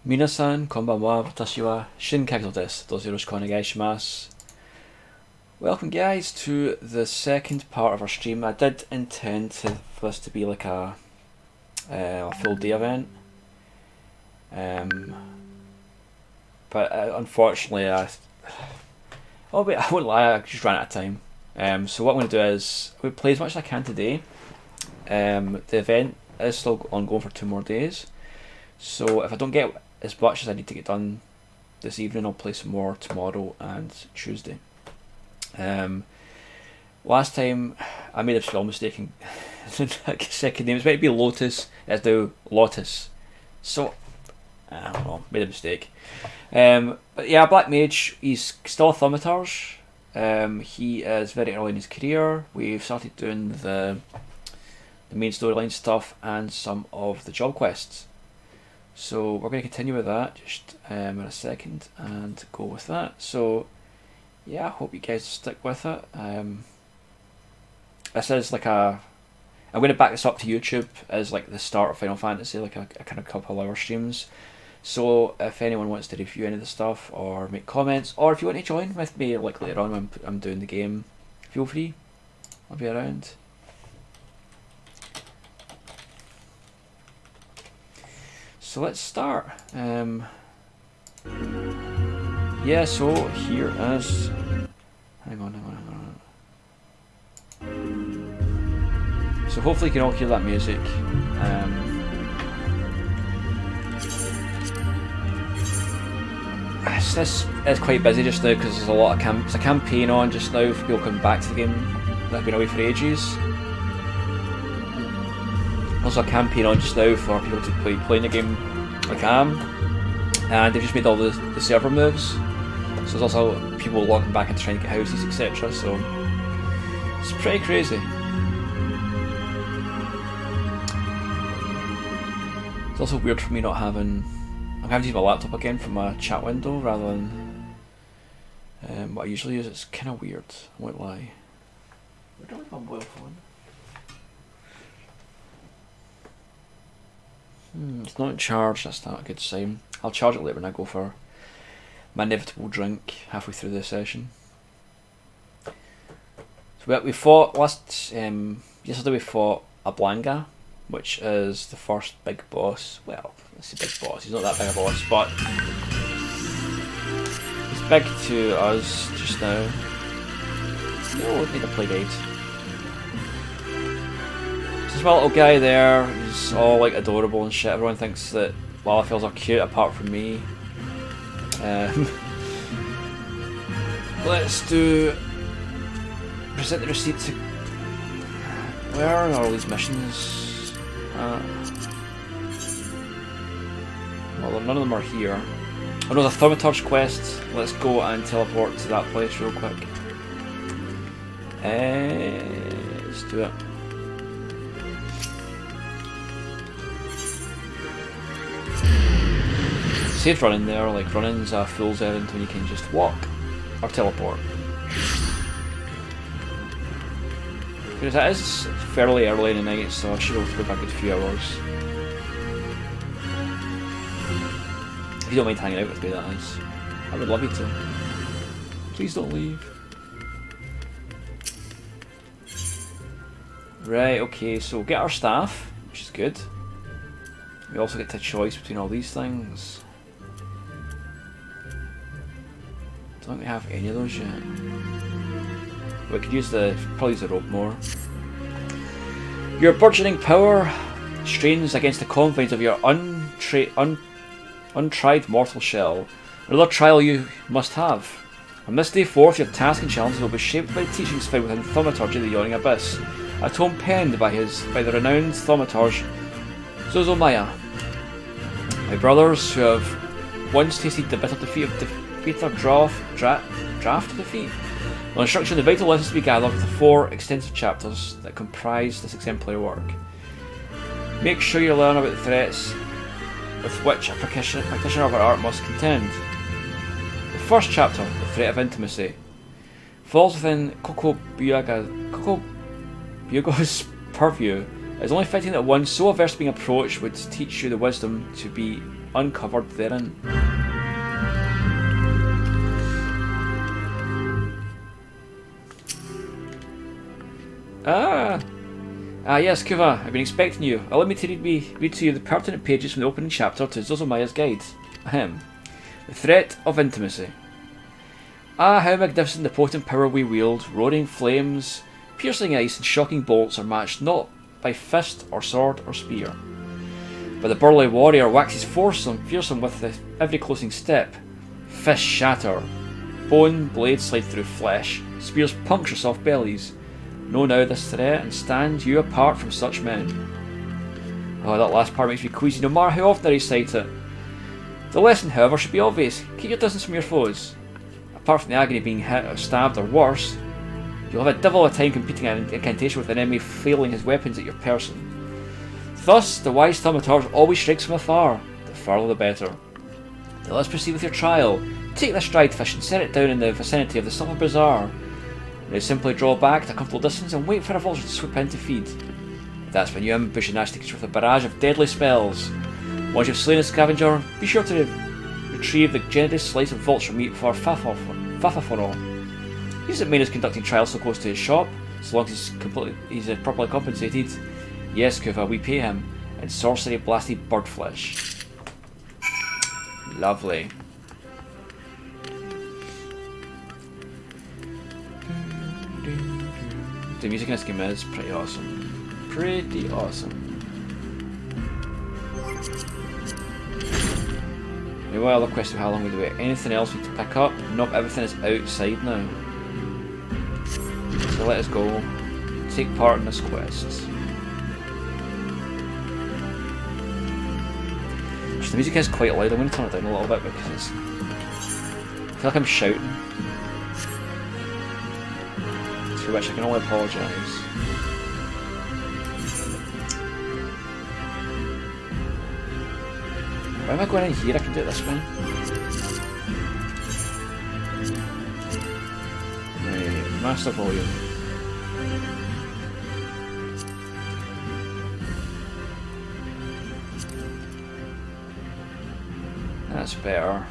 Minasan, konbanwa, watashi wa Shinkaku desu. Dozo yoroshiku onegaishimasu. Welcome guys to the second part of our stream. I did intend for this to be like a full day event. But unfortunately I won't lie, I just ran out of time. So what I'm going to do is I'm going to play as much as I can today. The event is still ongoing for 2 more days. So if I don't get as much as I need to get done this evening, I'll play some more tomorrow and Tuesday. Last time I made a spell mistake in second name. It's meant to be Lotus, it's now Lotus. So I don't know, made a mistake. But yeah, Black Mage, he's still a thaumaturge. He is very early in his career. We've started doing the main storyline stuff and some of the job quests. So we're going to continue with that just in a second and go with that. So yeah, I hope you guys stick with it. This is like I'm going to back this up to YouTube as like the start of Final Fantasy, like a kind of couple hour streams. So if anyone wants to review any of the stuff or make comments, or if you want to join with me like later on when I'm doing the game, feel free. I'll be around. So let's start. Yeah, so here is. Hang on. So hopefully you can all hear that music. This is quite busy just now because there's a lot of there's a campaign on just now for people coming back to the game that have been away for ages. Also a campaign on just now for people to playing the game like I am, and they've just made all the server moves, so there's also people logging back and trying to get houses, etc. So it's pretty crazy. It's also weird for me not having. I'm having to use my laptop again from my chat window rather than what I usually use. It's kind of weird, I won't lie. Where do I leave my mobile phone? It's not in charge, that's not a good sign. I'll charge it later when I go for my inevitable drink halfway through the session. So we fought yesterday we fought a Blanga, which is the first big boss. Well, it's a big boss, he's not that big a boss, but he's big to us just now. No, we need a play guide. There's my little guy there, he's all like adorable and shit. Everyone thinks that Lalafels are cute apart from me. Let's do present the receipt to. Where are all these missions? Well, none of them are here. Oh no, there's a thaumaturge quest. Let's go and teleport to that place real quick. Let's do it. Safe running there, like running's a fool's errand when you can just walk or teleport. Because it is fairly early in the night, so I should be able to go back a good few hours. If you don't mind hanging out with me, that is. I would love you to. Please don't leave. Right, okay, so get our staff, which is good. We also get to choice between all these things. Don't think we have any of those yet. We could use probably use the rope more. Your burgeoning power strains against the confines of your untried mortal shell. Another trial you must have. From this day forth, your tasks and challenges will be shaped by the teachings found within Thaumaturgy, the Yawning Abyss, a tome penned by the renowned Thaumaturge Zozomaya. My brothers, who have once tasted the bitter defeat of Peter draft defeat, will instruct you on the vital lessons to be gathered with the 4 extensive chapters that comprise this exemplary work. Make sure you learn about the threats with which a practitioner of our art must contend. The first chapter, the threat of intimacy, falls within Koko Byago's purview. It is only fitting that one so averse to being approached would teach you the wisdom to be uncovered therein. Yes, Kuva, I've been expecting you. Allow me to read to you the pertinent pages from the opening chapter to Zozomaya's guide. Ahem. The threat of intimacy. Ah, how magnificent the potent power we wield. Roaring flames, piercing ice, and shocking bolts are matched not by fist or sword or spear, but the burly warrior waxes fearsome with every closing step. Fists shatter, bone blades slide through flesh, spears puncture soft bellies. Know now this threat and stand you apart from such men. Oh, that last part makes me queasy no matter how often I recite it. The lesson, however, should be obvious. Keep your distance from your foes. Apart from the agony of being hit or stabbed or worse, you'll have a devil of a time competing an incantation with an enemy flailing his weapons at your person. Thus, the wise thaumaturge always strikes from afar. The farther the better. Now let's proceed with your trial. Take this dried fish and set it down in the vicinity of the summer bazaar. Now simply draw back to a comfortable distance and wait for a vulture to swoop in to feed. That's when you ambush the nasty creature with a barrage of deadly spells. Once you've slain a scavenger, be sure to retrieve the generous slice of vulture meat for Fafa for all. He doesn't mean he's conducting trials so close to his shop, so long as he's properly compensated. Yes, Kuva, we pay him in sorcery blasted bird flesh. Lovely. The music in this game is pretty awesome. Pretty awesome. Now, what other question? How long we do it? Anything else we need to pick up? Nope, everything is outside now. So let us go. Take part in this quest. The music is quite loud. I'm going to turn it down a little bit because it's... I feel like I'm shouting. For which I can only apologise. Why am I going in here? I can do it this way. Right, master volume. That's better.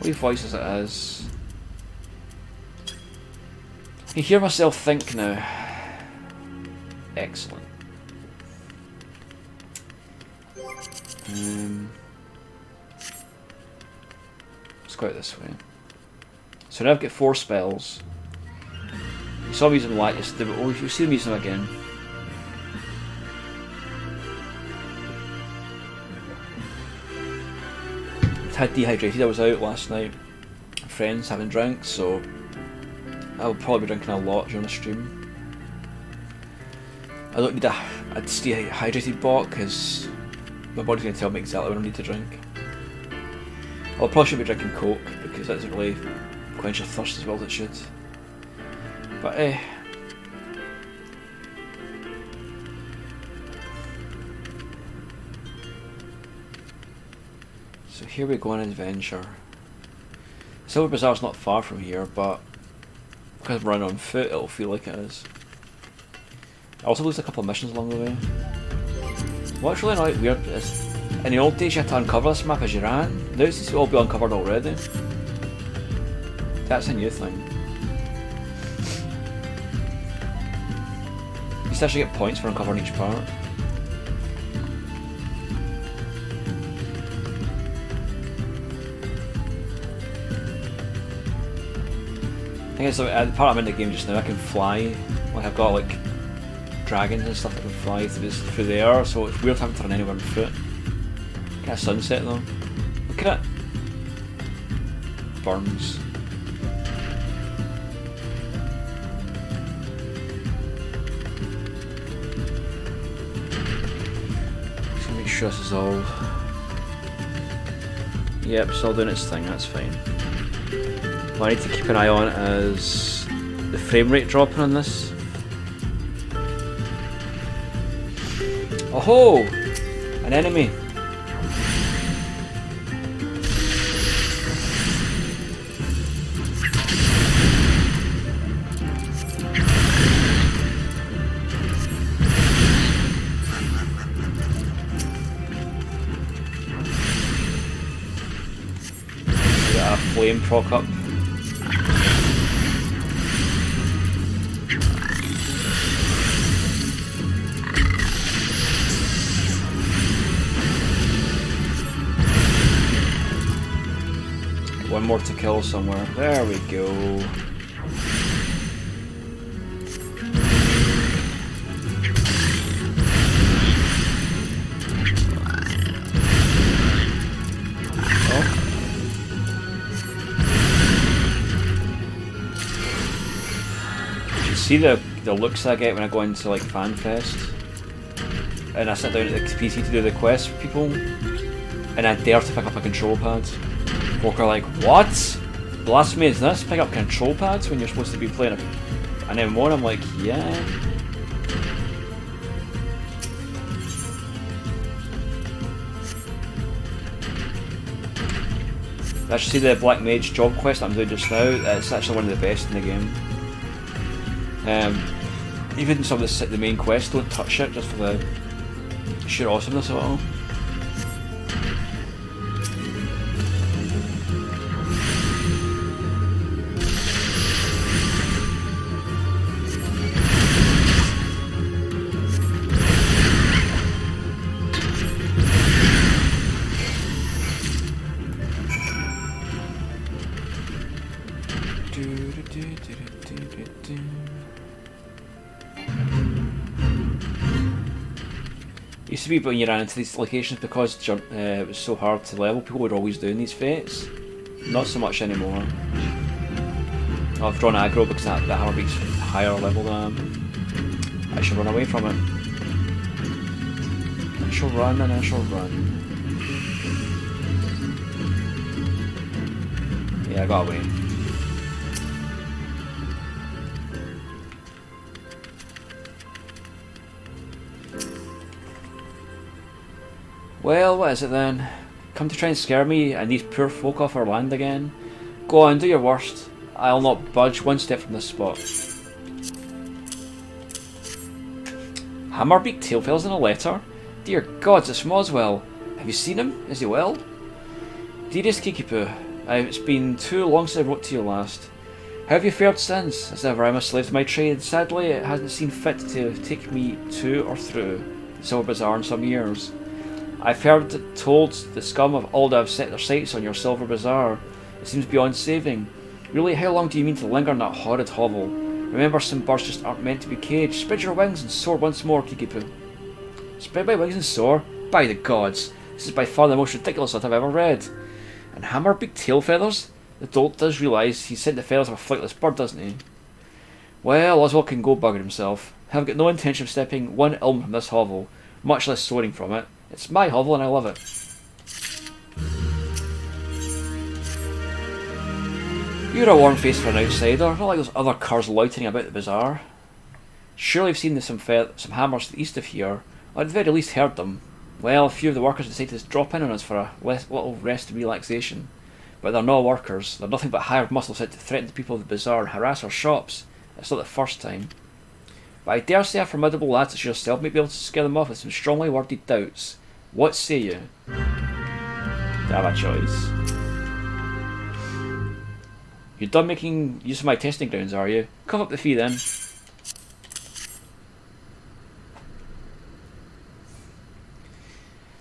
Leave voice as it is. I can hear myself think now. Excellent. Let's go out this way. So now I've got 4 spells. You saw me using them like yesterday, but you'll see them using them again. I had dehydrated. I was out last night, friends having drinks, so I'll probably be drinking a lot during the stream. I don't need a stay hydrated bot because my body's going to tell me exactly when I need to drink. I'll probably should be drinking Coke because that doesn't really quench your thirst as well as it should. But so here we go on an adventure. Silver Bazaar's not far from here, but because I'm running on foot, it'll feel like it is. I also lose a couple of missions along the way. What's really annoying weird is, in the old days you had to uncover this map as you ran. Now it seems to all be uncovered already. That's a new thing. You used to actually get points for uncovering each part. I think it's the part I'm in the game just now. I can fly. Like I've got like dragons and stuff that can fly through the air, so it's weird having to run anywhere on foot. Get a sunset though. Look at it. Burns. Just gonna make sure this is all. Yep, it's all doing its thing, that's fine. What I need to keep an eye on is the frame rate dropping on this. Oh-ho! An enemy! flame proc up. One more to kill somewhere. There we go. See the looks I get when I go into like FanFest and I sit down at the PC to do the quest for people and I dare to pick up a control pad. Folk are like, what? Blasphemy is this? Pick up control pads when you're supposed to be playing an M1? I'm like, yeah. I should see the Black Mage job quest that I'm doing just now. It's actually one of the best in the game. Even some of the main quests don't touch it just for the sheer awesomeness of it all. Used to be when you ran into these locations because it was so hard to level, people were always doing these fates. Not so much anymore. I've drawn aggro because that hammer beats higher level than I shall run away from it. I shall run and I shall run. Yeah, I got away. Well, what is it then? Come to try and scare me and these poor folk off our land again? Go on, do your worst. I'll not budge one step from this spot. Hammerbeak Tailfell's in a letter? Dear gods, it's Moswell. Have you seen him? Is he well? Dearest Kikipoo, it's been too long since I wrote to you last. How have you fared since? As ever, I'm a slave to my trade. Sadly, it hasn't seen fit to take me to or through the Silver Bazaar in some years. I've heard told the scum of Alda have set their sights on your Silver Bazaar. It seems beyond saving. Really, how long do you mean to linger in that horrid hovel? Remember, some birds just aren't meant to be caged. Spread your wings and soar once more, Kikipoo. Spread my wings and soar? By the gods, this is by far the most ridiculous that I've ever read. And Hammerbeak tail feathers? The dolt does realise he sent the feathers of a flightless bird, doesn't he? Well, Oswald can go bugger himself. I've got no intention of stepping one elm from this hovel, much less soaring from it. It's my hovel and I love it. You're a warm face for an outsider, not like those other curs loitering about the bazaar. Surely you've seen some hammers to the east of here, or at the very least heard them. Well, a few of the workers decided to drop in on us for a little rest and relaxation. But they're no workers, they're nothing but hired muscles sent to threaten the people of the bazaar and harass our shops. It's not the first time. But I dare say a formidable lad such as yourself may be able to scare them off with some strongly worded doubts. What say you? I have a choice. You're done making use of my testing grounds, are you? Cough up the fee then.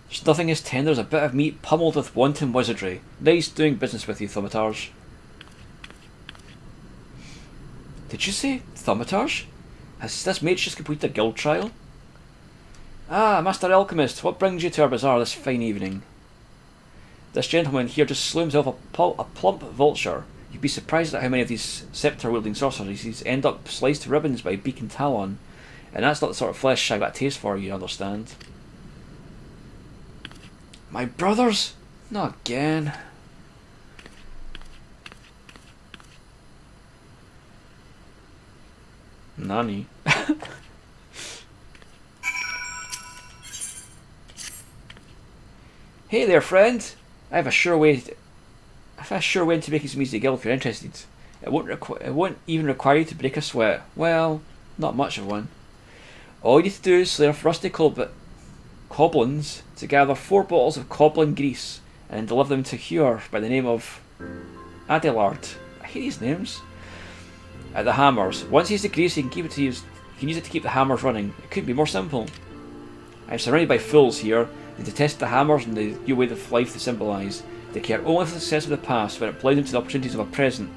There's nothing as tender as a bit of meat pummeled with wanton wizardry. Nice doing business with you, Thaumaturge. Did you say Thaumaturge? Has this mage just completed a guild trial? Ah, Master Alchemist, what brings you to our bazaar this fine evening? This gentleman here just slew himself a plump vulture. You'd be surprised at how many of these sceptre-wielding sorceresses end up sliced to ribbons by beak and talon. And that's not the sort of flesh I've got a taste for, you understand. My brothers? Not again. Nani? Hey there, friend. I have a sure way to make you some easy guild if you're interested. It won't even require you to break a sweat. Well, not much of one. All you need to do is slay off rusty goblins to gather 4 bottles of goblin grease and deliver them to Huer by the name of Adelard. I hate these names. At the hammers. Once he's the grease, he can keep it to use. He can use it to keep the hammers running. It couldn't be more simple. I'm surrounded by fools here. They detest the hammers and the new way of life they symbolise. They care only for the success of the past, when it blinds them to the opportunities of a present.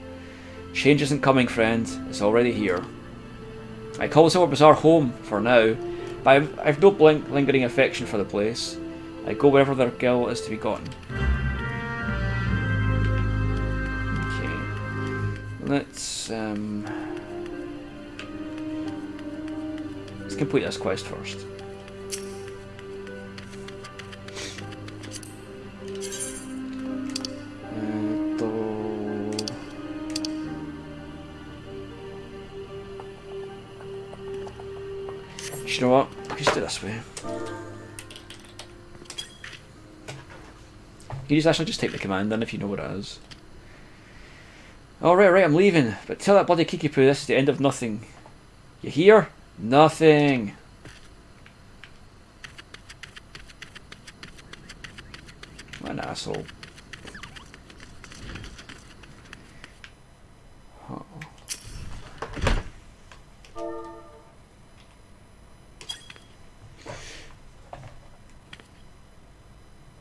Change isn't coming, friend. It's already here. I call the Silver Bazaar home for now, but I've no lingering affection for the place. I go wherever their gill is to be gotten. Okay. Let's complete this quest first. You know what? Just do it this way. You just actually just take the command in if you know what it is. Alright, right, I'm leaving. But tell that bloody Kiki Poo this is the end of nothing. You hear? Nothing. What an asshole.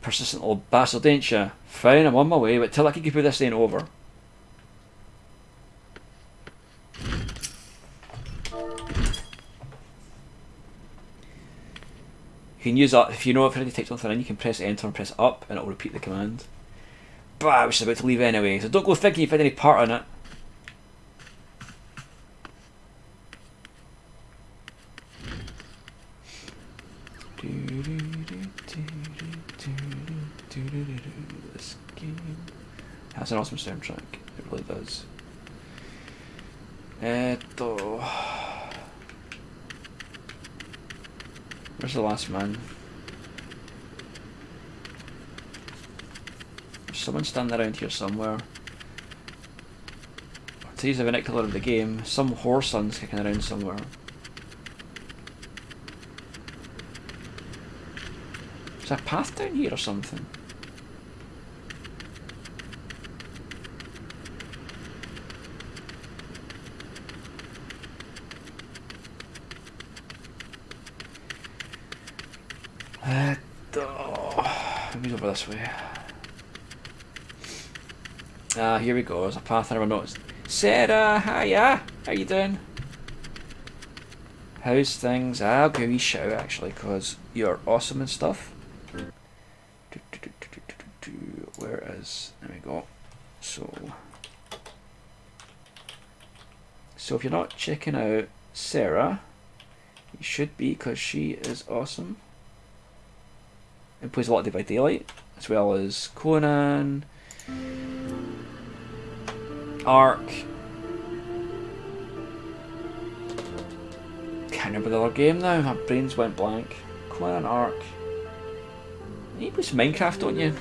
Persistent old bastard, ain't ya? Fine, I'm on my way, but till I can keep this ain't over. You can use that if you know if you already typed something in, you can press enter and press up and it'll repeat the command. But I was about to leave anyway, so don't go thinking you've had any part in it. This game has an awesome soundtrack. It really does. Where's the last man? There's someone standing around here somewhere. To use the vernacular of the game, some whoreson's kicking around somewhere. Is there a path down here or something? Maybe over this way. Ah, here we go. There's a path I never noticed. Sarah, hiya! How you doing? How's things? I'll give you a shout actually, because you're awesome and stuff. Where is... There we go. So if you're not checking out Sarah, you should be, because she is awesome. And plays a lot of Dead by Daylight, as well as Conan, Ark. Can't remember the other game now, my brains went blank. Conan, Ark. You play some Minecraft, don't you?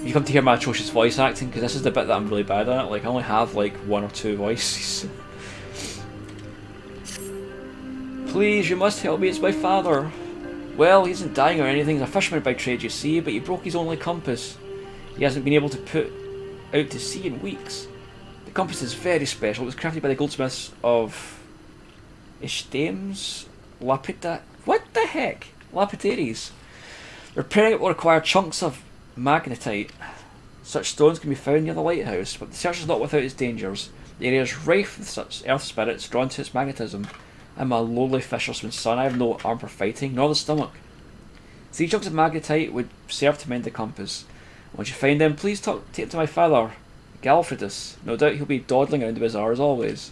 You come to hear my atrocious voice acting, because this is the bit that I'm really bad at. Like, I only have like 1 or 2 voices. Please, you must help me, it's my father. Well, he isn't dying or anything, he's a fisherman by trade, you see, but he broke his only compass. He hasn't been able to put out to sea in weeks. The compass is very special, it was crafted by the goldsmiths of Ishtames Lapida... What the heck? Lapidaries. Repairing it will require chunks of magnetite. Such stones can be found near the lighthouse, but the search is not without its dangers. The area is rife with such earth spirits drawn to its magnetism. I'm a lowly fisherman's son, I have no arm for fighting, nor the stomach. 3 chunks of magnetite would serve to mend the compass. Once you find them, please take it to my father, Galfredus. No doubt he'll be dawdling around the bazaar as always.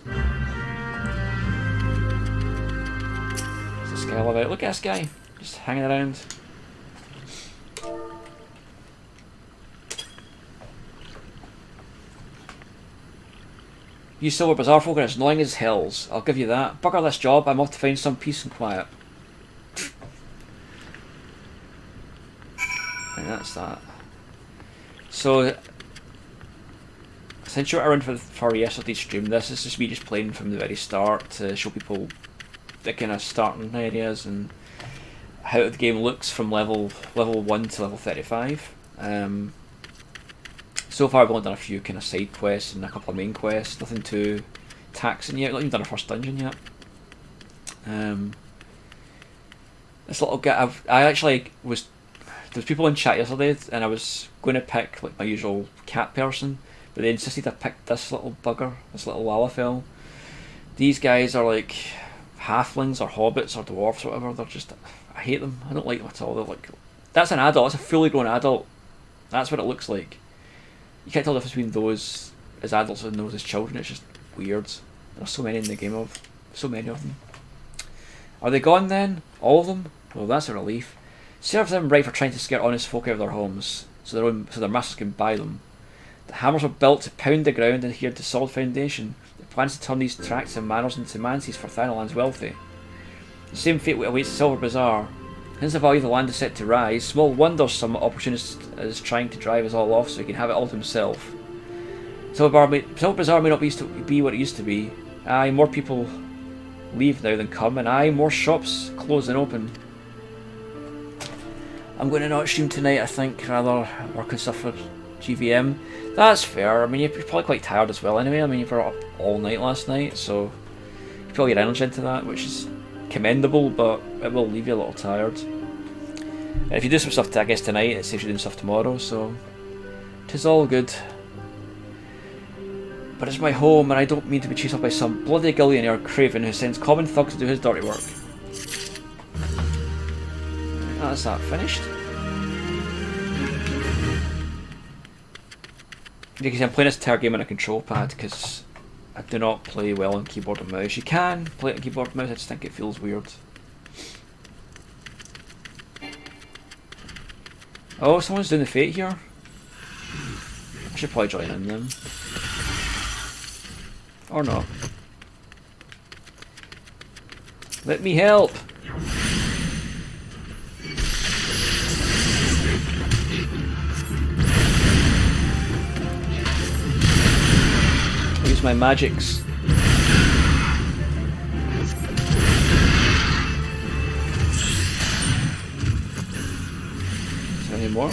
What's this guy all about? Look at this guy, just hanging around. You Silver Bazaar folk are as annoying as hills, I'll give you that. Bugger this job, I'm off to find some peace and quiet. And that's that. So, since you're around for yesterday's stream, this is just me just playing from the very start to show people the kind of starting areas and how the game looks from level 1 to level 35. So far I've only done a few kind of side quests and a couple of main quests, nothing too taxing yet, not even done a first dungeon yet. This little guy, I actually was, there was people in chat yesterday and I was going to pick like my usual cat person, but they insisted I picked this little bugger, this little Lalafell. These guys are like halflings or hobbits or dwarfs or whatever, they're just, I hate them, I don't like them at all. They're like, that's an adult, that's a fully grown adult, that's what it looks like. You can't tell the difference between those as adults and those as children, it's just weird. There's so many in the game so many of them. Are they gone then? All of them? Well, that's a relief. Serves them right for trying to scare honest folk out of their homes, so their masters can buy them. The hammers were built to pound the ground and adhere to solid foundation. It plans to turn these tracts and manors into manses for Thanalan's wealthy. The same fate awaits Silver Bazaar. Since the value of the land is set to rise, small wonder some opportunist is trying to drive us all off so he can have it all to himself. Silver Bazaar may not be what it used to be. Aye, more people leave now than come, and aye, more shops close than open. I'm going to not stream tonight, I think, rather work and stuff for GVM. That's fair. I mean, you're probably quite tired as well anyway. I mean, you were up all night last night, so you put all your energy into that, which is commendable, but it will leave you a little tired. And if you do some stuff, I guess, tonight, it saves you doing stuff tomorrow, so 'tis all good. But it's my home, and I don't mean to be chased up by some bloody billionaire craven who sends common thugs to do his dirty work. That's that finished. You can see I'm playing this entire game on a control pad because I do not play well on keyboard and mouse. You can play it on keyboard and mouse, I just think it feels weird. Oh, someone's doing the Fate here. I should probably join in them. Or not. Let me help! I'll use my magics. Is there any more?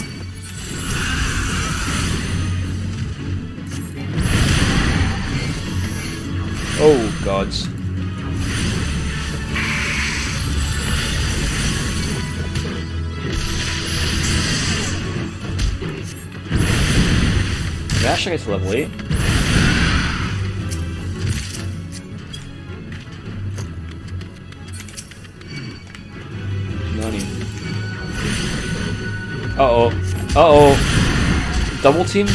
Oh, gods. We actually get to level 8. Money. Uh-oh. Uh-oh. Double teamed?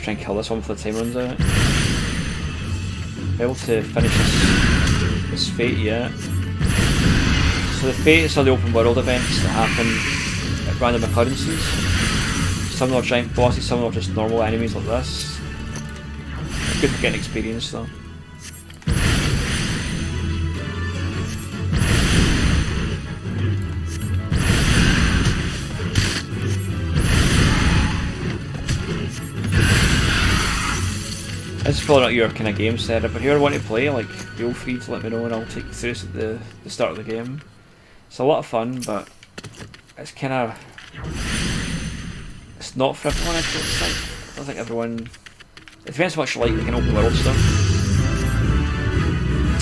Try and kill this one before the time runs out. Be able to finish this Fate yet. So the Fates are the open world events that happen at random occurrences. Some are giant bosses, some are just normal enemies like this. Good for getting experience though. This is probably not your kind of game setup, but if you ever want to play, like, feel free to let me know and I'll take you through this at the start of the game. It's a lot of fun, but it's kind of, it's not for everyone. I don't think everyone, it depends how much you like the kind of open world stuff.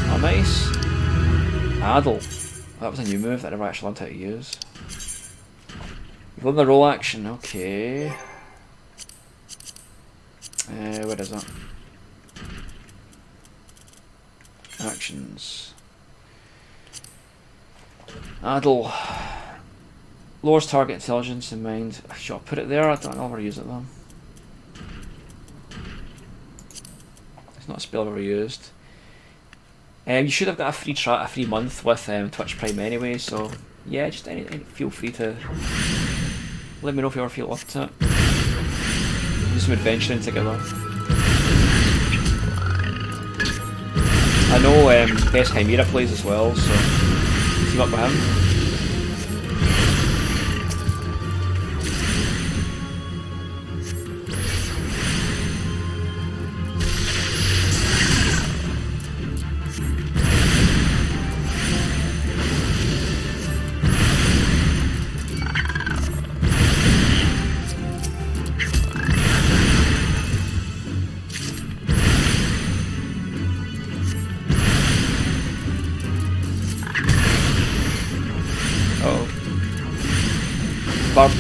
Oh, nice. Addle. That was a new move that I never actually learned how to use. You've done the roll action, okay. Where is it? Actions. Addle. Lowers target intelligence in mind. Should I put it there? I don't know if I'll ever use it though. It's not a spell I've ever used. You should have got a free month with Twitch Prime anyway, so yeah, just feel free to let me know if you ever feel up to it. Do some adventuring together. I know Best Chimera plays as well, so team up with him.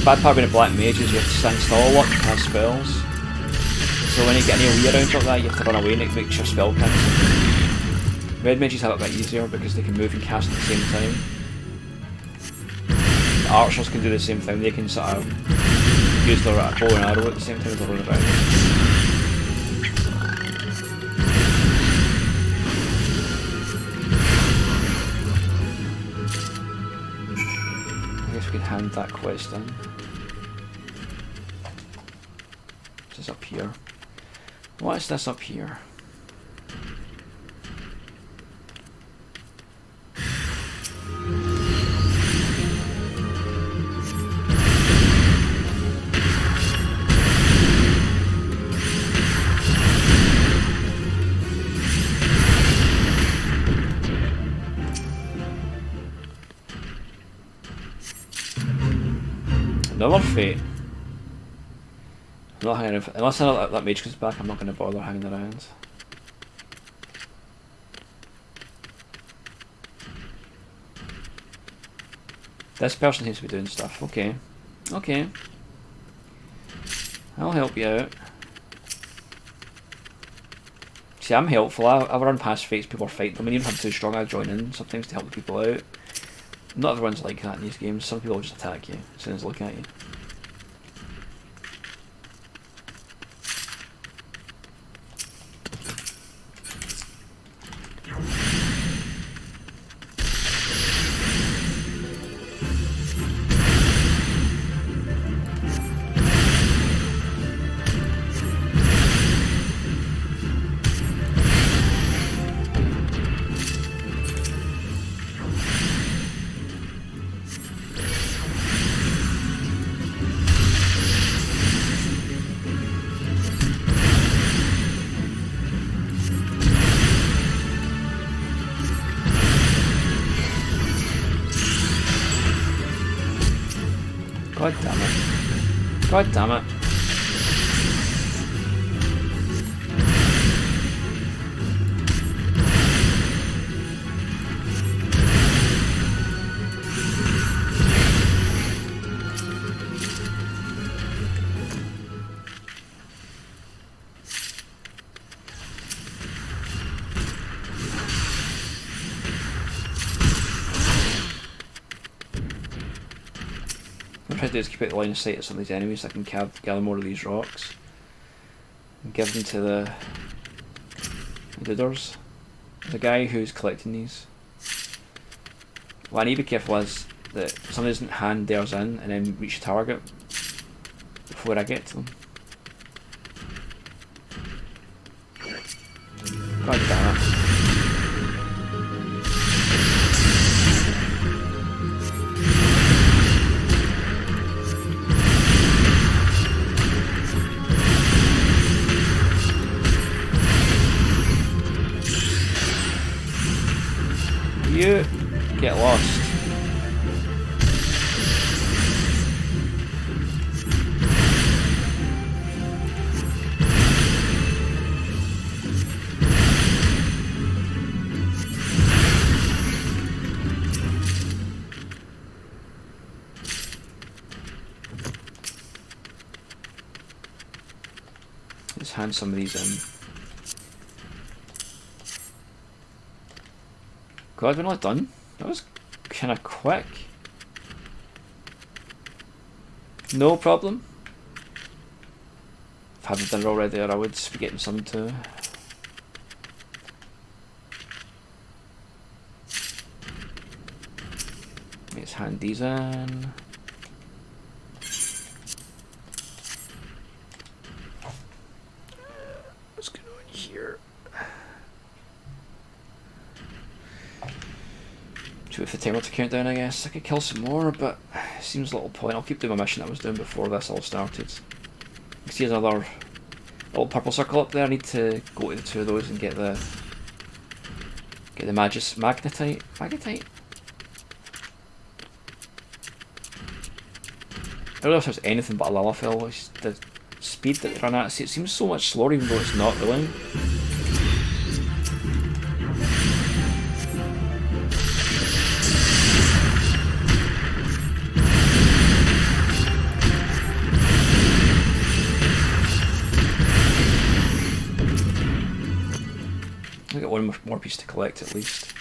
Bad part being a black mage is you have to stand still a lot to cast spells. So when you get any AoE around like that, you have to run away and it makes your spell cancel. Red mages have it a bit easier because they can move and cast at the same time. The archers can do the same thing, they can sort of use their bow and arrow at the same time as they run around. I guess we can hand that quest in. This is up here. What is this up here? Another fate. I'm not hanging around. Unless that mage comes back, I'm not going to bother hanging around. This person seems to be doing stuff. Okay. Okay. I'll help you out. See, I'm helpful. I run past fates, people are fighting them, and even if I'm too strong, I join in sometimes to help the people out. Not everyone's like that in these games. Some people will just attack you as soon as they look at you. God damn it. God damn it. What I'm trying to do is keep out the line of sight of some of these enemies so I can gather more of these rocks and give them to the dooders. There's a guy who's collecting these. What I need to be careful is that somebody doesn't hand theirs in and then reach the target before I get to them. God damn it. You get lost. Let's hand some of these in. God, we're not done. That was kind of quick. No problem. If I haven't done it already, I would be getting some too. Let's hand these in. What's going on here? Just wait for the timer to count down, I guess. I could kill some more, but it seems a little point. I'll keep doing my mission that I was doing before this all started. You see there's another little purple circle up there. I need to go to the two of those and get the magnetite. Magnetite? I don't know if there's anything but a Lalafell. The speed that they run at, it seems so much slower even though it's not really. I got one more piece to collect at least.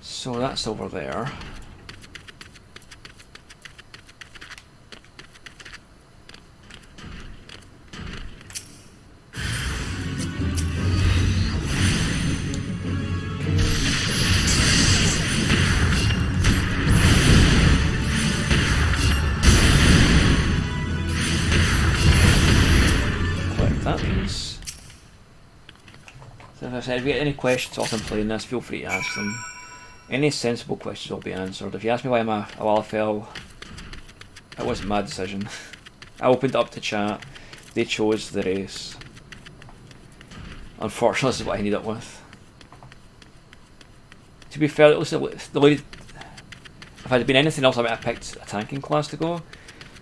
So that's over there. As I said, if you get any questions whilst I'm playing this, feel free to ask them. Any sensible questions will be answered. If you ask me why I'm a Lalafell, it wasn't my decision. I opened it up to chat, they chose the race. Unfortunately, this is what I ended up with. To be fair, at least the lady, if it had been anything else, I might have picked a tanking class to go.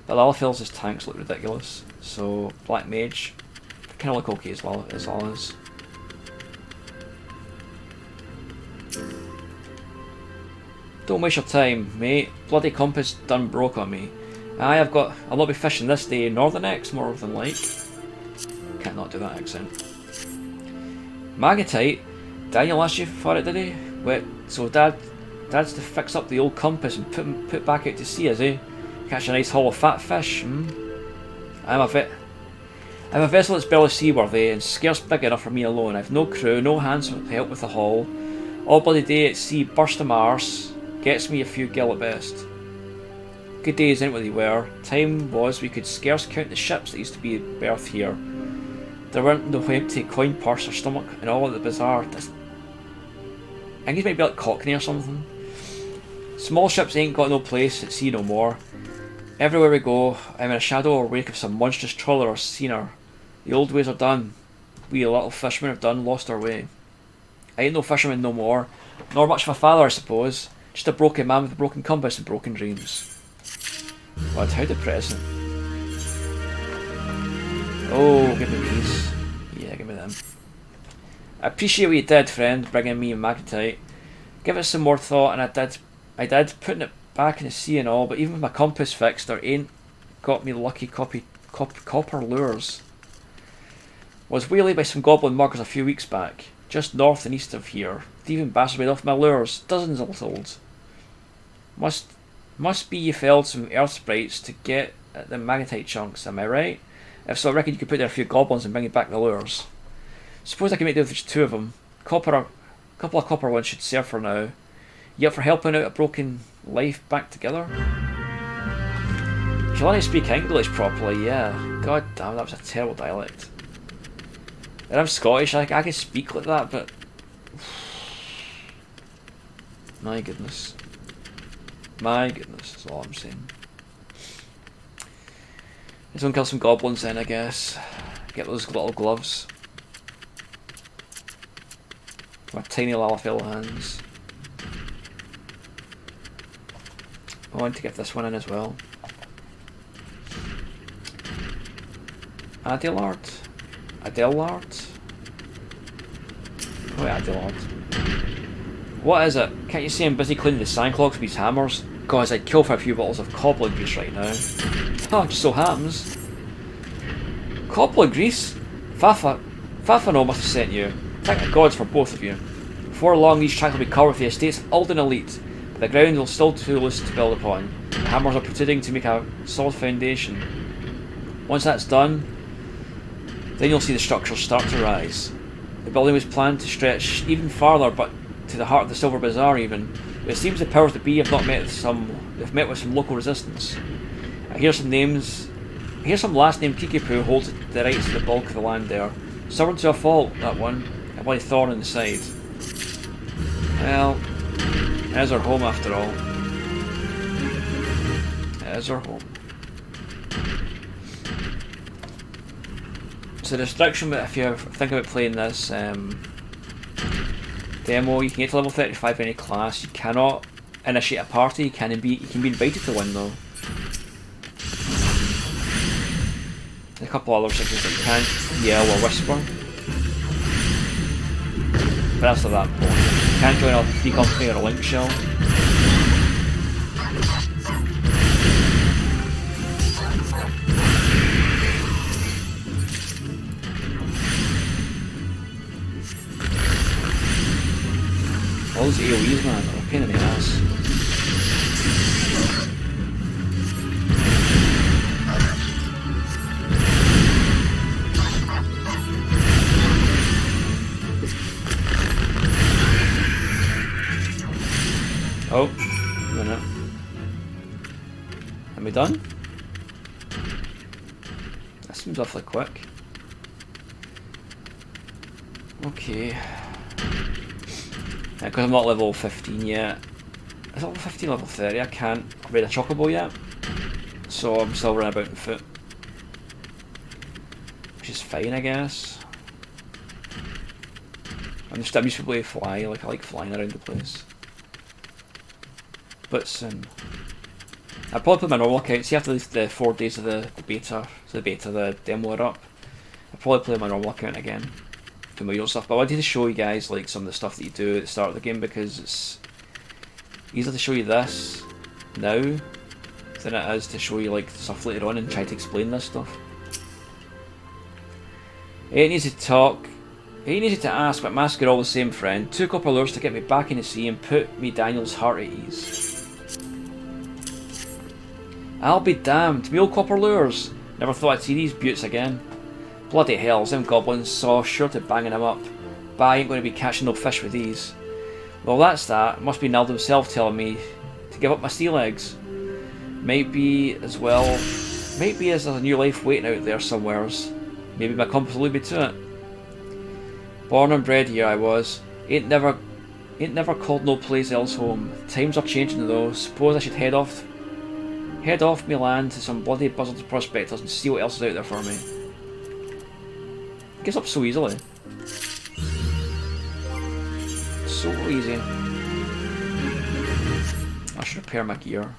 But Lalafells' tanks look ridiculous. So, Black Mage, kind of look okay as well as all is. Don't waste your time, mate. Bloody compass done broke on me. I'll not be fishing this day nor the next, more than like. Can't not do that accent. Magnetite? Daniel asked you for it, did he? Wait, so Dad's to fix up the old compass and put back out to sea, is he? Catch a nice haul of fat fish, I'm a vessel that's barely seaworthy and scarce big enough for me alone. I've no crew, no hands to help with the haul. All bloody day at sea, burst of arse. Gets me a few gil at best. Good days ain't what they were. Time was we could scarce count the ships that used to be berthed here. There weren't no empty coin purse or stomach and all of the bizarre. I think these might be like Cockney or something. Small ships ain't got no place at sea no more. Everywhere we go, I'm in a shadow or wake of some monstrous trawler or seiner. The old ways are done. We little fishermen have done lost our way. I ain't no fisherman no more, nor much of a father I suppose. Just a broken man with a broken compass and broken dreams. God, how depressing. Oh, give me these. Yeah, give me them. I appreciate what you did, friend, bringing me a magnetite. Give it some more thought, and I did, putting it back in the sea and all, but even with my compass fixed, there ain't got me lucky copper lures. Was waylaid by some goblin muggers a few weeks back, just north and east of here. Thieving bastards made off my lures, dozens all told. Must be you felled some earth sprites to get at the magnetite chunks, am I right? If so, I reckon you could put there a few goblins and bring back the lures. Suppose I can make do with just two of them. A couple of copper ones should serve for now. You up for helping out a broken life back together? If you learn to speak English properly, yeah. God damn, that was a terrible dialect. And I'm Scottish, I can speak like that, but... My goodness. My goodness, that's all I'm saying. Let's go and kill some goblins then, I guess. Get those little gloves. My tiny Lalafell hands. I want to get this one in as well. Adelard? Oh yeah, Adelard. What is it? Can't you see I'm busy cleaning the sandclogs with these hammers? Guys, I'd kill for a few bottles of cobbler grease right now. Oh, just so happens. Cobbler grease? Fafa no must have sent you. Thank the gods for both of you. Before long, these tracks will be covered with the estate's Alden Elite, but the ground will still too loose to build upon. The hammers are protruding to make a solid foundation. Once that's done, then you'll see the structure start to rise. The building was planned to stretch even farther, but to the heart of the Silver Bazaar even. But it seems the powers that be have met with some local resistance. I hear some last name Kikipu holds the rights to the bulk of the land there. Stubborn to a fault, that one. A bloody thorn in the side. Well, It is our home after all. It is our home. So the restriction, if you think about playing this demo, you can get to level 35 in any class. You cannot initiate a party. You can be invited to one though. There's a couple other sections that you can't yell or whisper. But that's not that important. You can't join a free company or a link shell. All those AoEs, man, are a pain in the ass. Oh, a minute. Are we done? That seems awfully quick. Okay. Because I'm not level 15 yet. Is level 15 level 30? I can't upgrade a chocobo yet. So I'm still running about on foot. Which is fine, I guess. I'm used to be able to fly, like I like flying around the place. But soon. I'll probably put my normal account, see after the 4 days of the demo are up. I'll probably play my normal account again. Do my usual stuff, but I wanted to show you guys like some of the stuff that you do at the start of the game because it's easier to show you this now than it is to show you like stuff later on and try to explain this stuff. It ain't easy to talk, it ain't easy to ask, but masks are all the same, friend. 2 copper lures to get me back in the sea and put me Daniel's heart at ease. I'll be damned, me old copper lures. Never thought I'd see these beauts again. Bloody hells, them goblins saw sure to banging him up. But I ain't going to be catching no fish with these. Well, that's that. It must be Nald himself telling me to give up my sea legs. Might be as there's a new life waiting out there somewheres. Maybe my compass will lead me to it. Born and bred here I was. Ain't never called no place else home. Times are changing though. Suppose I should head off me land to some bloody buzzard prospectors and see what else is out there for me. Gets up so easily. So easy. I should repair my gear.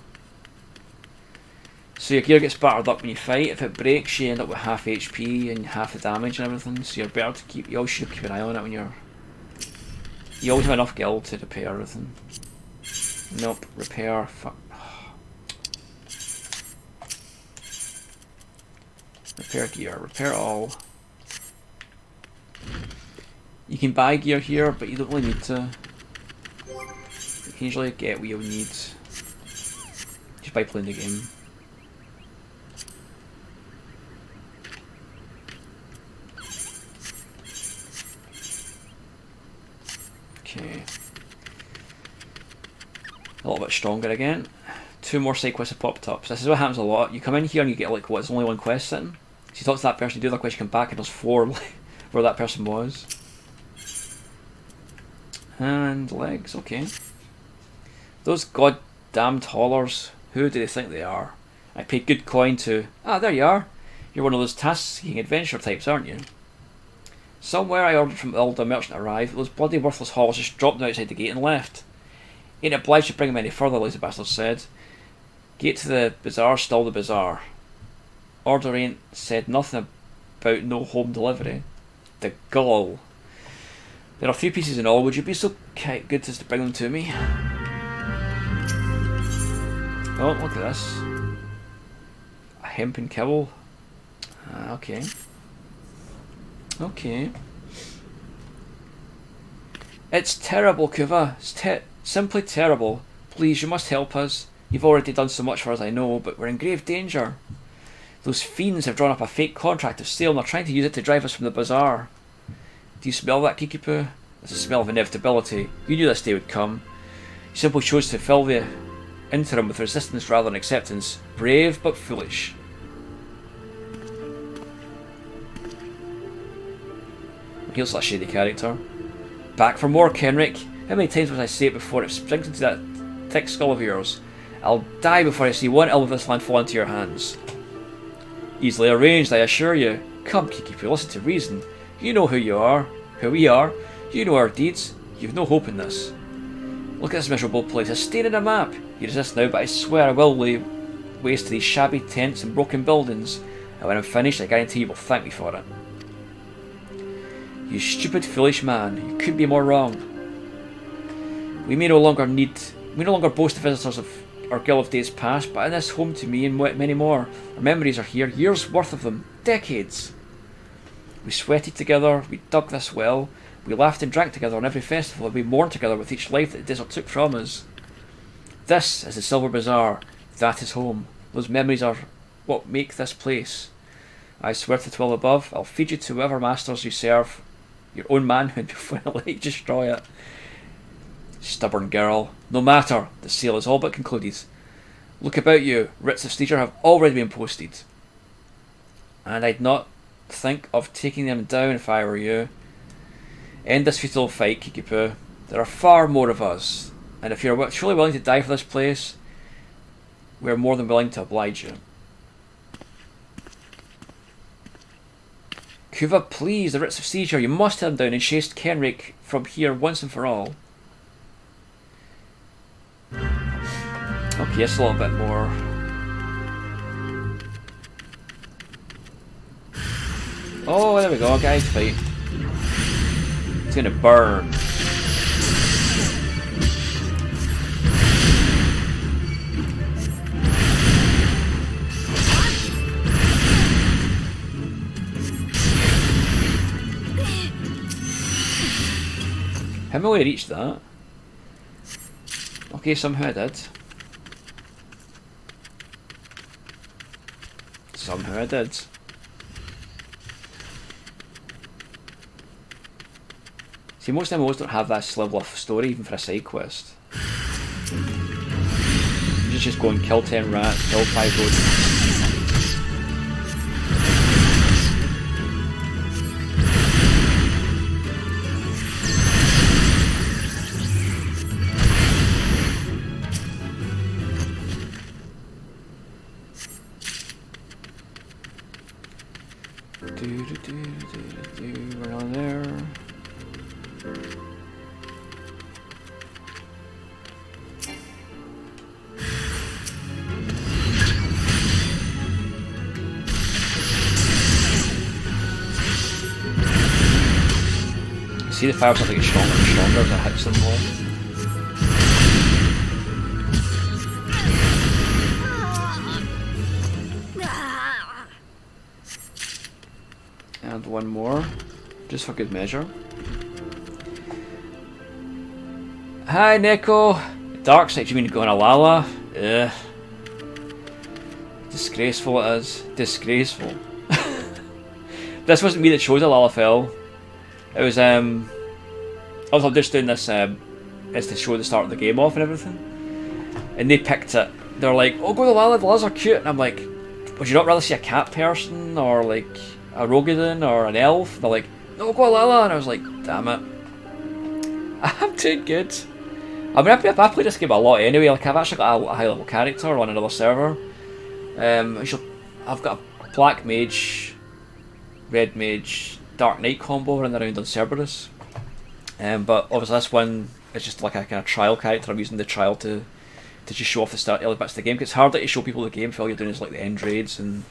So your gear gets battered up when you fight. If it breaks, you end up with half HP and half the damage and everything. So you're better to keep. You always should keep an eye on it when you're. You always have enough gil to repair everything. Nope. Repair. Fuck. Repair gear. Repair all. You can buy gear here, but you don't really need to. You can usually get what you need just by playing the game. Okay. A little bit stronger again. 2 more side quests have popped up. So this is what happens a lot. You come in here and you get like what? There's only 1 quest sitting. So you talk to that person, you do their quest, you come back and there's 4 where that person was. And legs, okay. Those goddamned haulers, who do they think they are? I paid good coin to... Ah, there you are. You're one of those task-seeking adventure types, aren't you? Somewhere I ordered from the older merchant arrived, those bloody worthless haulers just dropped them outside the gate and left. Ain't obliged to bring them any further, lazy bastard said. Gate to the bazaar, stall the bazaar. Order ain't said nothing about no home delivery. The gall. There are 3 pieces in all. Would you be so good as to bring them to me? Oh, look at this. A hempen kibble. Okay. Okay. It's terrible, Kuva. It's simply terrible. Please, you must help us. You've already done so much for us, I know, but we're in grave danger. Those fiends have drawn up a fake contract of sale and are trying to use it to drive us from the bazaar. Do you smell that, Kikipoo? It's a smell of inevitability. You knew this day would come. You simply chose to fill the interim with resistance rather than acceptance. Brave but foolish. He looks like a shady character. Back for more, Kenrick. How many times must I say it before it sinks into that thick skull of yours? I'll die before I see one elm of this land fall into your hands. Easily arranged, I assure you. Come, Kikipu, listen to reason. You know who you are, who we are. You know our deeds. You've no hope in this. Look at this miserable place, a stain in a map. You resist now, but I swear I will lay waste to these shabby tents and broken buildings. And when I'm finished, I guarantee you will thank me for it. You stupid, foolish man. You couldn't be more wrong. We no longer boast the visitors of our guild of days past, but in this home to me and many more. Our memories are here, years worth of them, decades. We sweated together, we dug this well, we laughed and drank together on every festival, and we mourned together with each life that the desert took from us. This is the Silver Bazaar, that is home. Those memories are what make this place. I swear to 12 above, I'll feed you to whoever masters you serve, your own manhood before I let you destroy it. Stubborn girl. No matter, the sale is all but concluded. Look about you, writs of seizure have already been posted. And I'd not think of taking them down if I were you. End this futile fight, Kikipu. There are far more of us, and if you're truly willing to die for this place, we're more than willing to oblige you. Kuva, please, the writs of seizure, you must have them down and chase Kenrick from here once and for all. Okay, it's a little bit more. Oh, there we go, guys fight. It's gonna burn. How will I reach that? Okay, somehow I did. Somehow I did. See, most MMOs don't have this level of story even for a side quest. You just go and kill 10 rats, kill 5 rodents. We're on there. You see the fire starting to get stronger and stronger as it hits them more. And one more, just for good measure. Hi, Neko. Dark side, you mean going to Lala? Ugh. Disgraceful it is. Disgraceful. This wasn't me that chose a Lalafell. It was I was just doing this as to show the start of the game off and everything. And they picked it. They're like, oh, go to Lala, the Lalas are cute. And I'm like, would you not rather see a cat person or like a Rogadin or an elf? They're like, no, go Lala. And I was like, damn it. I'm too good. I mean, I played this game a lot anyway. Like, I've actually got a high level character on another server. I've got a black mage, red mage, dark knight combo running around on Cerberus. But obviously this one is just like a kind of trial character. I'm using the trial to just show off the early bits of the game. Because it's harder to show people the game if all you're doing is like the end raids and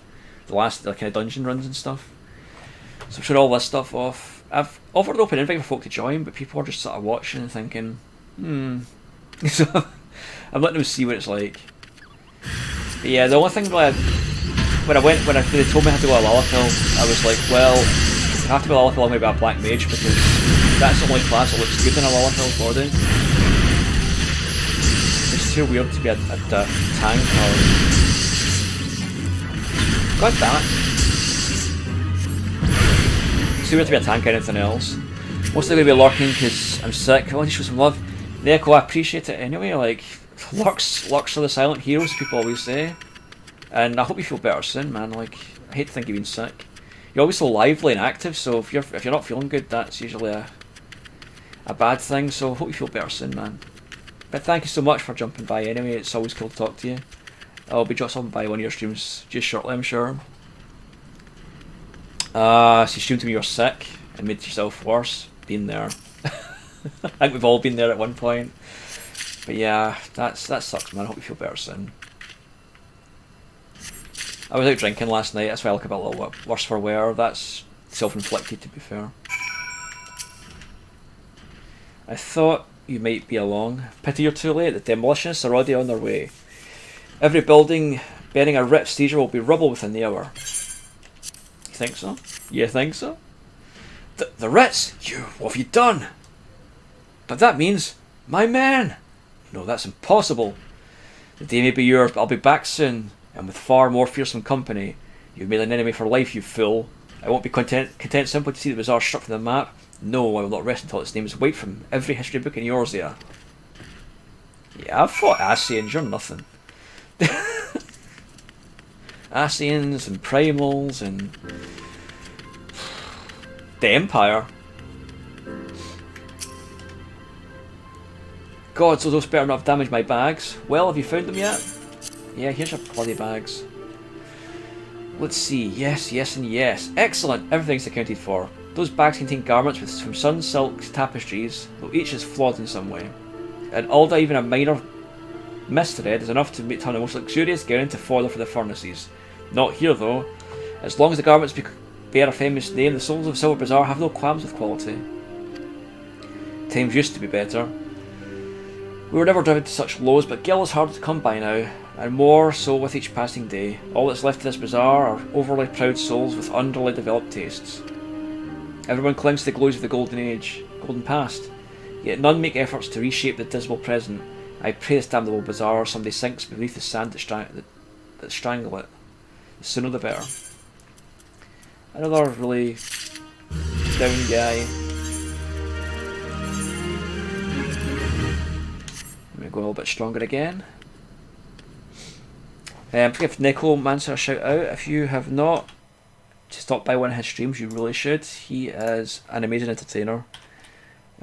the last kind of dungeon runs and stuff. So I'm showing all this stuff off. I've offered an open invite for folk to join, but people are just sort of watching and thinking, So I'm letting them see what it's like. But yeah, the only thing when they told me I had to go to Lalafell, I was like, well, I have to go to Lalafell, I'm going to be a black mage because that's the only class that looks good in a Lalafell body. It's too weird to be a tank or... God damn it. It's too weird to be a tank or anything else. Mostly going to be lurking because I'm sick. I want to show some love. Neko, I appreciate it anyway. Like, lurks are the silent heroes, people always say. And I hope you feel better soon, man. Like, I hate to think you've been sick. You're always so lively and active, so if you're not feeling good, that's usually a a bad thing, so hope you feel better soon, man. But thank you so much for jumping by anyway, it's always cool to talk to you. I'll be dropping by one of your streams just shortly, I'm sure. So you streamed to me you're sick and made yourself worse. Been there. I think we've all been there at one point. But yeah, that sucks, man. I hope you feel better soon. I was out drinking last night, that's why I look a little bit worse for wear. That's self-inflicted, to be fair. I thought you might be along. Pity you're too late, the demolitionists are already on their way. Every building bearing a rip seizure will be rubble within the hour. You think so? You think so? The Ritz? What have you done? But that means my men. No, that's impossible. The day may be yours, but I'll be back soon, and with far more fearsome company. You've made an enemy for life, you fool. I won't be content simply to see the bazaar struck from the map. No, I will not rest until its name is wiped from every history book in Eorzea. Yeah, I've fought Ascians, you're nothing. Ascians and Primals and the Empire. God, so those better not have damaged my bags. Well, have you found them yet? Yeah, here's your bloody bags. Let's see. Yes, yes, and yes. Excellent. Everything's accounted for. Those bags contain garments from sun silk tapestries, though each is flawed in some way. And although even a minor misthread is enough to turn the most luxurious gown into fodder for the furnaces. Not here, though. As long as the garments bear a famous name, the souls of Silver Bazaar have no qualms with quality. Times used to be better. We were never driven to such lows, but Gil is hard to come by now, and more so with each passing day. All that's left of this bazaar are overly proud souls with underly developed tastes. Everyone clings to the glories of the golden past, yet none make efforts to reshape the dismal present. I pray this damnable bazaar or somebody sinks beneath the sand that strangle it. The sooner the better. Another really down guy. Let me go a little bit stronger again. Give Necromancer a shout out. If you have not stopped by one of his streams, you really should. He is an amazing entertainer.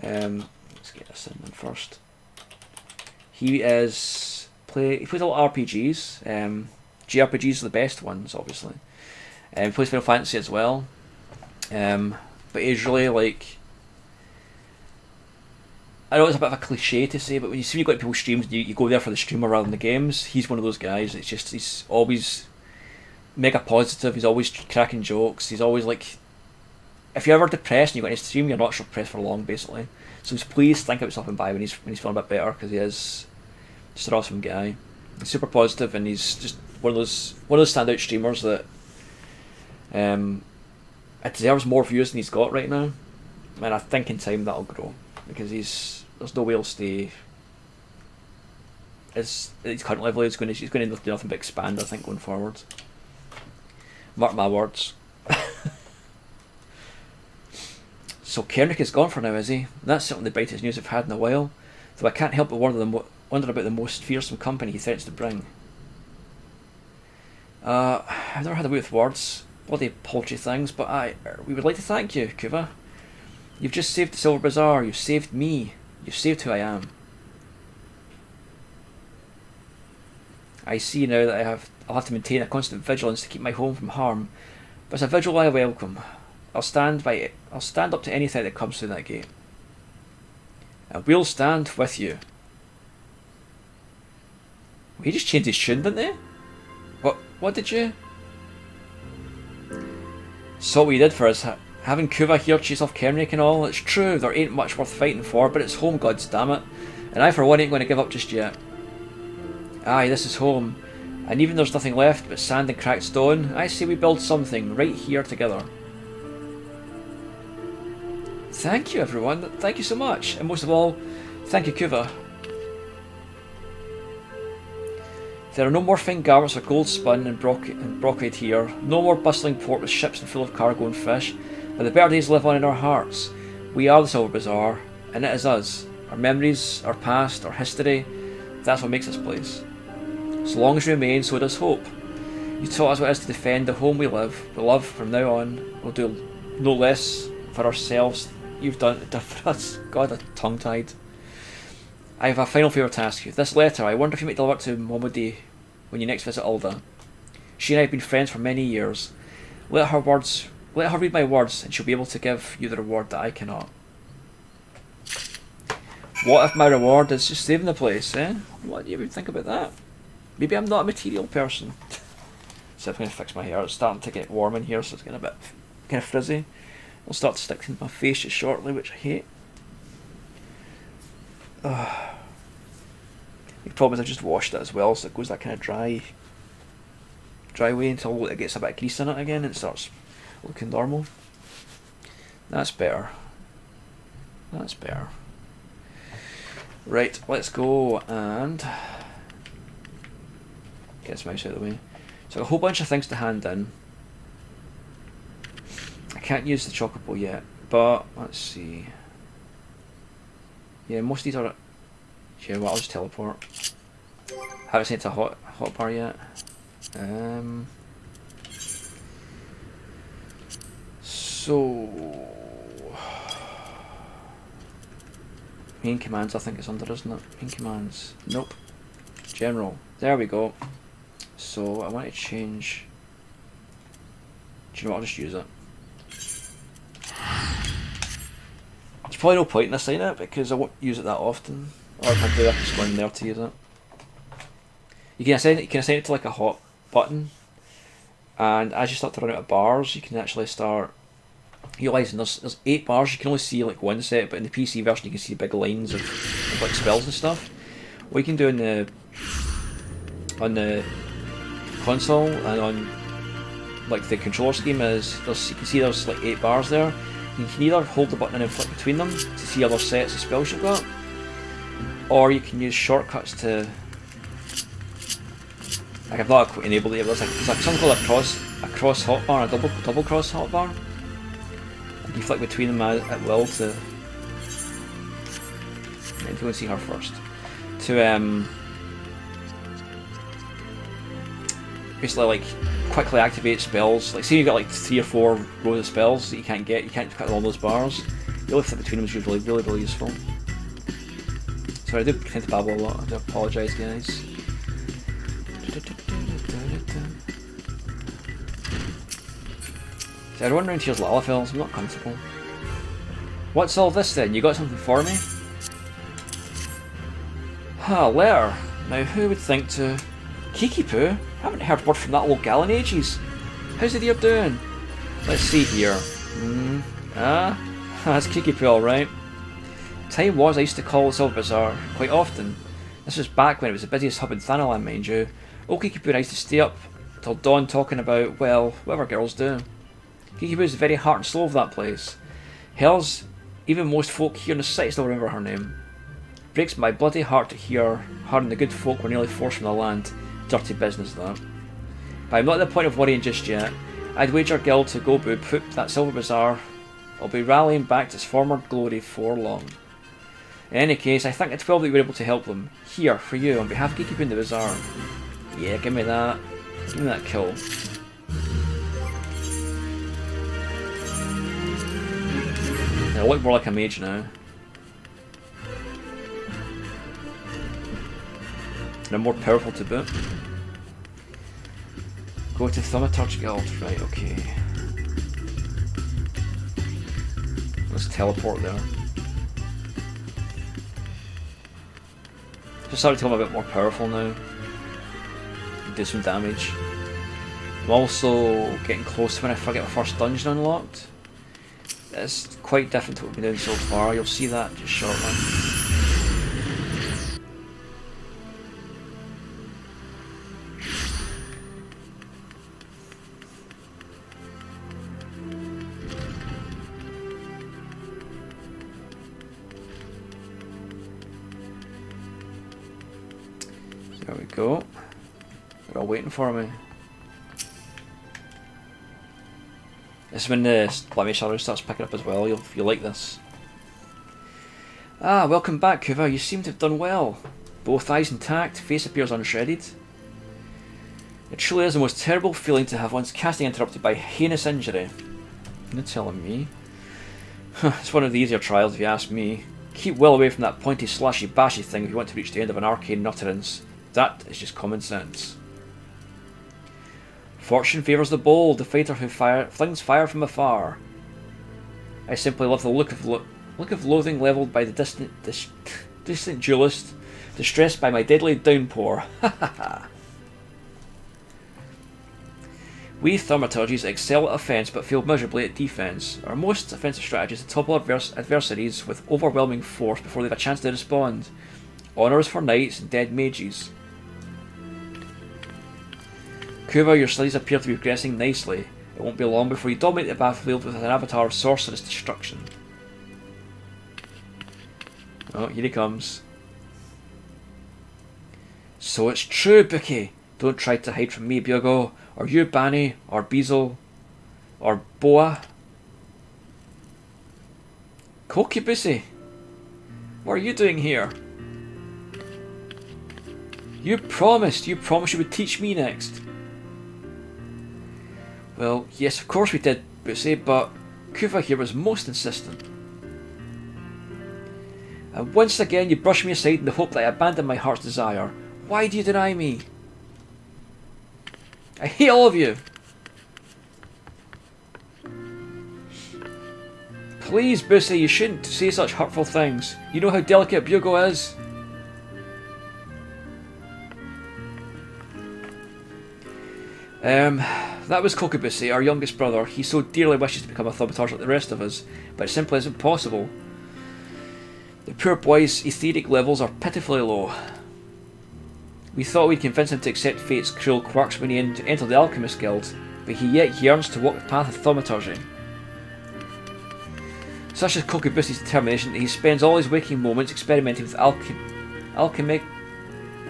Let's get this in first. He plays a lot of RPGs. JRPGs are the best ones, obviously. He plays Final Fantasy as well. But he's really like, I know it's a bit of a cliche to say, but when you go to people's streams, you go there for the streamer rather than the games. He's one of those guys. It's just he's always mega positive. He's always cracking jokes. He's always like, if you're ever depressed and you go to his stream, you're not depressed for long, basically. So please think about stopping by when he's feeling a bit better, because he is just an awesome guy. He's super positive, and he's just one of those standout streamers that it deserves more views than he's got right now. And I think in time that'll grow, because there's no way he'll stay at his current level. He's going to do nothing but expand, I think, going forward. Mark my words. So Kenrick is gone for now, is he? That's certainly the brightest news I've had in a while, though I can't help but wonder about the most fearsome company he threatens to bring. I've never had a way with words, bloody paltry things, but we would like to thank you, Kuva. You've just saved the Silver Bazaar, you've saved me, you've saved who I am. I see now that I'll have to maintain a constant vigilance to keep my home from harm, but it's a vigil I welcome. I'll stand up to anything that comes through that gate. And we'll stand with you. Well, he just changed his tune, didn't he? What did you? Saw what you did for us. Having Kuva here chase off Kenrick and all. It's true, there ain't much worth fighting for, but it's home, gods damn it. And I for one ain't going to give up just yet. Aye, this is home. And even there's nothing left but sand and cracked stone, I say we build something right here together. Thank you, everyone. Thank you so much. And most of all, thank you, Kuva. There are no more fine garments or gold spun and brocade here. No more bustling port with ships and full of cargo and fish. But the better days live on in our hearts. We are the Silver Bazaar, and it is us. Our memories, our past, our history. That's what makes this place. So long as we remain, so does hope. You taught us what it is to defend the home we love. We love from now on. We'll do no less for ourselves. you've done for us. God, I'm tongue-tied. I have a final favour to ask you. This letter, I wonder if you might deliver it to Momodi when you next visit Alda. She and I have been friends for many years. Let her read my words, and she'll be able to give you the reward that I cannot. What if my reward is just saving the place, eh? What do you even think about that? Maybe I'm not a material person. So I'm going to fix my hair. It's starting to get warm in here, so it's getting a bit kind of frizzy. It'll start to stick to my face just shortly, which I hate. The problem is I just washed it as well, so it goes that kind of dry way until it gets a bit of grease in it again and it starts looking normal. That's better. That's better. Right, let's go and get this mouse out of the way. So a whole bunch of things to hand in. I can't use the chocobo yet, but let's see. Yeah, most of these are. Yeah, well, I'll just teleport. Haven't seen it to hot bar yet. So main commands, I think it's under, isn't it? Main commands. Nope. General. There we go. So I want to change. Do you know what? I'll just use it. There's probably no point in assigning it because I won't use it that often. Or if I do, I can just go in there to use it. You can assign it to like a hot button, and as you start to run out of bars, you can actually start realising there's 8 bars. You can only see like one set, but in the PC version you can see big lines of like spells and stuff. What you can do on the console and on like the controller scheme is you can see there's like 8 bars there. You can either hold the button and flick between them to see other sets of spells you've got, or you can use shortcuts to. Like I've not enabled it. There's something called a cross hotbar, a double cross hotbar. You flick between them at will to. If you want to see her first, to basically like quickly activate spells. Like say you've got like 3 or 4 rows of spells that you can't cut all those bars. You only flick between them is usually really useful. Sorry, I do tend to babble a lot. I do apologise, guys. So everyone around here's Lalafels, I'm not comfortable. What's all this then? You got something for me? Ah, letter. Now who would think to... Kiki-Poo? Haven't heard word from that old gal in ages. How's the dear doing? Let's see here. That's Kiki-Poo alright. Time was I used to call the Silver Bazaar quite often. This was back when it was the busiest hub in Thanalan, mind you. Old Kiki-Poo and I used to stay up till dawn talking about, well, whatever girls do. Kiki-Poo is the very heart and soul of that place. Hell's, even most folk here in the city still remember her name. Breaks my bloody heart to hear her and the good folk were nearly forced from the land. Dirty business, that. But I'm not at the point of worrying just yet. I'd wager Guild to go boo poop that Silver Bazaar. I'll be rallying back to its former glory for long. In any case, I think it's well that you were able to help them. Here, for you, on behalf of Kiki-Poo and the Bazaar. Yeah, give me that. Give me that kill. I look more like a mage now. And I'm more powerful to boot. Go to Thaumaturge Guild. Right, okay. Let's teleport there. Just starting to become a bit more powerful now. Do some damage. I'm also getting close to when I get my first dungeon unlocked. It's quite different to what we've been doing so far. You'll see that just shortly. There we go. They're all waiting for me. This is when the Blamish shadow starts picking up as well. You'll like this. Ah, welcome back, Kuva. You seem to have done well. Both eyes intact, face appears unshredded. It truly is the most terrible feeling to have one's casting interrupted by heinous injury. You're telling me. It's one of the easier trials if you ask me. Keep well away from that pointy slashy bashy thing if you want to reach the end of an arcane utterance. That is just common sense. Fortune favours the bold, the fighter who flings fire from afar. I simply love the look of loathing levelled by the distant duelist, distressed by my deadly downpour. Ha ha ha. We thaumaturges excel at offence but fail miserably at defence. Our most offensive strategy is to topple adversaries with overwhelming force before they have a chance to respond. Honour is for knights and dead mages. Kuva, your studies appear to be progressing nicely. It won't be long before you dominate the battlefield with an avatar of sorceress destruction. Oh, here he comes. So it's true, Bookie. Don't try to hide from me, Byogo, or you, Banny, or Beazle, or Boa. Kokibusi, what are you doing here? You promised you would teach me next. Well, yes, of course we did, Bussy, but Kuva here was most insistent. And once again you brush me aside in the hope that I abandon my heart's desire. Why do you deny me? I hate all of you! Please, Bussy, you shouldn't say such hurtful things. You know how delicate Byogo is. That was Kokibusi, our youngest brother. He so dearly wishes to become a thaumaturge like the rest of us, but it simply isn't possible. The poor boy's etheric levels are pitifully low. We thought we'd convince him to accept fate's cruel quirks when he entered the Alchemist Guild, but he yet yearns to walk the path of thaumaturgy. Such is Kokibusi's determination that he spends all his waking moments experimenting with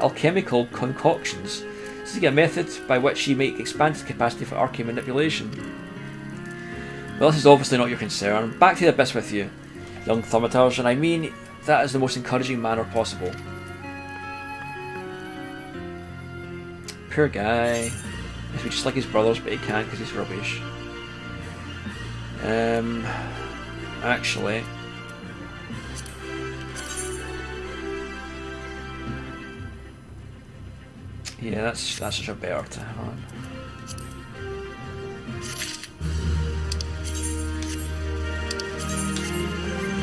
alchemical concoctions. This is a method by which he might expand his capacity for arcane manipulation. Well, this is obviously not your concern. Back to the abyss with you, young thaumaturge, and I mean that is the most encouraging manner possible. Poor guy. He's just like his brothers, but he can't because he's rubbish. Actually, yeah, that's such a better to have on.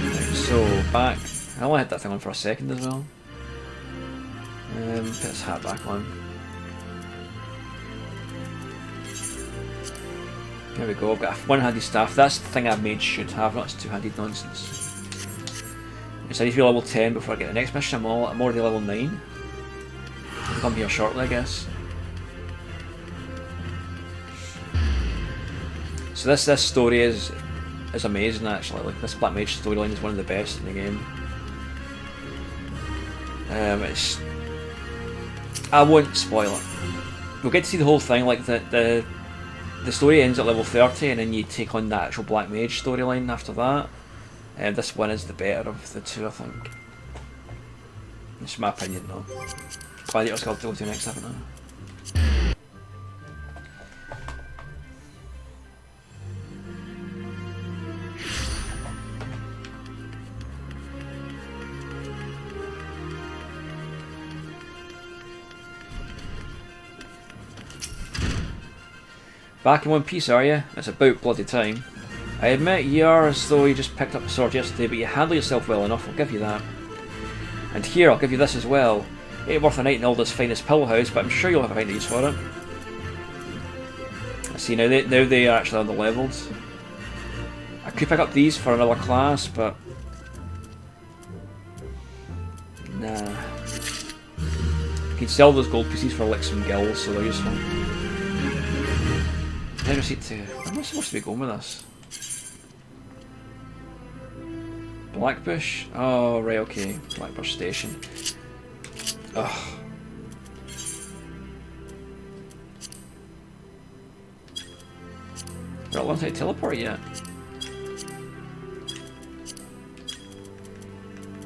Right, so back. I only had that thing on for a second as well. Put his hat back on. There we go, I've got a one-handed staff. That's the thing I've made should have, not this two-handed nonsense. Yes, I need to be level 10 before I get the next mission. I'm already level 9. I'll come here shortly, I guess. So this story is amazing actually. Like, this Black Mage storyline is one of the best in the game. I won't spoil it. We'll get to see the whole thing, like the story ends at level 30 and then you take on the actual Black Mage storyline after that. This one is the better of the two, I think. It's my opinion though. Gladiator's Guild to go to next, haven't I? Back in one piece, are you? It's about bloody time. I admit you are as though you just picked up a sword yesterday, but you handle yourself well enough, I'll give you that. And here, I'll give you this as well. It ain't worth a night in Alda's finest pillow house, but I'm sure you'll have a use for it. I see, now they are actually under-leveled. I could pick up these for another class, but... nah. You can sell those gold pieces for like some gills, so they're useful. I just need to... where am I supposed to be going with this? Blackbush? Oh, right, okay. Blackbush Station. Ugh. We're not learned how to teleport yet.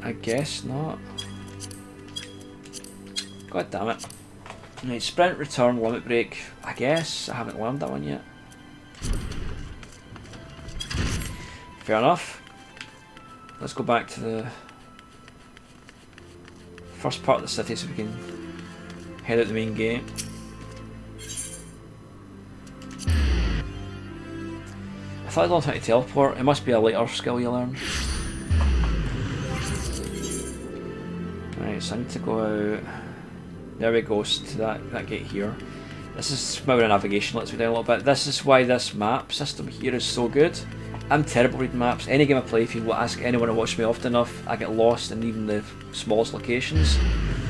I guess not. God damn it. Right, sprint, return, limit break. I guess I haven't learned that one yet. Fair enough. let's go back to the first part of the city so we can head out the main gate. I thought I learned how to teleport. It must be a later skill you learn. Right, so I need to go out. There we go, to that gate here. This is my navigation lets me down a little bit. This is why this map system here is so good. I'm terrible reading maps. Any game I play, if you ask anyone who watches me often enough, I get lost in even the smallest locations.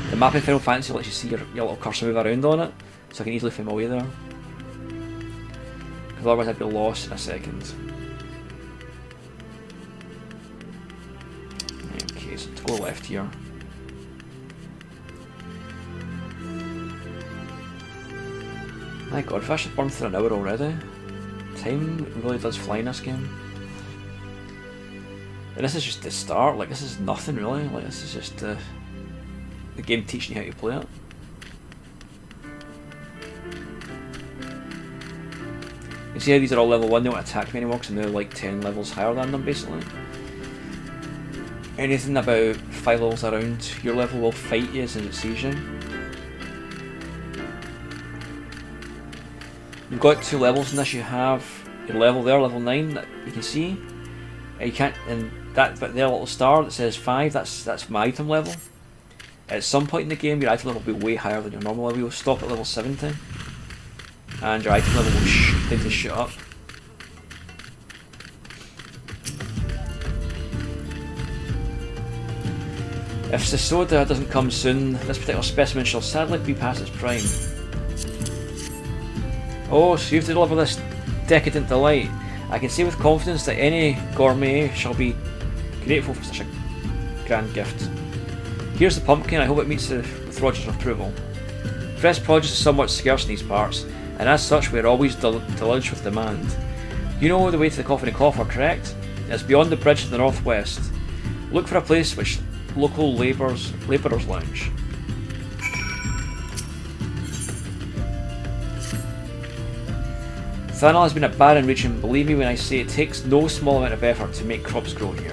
The map in Final Fantasy lets you see your little cursor move around on it, so I can easily find my way there. Because otherwise I'd be lost in a second. Okay, so to go left here. My god, if I should burn through an hour already. Time really does fly in this game. And this is just the start, like this is nothing really, like this is just the game teaching you how to play it. You see how these are all level 1, they won't attack me anymore because I'm now like 10 levels higher than them basically. Anything about 5 levels around your level will fight you as it sees you. You've got 2 levels in this. You have your level there, level 9, that you can see. You can't, and that bit there, little star that says 5, that's my item level. At some point in the game, your item level will be way higher than your normal level. You'll stop at level 70, and your item level will tend to shoot up. If the soda doesn't come soon, this particular specimen shall sadly be past its prime. Oh, so you have to deliver this decadent delight. I can say with confidence that any gourmet shall be grateful for such a grand gift. Here's the pumpkin, I hope it meets with Roger's approval. Fresh produce is somewhat scarce in these parts, and as such we are always deluged with demand. You know the way to the Coffin and Coffer, correct? It's beyond the bridge to the northwest. Look for a place which local labourers lounge. Thanal has been a barren region, believe me when I say it takes no small amount of effort to make crops grow here.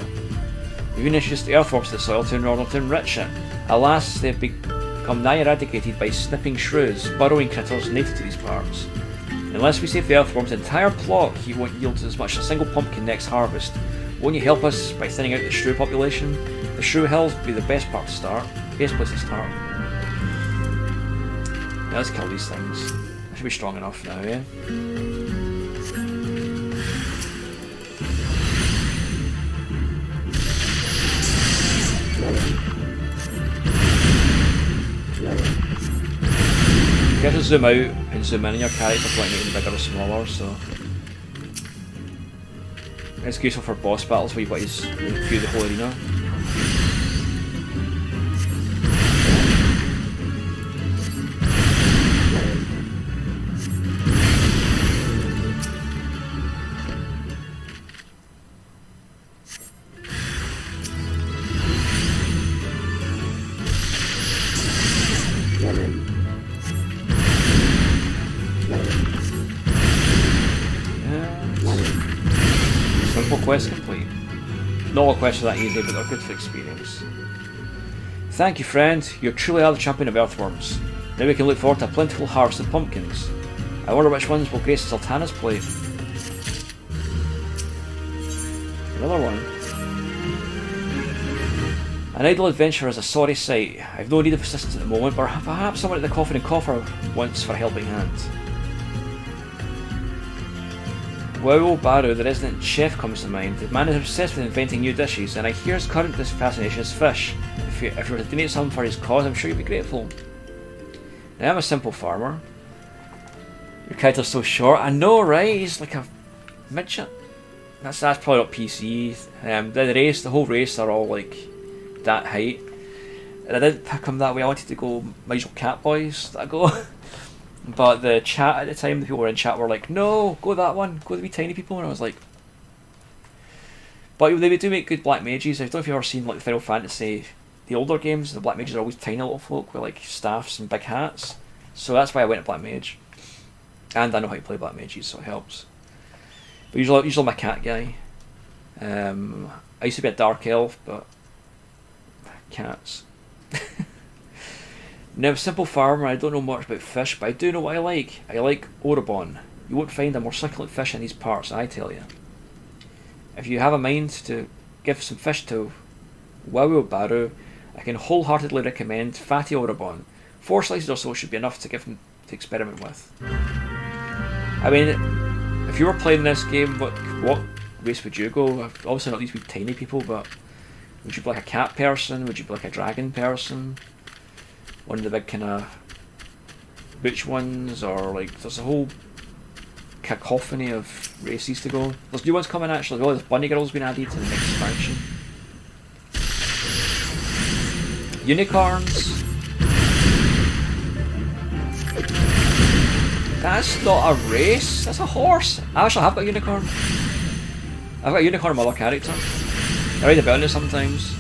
We've introduced earthworms to the soil in order to enrich it. Alas, they've become nigh eradicated by snipping shrews, burrowing critters native to these parts. Unless we save the earthworm's entire plot, he won't yield as much as a single pumpkin next harvest. Won't you help us by thinning out the shrew population? The shrew hills would be the best place to start. Now let's kill these things. I should be strong enough now, yeah? You have to zoom out and zoom in your character to make them bigger or smaller, so it's useful for boss battles where you've got to view the whole arena. Quest complete. Not all quests are that easy, but they're good for experience. Thank you, friend. You truly are the champion of earthworms. Now we can look forward to a plentiful harvest of pumpkins. I wonder which ones will grace Sultana's plate. Another one. An idle adventure is a sorry sight. I've no need of assistance at the moment, but perhaps someone at the Coffin and Coffer wants for a helping hand. Wow, Baru, the resident chef, comes to mind. The man is obsessed with inventing new dishes, and I hear his current fascination is fish. If you were to donate some for his cause, I'm sure you'd be grateful. Now, I'm a simple farmer. Your character's so short. I know, right? He's like a midget. That's probably not PC. The whole race are all like that height. And I didn't pick him that way. I wanted to go my usual cat boys that I go. But the chat at the time, the people who were in chat were like, no, go that one, go the wee tiny people, and I was like... But they do make good black mages. I don't know if you've ever seen like Final Fantasy, the older games, the black mages are always tiny little folk with like staffs and big hats. So that's why I went to black mage. And I know how to play black mages, so it helps. But usually I'm a cat guy. I used to be a dark elf, but cats. Now, simple farmer, I don't know much about fish, but I do know what I like. I like Orobon. You won't find a more succulent fish in these parts, I tell you. If you have a mind to give some fish to Wawu, I can wholeheartedly recommend fatty Orobon. 4 slices or so should be enough to give him to experiment with. I mean, if you were playing this game, what race would you go? Obviously not these wee tiny people, but would you be like a cat person? Would you be like a dragon person? One of the big kind of butch ones, or like there's a whole cacophony of races to go. There's new ones coming actually. Well, there's bunny girls been added to the next expansion. Unicorns. That's not a race. That's a horse. I actually have got a unicorn. I've got a unicorn in my other character. I read about it sometimes.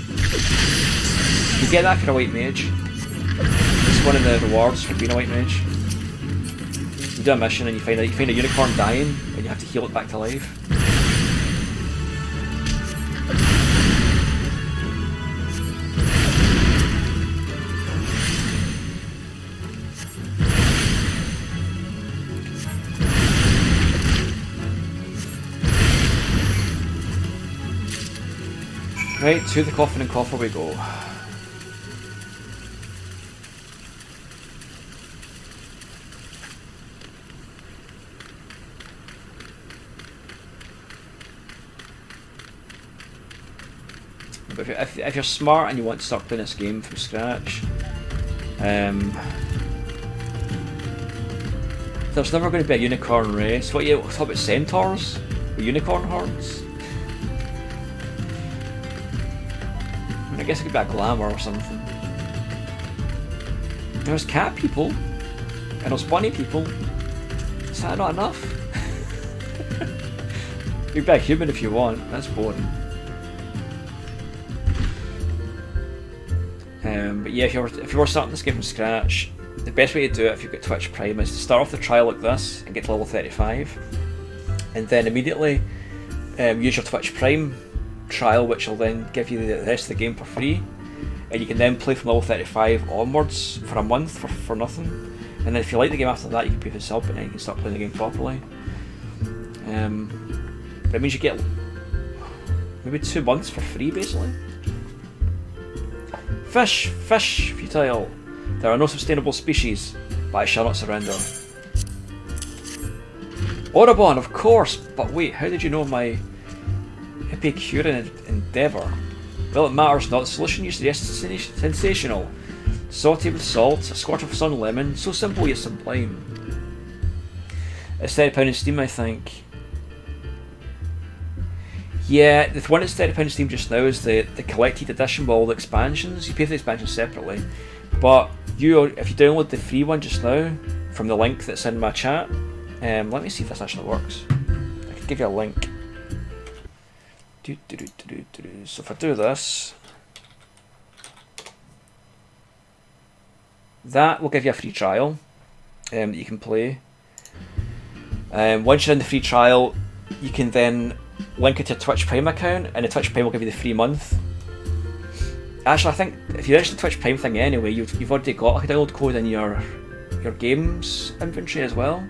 You get that for a white mage. It's one of the rewards for being a white mage. You do a mission and you find a unicorn dying and you have to heal it back to life. Right, to the coffin and coffer we go. But if you're smart and you want to start playing this game from scratch, there's never going to be a unicorn race. What about centaurs? With unicorn horns? I mean, I guess it could be a glamour or something. There's cat people, and there's bunny people. Is that not enough? You can be a human if you want. That's boring. But yeah, if you were starting this game from scratch, the best way to do it if you've got Twitch Prime is to start off the trial like this and get to level 35, and then immediately use your Twitch Prime trial, which will then give you the rest of the game for free, and you can then play from level 35 onwards for a month for nothing, and then if you like the game after that, you can pay for the sub and then you can start playing the game properly. But it means you get maybe 2 months for free basically. Fish, futile. There are no sustainable species, but I shall not surrender. Orobon, of course, but wait, how did you know my Epicurean endeavour? Well, it matters not. The solution used to be sensational. Sauté with salt, a squirt of sun lemon, so simple yet sublime. It's £30 in Steam, I think. Yeah, the one that's £30 in Steam just now is the collected edition with all the expansions. You pay for the expansions separately, but if you download the free one just now from the link that's in my chat, let me see if this actually works. I can give you a link. So if I do this, that will give you a free trial that you can play. Once you're in the free trial, you can then link it to a Twitch Prime account, and the Twitch Prime will give you the free month. Actually, I think if you register the Twitch Prime thing anyway, you've already got like a download code in your games inventory as well.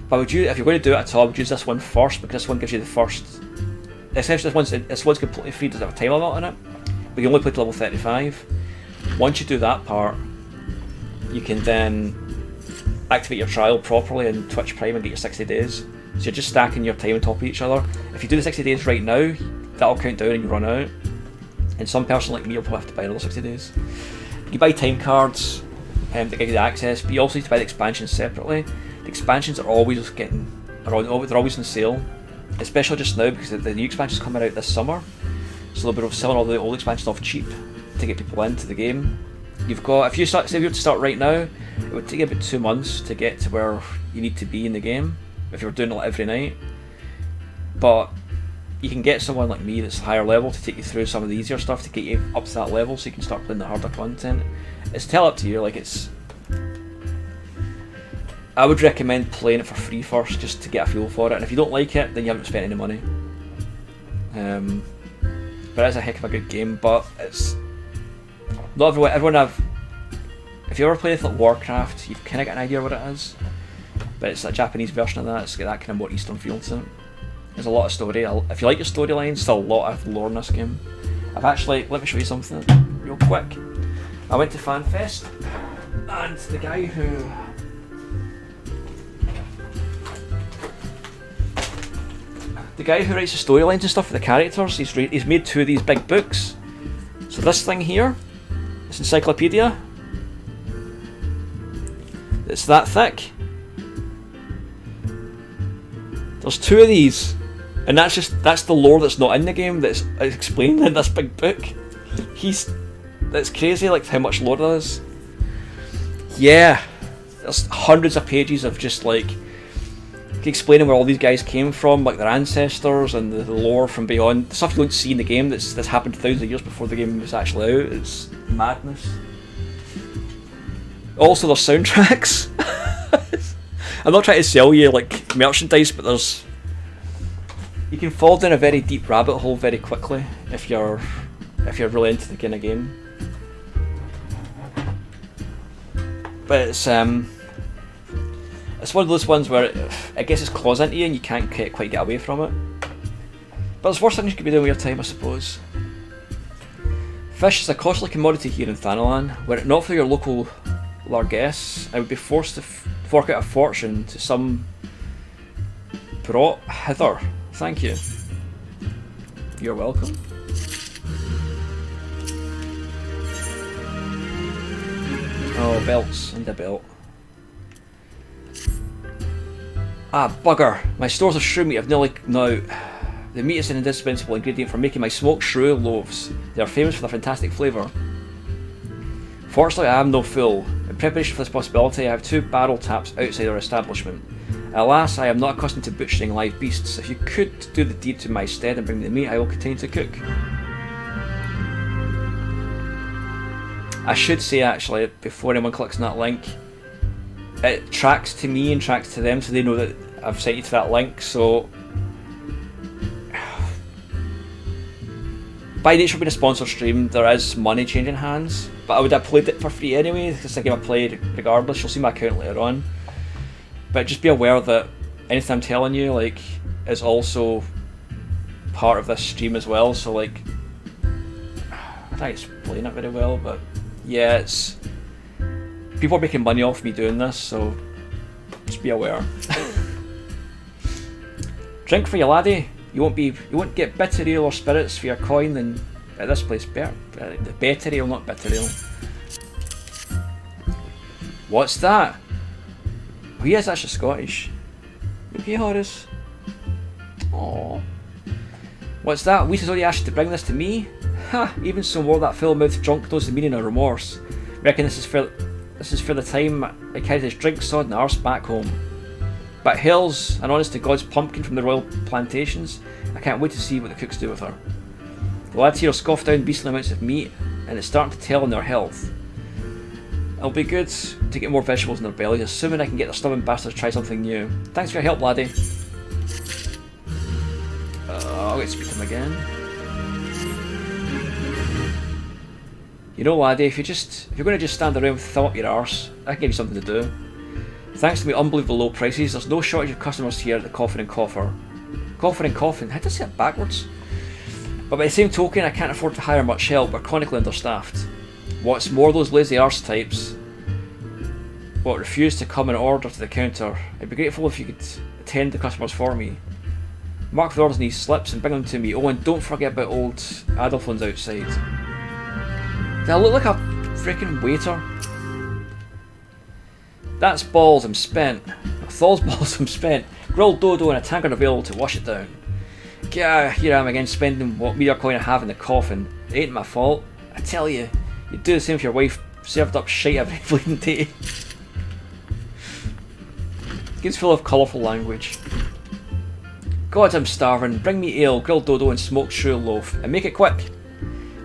But if you're going to do it at all, would use this one first, because this one gives you the first. Essentially, this one's completely free. Doesn't have a time limit on it, but you only play to level 35. Once you do that part, you can then activate your trial properly in Twitch Prime and get your 60 days. So you're just stacking your time on top of each other. If you do the 60 days right now, that'll count down and you run out. And some person like me will probably have to buy another 60 days. You buy time cards to give you the access, but you also need to buy the expansions separately. The expansions are always they're always on sale, especially just now because the new expansion's coming out this summer. So they'll be selling all the old expansions off cheap to get people into the game. You've got, if you were to start right now, it would take you about 2 months to get to where you need to be in the game if you were doing it every night. But you can get someone like me that's higher level to take you through some of the easier stuff to get you up to that level, so you can start playing the harder content. It's totally up to you. Like I would recommend playing it for free first, just to get a feel for it. And if you don't like it, then you haven't spent any money. but it's a heck of a good game. But it's not everyone if you ever played like Warcraft, you've kind of got an idea what it is. But it's a Japanese version of that. It's got that kind of more Eastern feel to it. There's a lot of story. If you like your storylines, there's a lot of lore in this game. I've actually, let me show you something real quick. I went to FanFest, and the guy who writes the storylines and stuff for the characters, he's made 2 of these big books. So this thing here, this encyclopedia, it's that thick. There's 2 of these, and that's the lore that's not in the game that's explained in this big book. That's crazy, like how much lore there is. Yeah, there's hundreds of pages of just like explaining where all these guys came from, like their ancestors and the lore from beyond. The stuff you don't see in the game that's happened thousands of years before the game was actually out. It's madness. Also, there's soundtracks. I'm not trying to sell you like merchandise, but you can fall down a very deep rabbit hole very quickly if you're really into the kind of game. But it's one of those ones where it gets its claws into you and you can't quite get away from it. But there's worse things you could be doing with your time, I suppose. Fish is a costly commodity here in Thanalan. Were it not for your local largesse, I would be forced to fork out a fortune to some brought hither. Thank you. You're welcome. Oh, belts. I need a belt. Ah, bugger. My stores of shrew meat have nearly... No. The meat is an indispensable ingredient for making my smoked shrew loaves. They are famous for their fantastic flavour. Fortunately, I am no fool. In preparation for this possibility, I have 2 barrel taps outside our establishment. Alas, I am not accustomed to butchering live beasts. If you could do the deed to my stead and bring me the meat, I will continue to cook. I should say, actually, before anyone clicks on that link, it tracks to me and tracks to them, so they know that I've sent you to that link. So, by nature of being a sponsored stream, there is money changing hands, but I would have played it for free anyway, because it's a game I played regardless. You'll see my account later on. But just be aware that anything I'm telling you, like, is also part of this stream as well. So, like, I can't explain it very well, but yeah, it's people are making money off me doing this, so just be aware. Drink for you, laddie. You won't get bitter ale or spirits for your coin than at this place. Better ale, not bitter ale. What's that? Oh, he is actually Scottish. Okay, Horace. Aww. What's that? Wheat has already asked you to bring this to me? Ha! Even so, more that full-mouthed drunk knows the meaning of remorse. Reckon this is for the time I carried his drink-sodden arse back home. But hell's an honest-to-God's pumpkin from the royal plantations. I can't wait to see what the cooks do with her. The lads here scoff down beastly amounts of meat, and it's starting to tell on their health. It'll be good to get more vegetables in their bellies, assuming I can get the stubborn bastards to try something new. Thanks for your help, laddie. I'll get to speak to him again. You know, laddie, if you're going to just stand around with a thumb up your arse, I can give you something to do. Thanks to my unbelievable low prices, there's no shortage of customers here at the Coffin and Coffer. Coffin and Coffin? How did I say it backwards? But by the same token, I can't afford to hire much help. We're chronically understaffed. What's more, those lazy arse types refuse to come and order to the counter. I'd be grateful if you could attend the customers for me. Mark the orders in these slips and bring them to me. Oh, and don't forget about old Adolphon's outside. Do I look like a freaking waiter? That's balls, I'm spent. Thaw's balls, I'm spent. Grilled dodo and a tankard available to wash it down. Yeah, here I am again spending what meager coin I have in the coffin. It ain't my fault. I tell you, you'd do the same if your wife served up shite every bleeding day. Game's full of colourful language. God, I'm starving. Bring me ale, grilled dodo and smoked shrew loaf. And make it quick.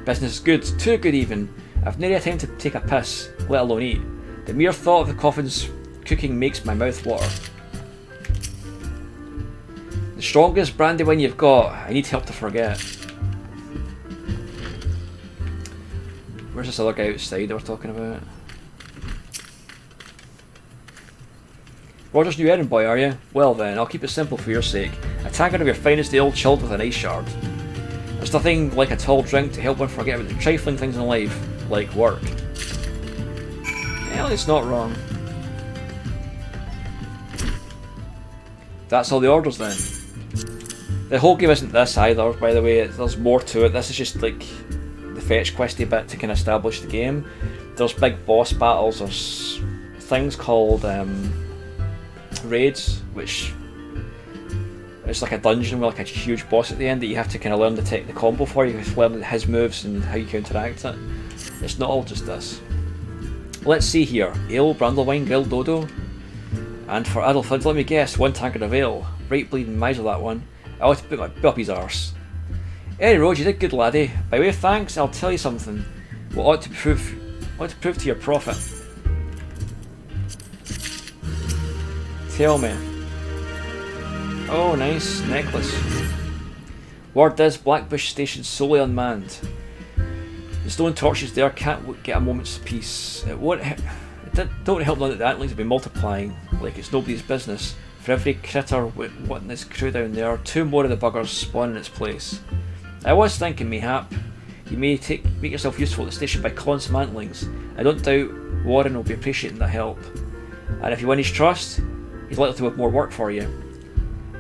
Business is good, too good even. I've nearly had time to take a piss, let alone eat. The mere thought of the coffin's cooking makes my mouth water. The strongest brandy wine you've got. I need help to forget. Where's this other guy outside that we're talking about? Roger's new errand boy, are you? Well then, I'll keep it simple for your sake. A tankard of your finest ale chilled with an ice shard. There's nothing like a tall drink to help one forget about the trifling things in life, like work. Well, it's not wrong. That's all the orders then. The whole game isn't this either, by the way. There's more to it. This is just like the fetch questy bit to kind of establish the game. There's big boss battles. There's things called raids, which it's like a dungeon with like a huge boss at the end that you have to kind of learn the combo for. You have to learn his moves and how you counteract it. It's not all just this. Let's see here. Ale, brandlewine, grilled dodo. And for Adolfid, let me guess, 1 tankard of ale. Right bleeding miser that one. I ought to put my up his arse. Any road, you did good, laddie. By way of thanks, I'll tell you something. What ought to prove to your profit. Tell me. Oh, nice necklace. Word is Blackbush Station solely unmanned. The stone torches there can't get a moment's peace. Don't help none that the antlings will be multiplying like it's nobody's business. For every critter wanting this crew down there, 2 more of the buggers spawn in its place. I was thinking, mayhap, you may make yourself useful at the station by calling some antlings. I don't doubt Warren will be appreciating that help. And if you win his trust, he's likely to have more work for you.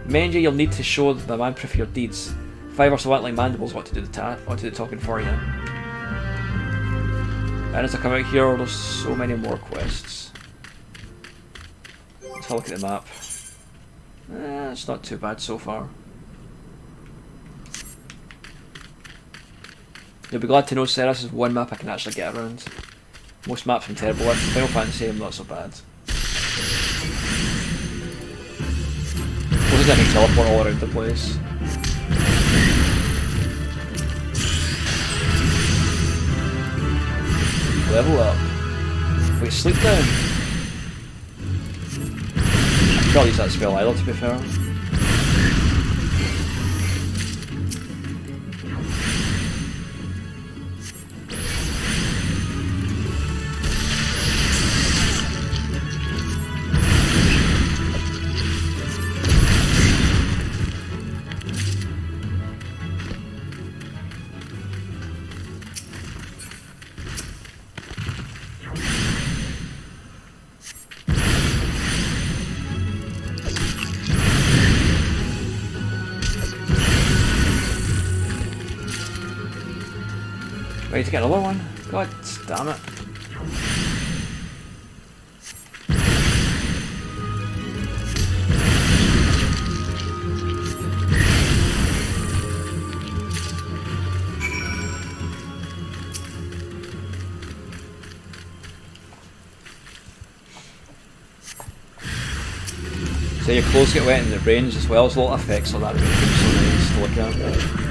Mind you, you'll need to show the man proof of your deeds. 5 or so antling mandibles want to do the talking for you. And as I come out here, there's so many more quests. Let's have a look at the map. It's not too bad so far. You'll be glad to know, Sarah, this is one map I can actually get around. Most maps I'm terrible at. Final Fantasy, I'm not so bad. Well, I can teleport all around the place. Level up. Wait, sleep down? I could probably use that spell either, to be fair. Ready to get another one? God damn it. So your clothes get wet and it rains as well, so a lot of effects on that make it so nice to look at.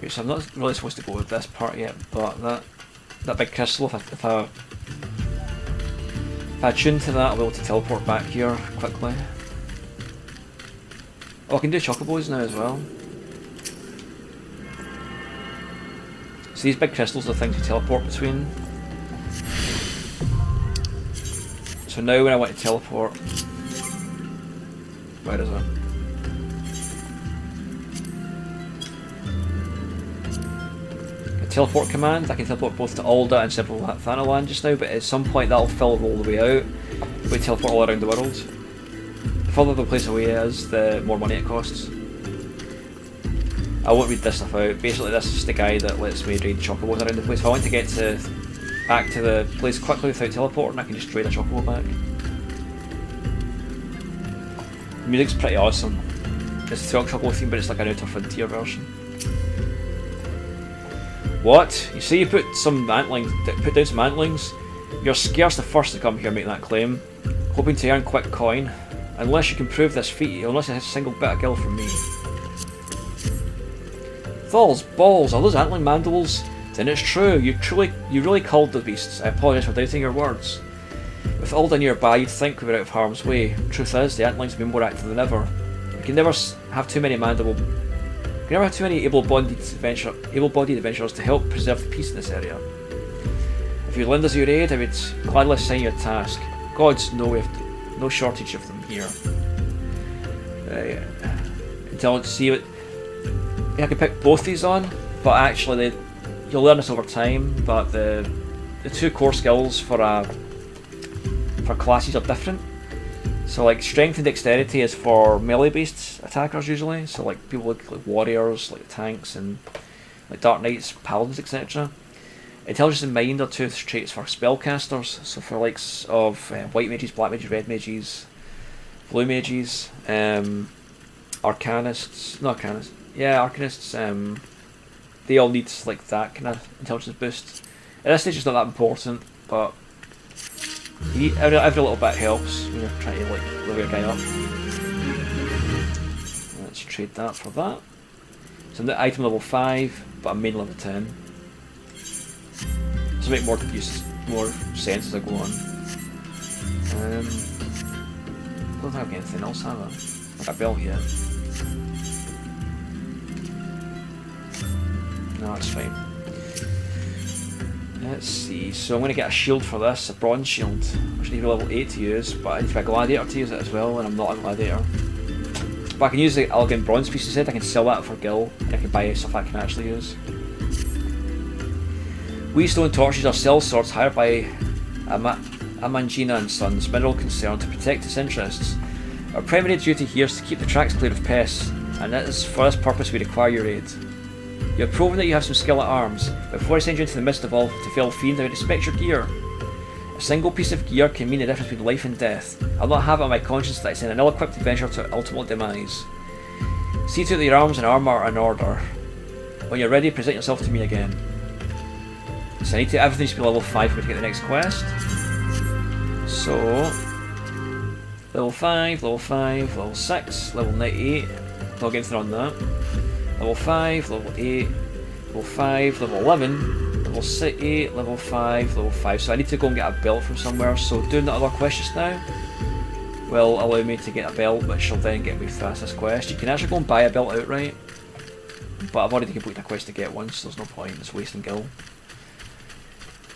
So I'm not really supposed to go with this part yet, but that big crystal, if I tune to that, I'll be able to teleport back here quickly. Oh, I can do chocobos now as well. So these big crystals are things you teleport between. So now when I want to teleport, where is it? Teleport command, I can teleport both to Alda and several Thanalan just now, but at some point that'll fill all the way out. We teleport all around the world. The further the place away is, the more money it costs. I won't read this stuff out. Basically this is the guy that lets me raid chocobos around the place. If I want to get back to the place quickly without teleporting, I can just raid a chocobo back. The music's pretty awesome. It's the Chocobo theme, but it's like an Outer Frontier version. What? You say you put down some antlings? You're scarce the first to come here make that claim, hoping to earn quick coin. Unless you can prove this feat, you'll not have a single bit of gil from me. Thal's balls, are those antling mandibles? Then it's true, you really culled the beasts. I apologise for doubting your words. With Alda nearby, you'd think we were out of harm's way. Truth is, the antlings have been more active than ever. We can never have too many able-bodied adventurers to help preserve the peace in this area. If you lend us your aid, I would gladly sign your task. Gods know we have no shortage of them here. Intelligence, see what I can pick both these on, but actually you'll learn this over time. But the two core skills for classes are different. So like strength and dexterity is for melee-based attackers usually. So like people like warriors, like tanks, and like dark knights, paladins, etc. Intelligence and mind are two traits for spellcasters. So for likes of white mages, black mages, red mages, blue mages, arcanists, they all need like that kind of intelligence boost. At this stage it's not that important, but every little bit helps when you're trying to like level your guy up. Let's trade that for that. So I'm the item level 5, but I'm main level 10. To make more sense as I go on. I don't think I've got anything else, have I? I've got a belt yet. No, that's fine. Let's see, so I'm going to get a shield for this, a bronze shield, which I need to be level 8 to use, but I need to be a gladiator to use it as well, and I'm not a gladiator. But I can use the elegant bronze piece instead. I can sell that for gil, and I can buy stuff I can actually use. We stone torches are cell swords hired by Amangina and Sons, mineral concern, to protect its interests. Our primary duty here is to keep the tracks clear of pests, and it is for this purpose we require your aid. You have proven that you have some skill at arms, but before I send you into the mist of all to fell fiend, I would inspect your gear. A single piece of gear can mean the difference between life and death. I'll not have it on my conscience that I send an ill-equipped adventurer to ultimate demise. See to it that your arms and armour are in order. When you're ready, present yourself to me again. So I need to, everything needs to be level 5 for me to get the next quest. So, level 5, level 6, level 98, not getting anything on that. Level 5, level 8, level 5, level 11, level 8, level 5, level 5. So I need to go and get a belt from somewhere, so doing that other quest just now will allow me to get a belt, which will then get me past this quest. You can actually go and buy a belt outright, but I've already completed a quest to get one, so there's no point, it's wasting gil.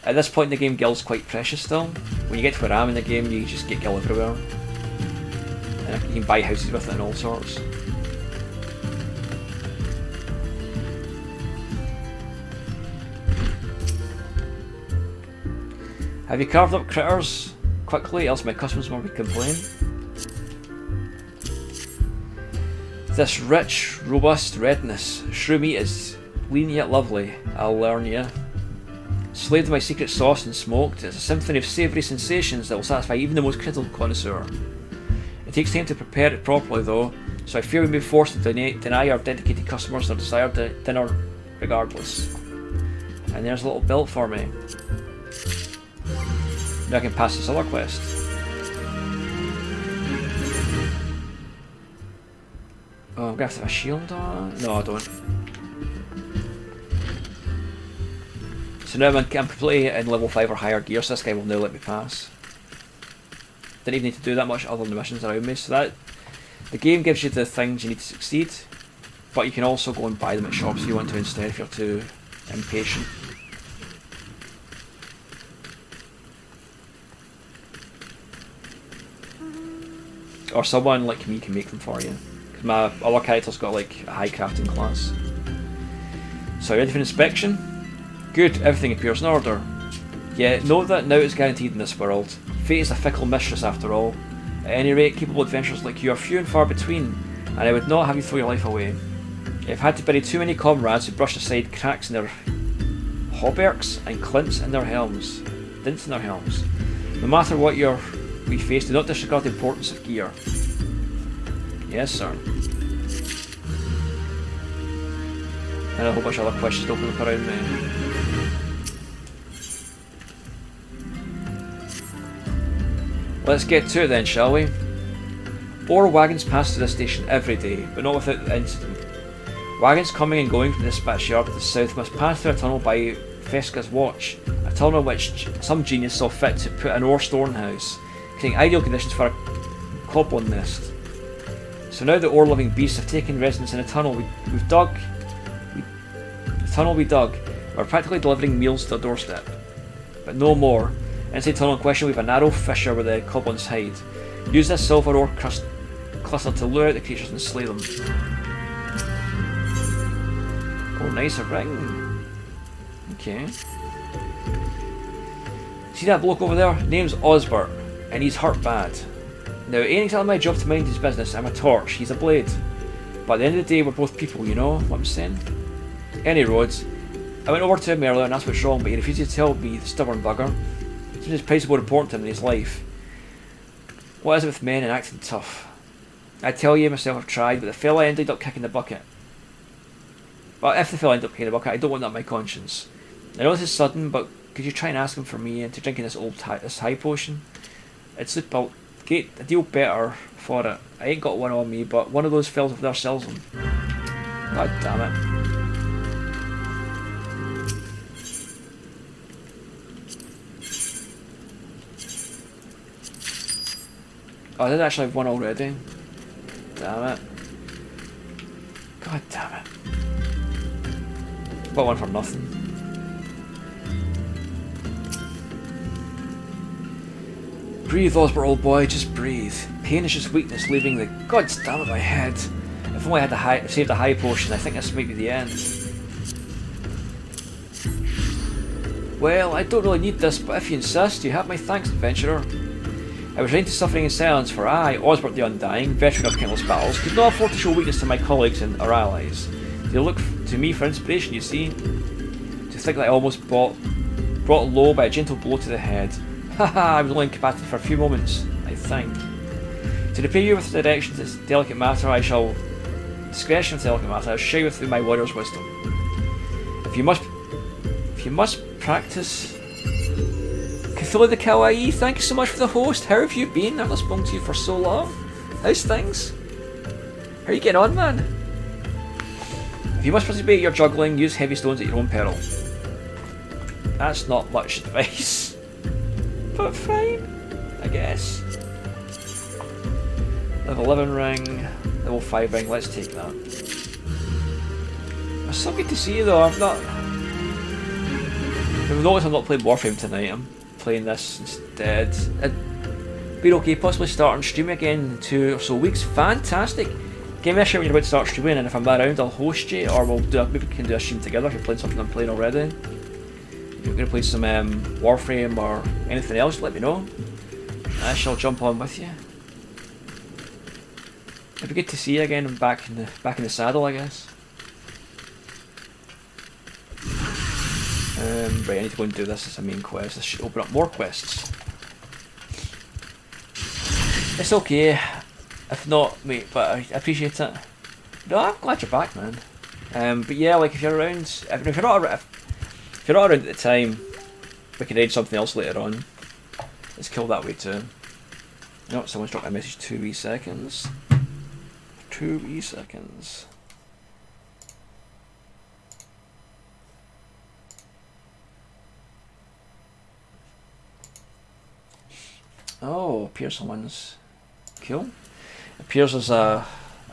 At this point in the game, gil's quite precious still. When you get to where I am in the game, you just get gil everywhere. And you can buy houses with it and all sorts. Have you carved up critters quickly, else my customers will complain? This rich, robust redness, shrew meat is lean yet lovely, I'll learn you. Slaved to my secret sauce and smoked, it's a symphony of savoury sensations that will satisfy even the most critical connoisseur. It takes time to prepare it properly though, so I fear we may be forced to deny our dedicated customers their desired dinner regardless. And there's a little belt for me. Now I can pass this other quest. Oh, I'm gonna have to have a shield on? No, I don't. So now I'm completely in level 5 or higher gear, so this guy will now let me pass. Didn't even need to do that much other than the missions around me, so that the game gives you the things you need to succeed, but you can also go and buy them at shops if you want to instead if you're too impatient. Or someone like me can make them for you. Because my other character's got like a high crafting class. So ready for inspection? Good, everything appears in order. Yet note that now it's guaranteed in this world. Fate is a fickle mistress after all. At any rate, capable adventurers like you are few and far between, and I would not have you throw your life away. You've had to bury too many comrades who brushed aside cracks in their hauberks and dints in their helms. No matter what we face, do not disregard the importance of gear. Yes, sir. And a whole bunch of other questions open up around me. Let's get to it then, shall we? Ore wagons pass through this station every day, but not without incident. Wagons coming and going from the dispatch yard to the south must pass through a tunnel by Fesca's Watch, a tunnel in which some genius saw fit to put an ore storing house, creating ideal conditions for a cobblin nest. So now the ore-loving beasts have taken residence in a tunnel we've dug. The tunnel we dug. We're practically delivering meals to their doorstep. But no more. Inside the tunnel in question we have a narrow fissure where the goblins hide. Use this silver ore cluster to lure out the creatures and slay them. Oh nice, a ring. Okay. See that bloke over there? Name's Osbert, and he's hurt bad. Now it ain't exactly my job to mind his business, I'm a torch, he's a blade. But at the end of the day we're both people, you know what I'm saying? Any roads. I went over to him earlier and asked what's wrong, but he refused to tell me, the stubborn bugger. Seems his price is more important to him than his life. What is it with men and acting tough? I tell you myself I've tried, but the fella ended up kicking the bucket. But if the fella ended up kicking the bucket, I don't want that on my conscience. I know this is sudden, but could you try and ask him for me into drinking this high potion? It's a deal better for it. I ain't got one on me, but one of those fellas over there sells them. God damn it. Oh, I did actually have one already. Damn it. God damn it. Got one for nothing. Breathe, Osbert, old boy, just breathe. Pain is just weakness leaving the... God damn it, my head. If only I had saved a high potion, I think this might be the end. Well, I don't really need this, but if you insist, you have my thanks, adventurer. I was resigned to suffering in silence, for I, Osbert the Undying, veteran of countless battles, could not afford to show weakness to my colleagues and our allies. They look to me for inspiration, you see. To think that I almost brought low by a gentle blow to the head. Haha, I was only incapacitated for a few moments, I think. To repay you with direction to this delicate matter, I shall show you through my warrior's wisdom. If you must practice... Cthulhu the Kawaii, thank you so much for the host. How have you been? I've not spoken to you for so long. How's things? How are you getting on, man? If you must participate your juggling, use heavy stones at your own peril. That's not much advice. But fine, I guess. Level 11 ring, level 5 ring, let's take that. It's so good to see you though, I've noticed I'm not playing Warframe tonight, I'm playing this instead. It'd be okay, possibly starting streaming again in 2 or so weeks, fantastic! Give me a shout when you're about to start streaming, and if I'm around I'll host you, or maybe we can do a stream together if you're playing something I'm playing already. If you're going to play some Warframe or anything else, let me know. I shall jump on with you. It'd be good to see you again. I'm back in the saddle, I guess. Right, I need to go and do this as a main quest. This should open up more quests. It's okay, if not, mate, but I appreciate it. No, I'm glad you're back, man. But yeah, like if you're around, if you're not around at the time, we can raid something else later on. It's cool that way too. No, someone's dropped my message. 2 wee seconds. 2 wee seconds. Oh, appears someone's cool. Appears as a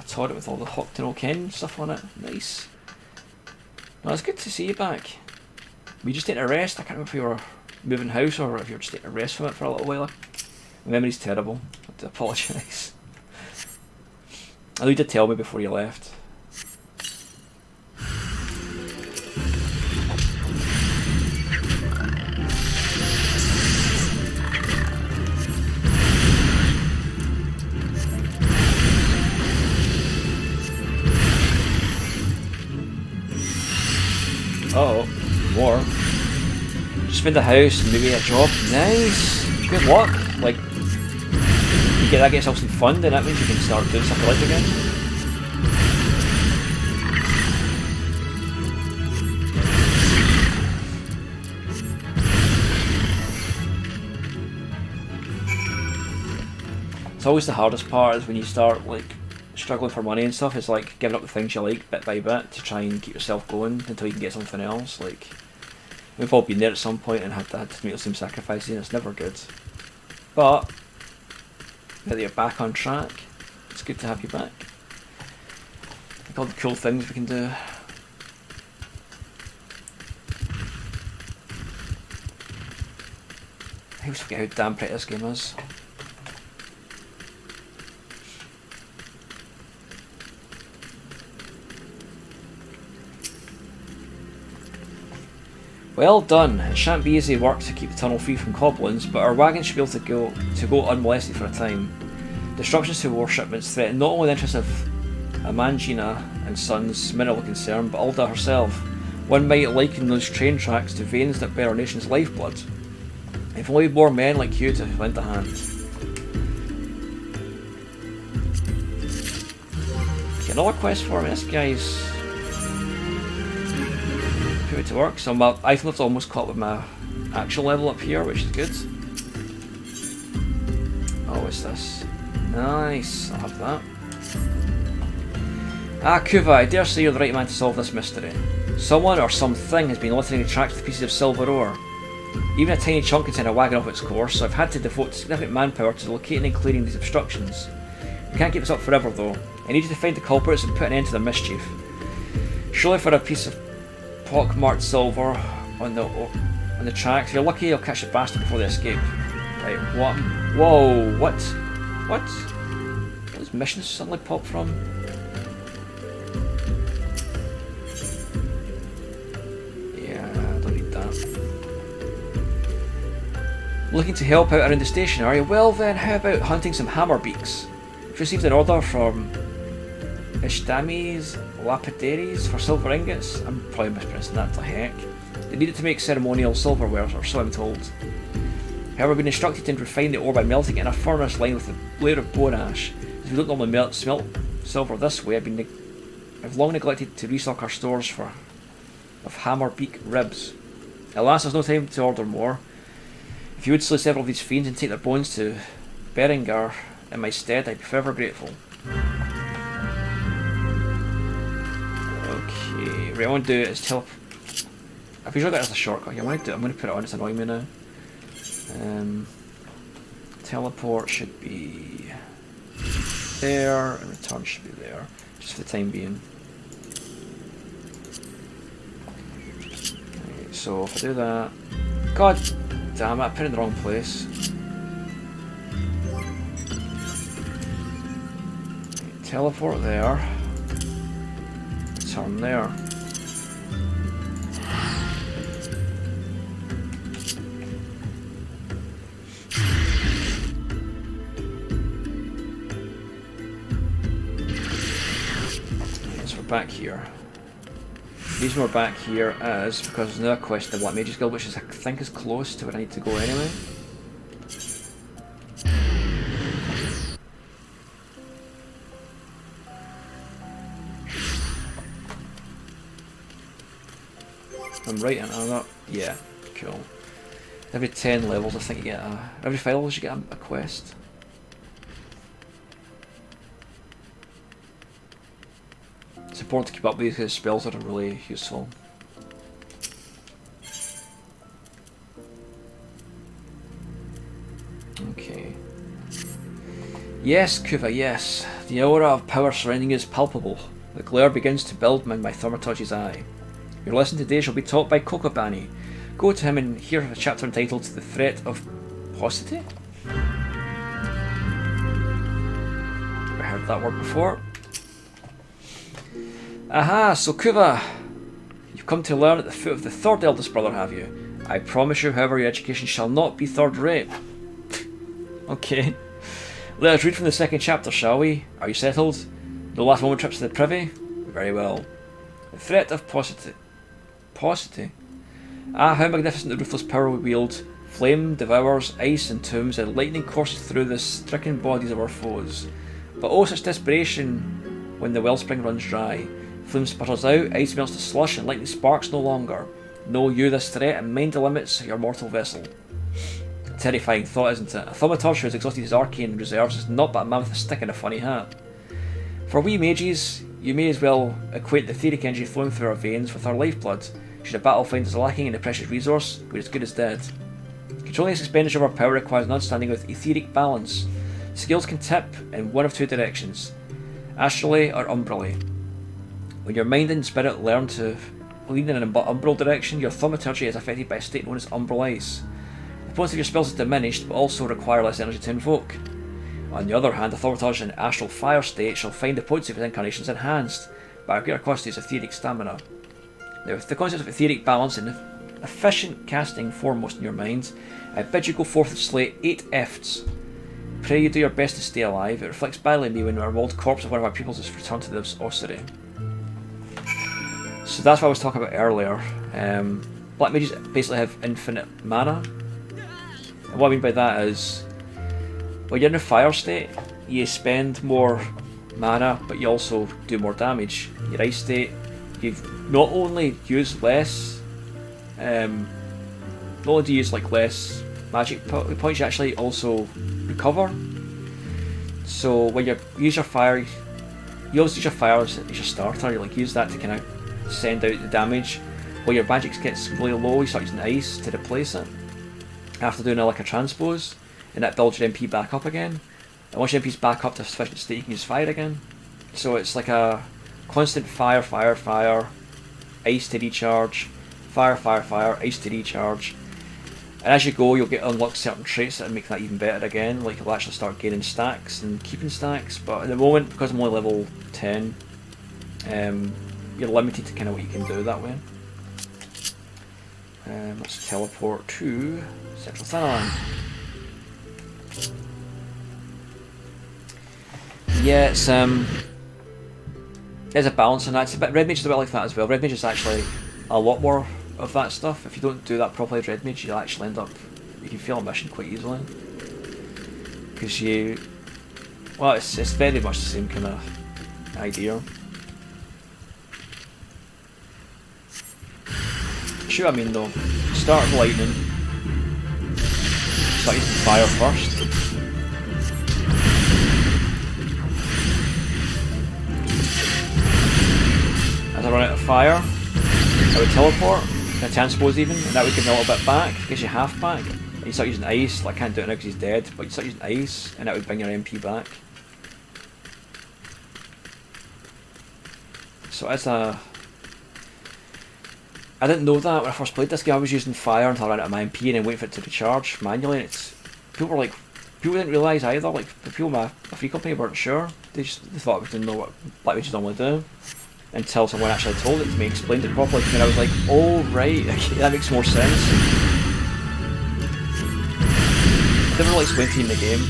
turret with all the Hock-to-No Ken stuff on it. Nice. No, it's good to see you back. Were you just taking a rest? I can't remember if you were moving house or if you were just taking a rest from it for a little while. My memory's terrible. I have to apologise. I know you did tell me before you left. Uh-oh, more. Just found a house and maybe a job. Nice! Good luck! Like, you get yourself some fun, then that means you can start doing stuff you like again. always the hardest part is when you start like struggling for money and stuff. It's like giving up the things you like bit by bit to try and keep yourself going until you can get something else. Like we've all been there at some point and had to make the same sacrifices, and it's never good. But now that you're back on track, it's good to have you back. Look all the cool things we can do. I always forget how damn pretty this game is. Well done. It shan't be easy work to keep the tunnel free from goblins, but our wagon should be able to go unmolested for a time. Disruptions to war shipments threaten not only the interests of Amangina and Sons' mineral concern, but Alda herself. One might liken those train tracks to veins that bear our nation's lifeblood. If only more men like you to lend a hand. Get another quest for me. This guy's put it to work. So my item's almost caught with my actual level up here, which is good. Oh, what's this? Nice, I'll have that. Ah, Kuva, I dare say you're the right man to solve this mystery. Someone or something has been littering the tracks with pieces of silver ore. Even a tiny chunk can send a wagon off its course, so I've had to devote significant manpower to locating and clearing these obstructions. We can't keep this up forever though. I need you to find the culprits and put an end to their mischief. Surely for a piece of pockmarked silver on the tracks, if you're lucky you'll catch the bastard before they escape. Right, what? Whoa, what? What? Where does missions suddenly pop from? Looking to help out around the station, are you? Well then, how about hunting some hammerbeaks? We've received an order from Ishtamis Lapidaries for silver ingots. I'm probably mispronouncing that to heck. They need it to make ceremonial silverware, or so I'm told. However, we've been instructed to refine the ore by melting it in a furnace lined with a layer of bone ash. As we don't normally smelt silver this way, I've long neglected to restock our stores of hammerbeak ribs. Alas, there's no time to order more. If you would slay several of these fiends and take their bones to Berengar in my stead, I'd be forever grateful. Okay, what I want to do is I've usually got it as a shortcut. I'm going to put it on, it's annoying me now. Teleport should be there, and return should be there, just for the time being. Okay, so if I do that, God damn it, I put it in the wrong place. Teleport there. Turn there. So we're back here. The reason we're back here is because there's another quest in the Black Mages Guild, which is, I think is close to where I need to go anyway. I'm right into that. Yeah, cool. Every 10 levels I think you get every 5 levels you get a quest. It's important to keep up with these because spells are really useful. Okay. Yes, Kuva, yes. The aura of power surrounding you is palpable. The glare begins to build in my thaumaturge's eye. Your lesson today shall be taught by Kokobani. Go to him and hear a chapter entitled The Threat of Paucity? Have I heard that word before? Aha, so Kuva, you've come to learn at the foot of the third eldest brother, have you? I promise you, however, your education shall not be third rate. Okay. Let us read from the second chapter, shall we? Are you settled? No last moment trips to the privy? Very well. The threat of paucity. Paucity? Ah, how magnificent the ruthless power we wield. Flame devours ice and tombs, and lightning courses through the stricken bodies of our foes. But oh, such desperation when the wellspring runs dry. Flame sputters out, ice melts to slush, and lightning sparks no longer. Know you this threat, and mind the limits of your mortal vessel. terrifying thought, isn't it? A thaumaturge who has exhausted his arcane reserves is not but a man with a stick and a funny hat. For we mages, you may as well equate the etheric energy flowing through our veins with our lifeblood. Should a battle find us lacking in a precious resource, we're as good as dead. Controlling this expenditure of our power requires an understanding of etheric balance. Skills can tip in one of two directions, astrally or umbrally. When your mind and spirit learn to lean in an umbral direction, your thaumaturgy is affected by a state known as umbral ice. The potency of your spells is diminished, but also require less energy to invoke. On the other hand, the thaumaturge in an astral fire state shall find the potency of his incarnations enhanced by a greater cost to his etheric stamina. Now, with the concept of etheric balance and efficient casting foremost in your mind, I bid you go forth and slay 8 efts. Pray you do your best to stay alive. It reflects badly on me when our mauled corpse of one of our pupils is returned to this ossuary. So that's what I was talking about earlier. Black mages basically have infinite mana. And what I mean by that is, when you're in a fire state, you spend more mana, but you also do more damage. Your ice state, you not only use less, not only do you use like less magic points, you actually also recover. So when you use your fire, you always use your fire as your starter. You like use that to kind of send out the damage. When your magic gets really low, you start using ice to replace it after doing like a transpose, and that builds your MP back up again. And once your MP's back up to a sufficient state, you can use fire again. So it's like a constant fire, fire, fire, ice to recharge, fire, fire, fire, ice to recharge. And as you go, you'll get unlock certain traits that make that even better again. Like you'll actually start gaining stacks and keeping stacks. But at the moment, because I'm only level 10, you're limited to kind of what you can do that way. Let's teleport to Central Thanalan. Yeah, there's a balance in that. It's a bit, Red Mage is a bit like that as well. Red Mage is actually a lot more of that stuff. If you don't do that properly as Red Mage, you'll actually end up, you can fail a mission quite easily. Because well, it's very much the same kind of idea. See what I mean though. Start with lightning. Start using fire first. As I run out of fire, I would teleport, and transpose even, and that would give me a little bit back, gives you half back. And you start using ice, like I can't do it now because he's dead, but you start using ice, and that would bring your MP back. So as I didn't know that when I first played this game. I was using fire until I ran out of my MP and then waiting for it to recharge manually. And people didn't realise either. Like the people in my free company weren't sure. They thought we didn't know what black mages normally do until someone actually told it to me, explained it properly to me, and I was like, oh right, okay, that makes more sense. They never really explained to you in the game.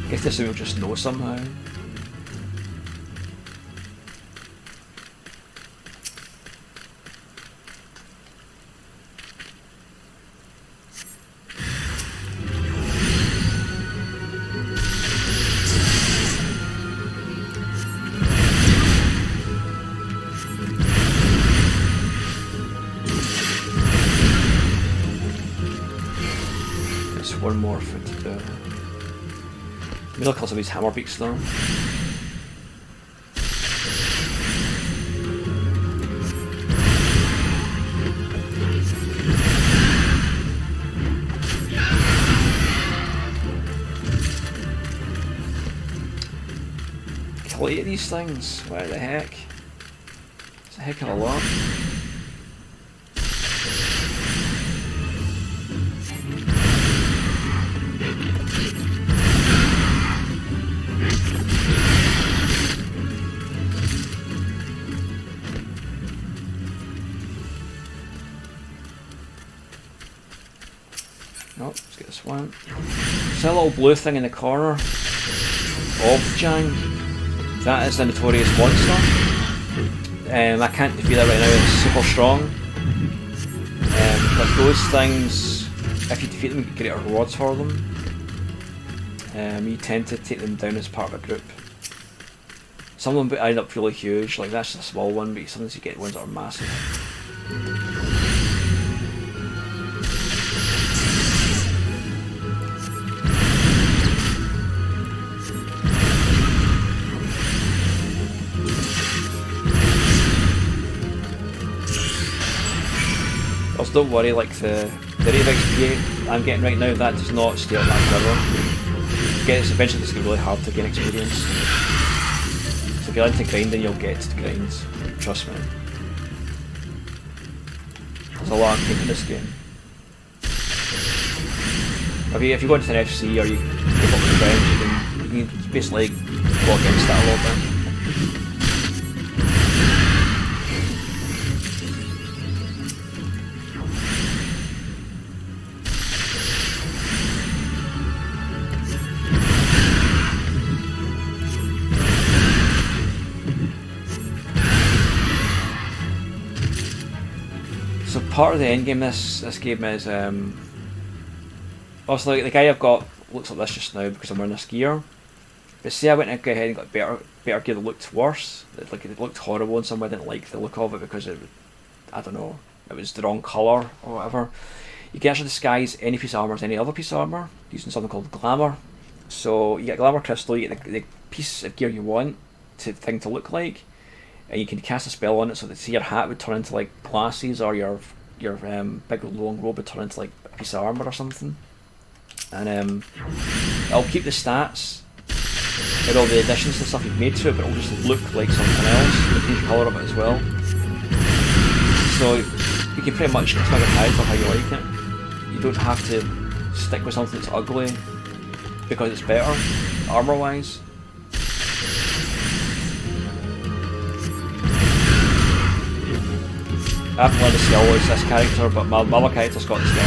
I guess this will just know somehow. One more for to do. Maybe I'll call some of these hammer beaks though. Kill 8 of these things? What the heck? It's a heck of a lot. Nope, let's get this one. It's a little blue thing in the corner of Jang. That is the notorious monster. I can't defeat that right now, it's super strong. But those things, if you defeat them, you get greater rewards for them. You tend to take them down as part of a group. Some of them end up really huge, like that's just a small one, but sometimes you get ones that are massive. Also, don't worry, like the rate of XP I'm getting right now, that does not stay on that forever. Eventually it's going to be really hard to gain experience. So if you're into grinding, you'll get to grinds. Trust me. There's a lot of cake in this game. If you go into an FC or you keep up with friends, you can basically go against that a little bit. So part of the end game this game is obviously the guy I've got looks like this just now because I'm wearing this gear. But say I went and go ahead and got better gear that looked worse, it looked horrible in some way. I didn't like the look of it because I don't know, it was the wrong colour or whatever. You can actually disguise any piece of armour as any other piece of armour using something called glamour. So you get a glamour crystal, you get the piece of gear you want thing to look like. And you can cast a spell on it so that say your hat would turn into like glasses, or your big long robe would turn into like a piece of armour or something. And it'll keep the stats and all the additions and stuff you've made to it, but it'll just look like something else. You can change the colour of it as well. So you can pretty much twig a character how you like it. You don't have to stick with something that's ugly because it's better armour wise. I haven't learned the skill as this character, but my other character's got the skill.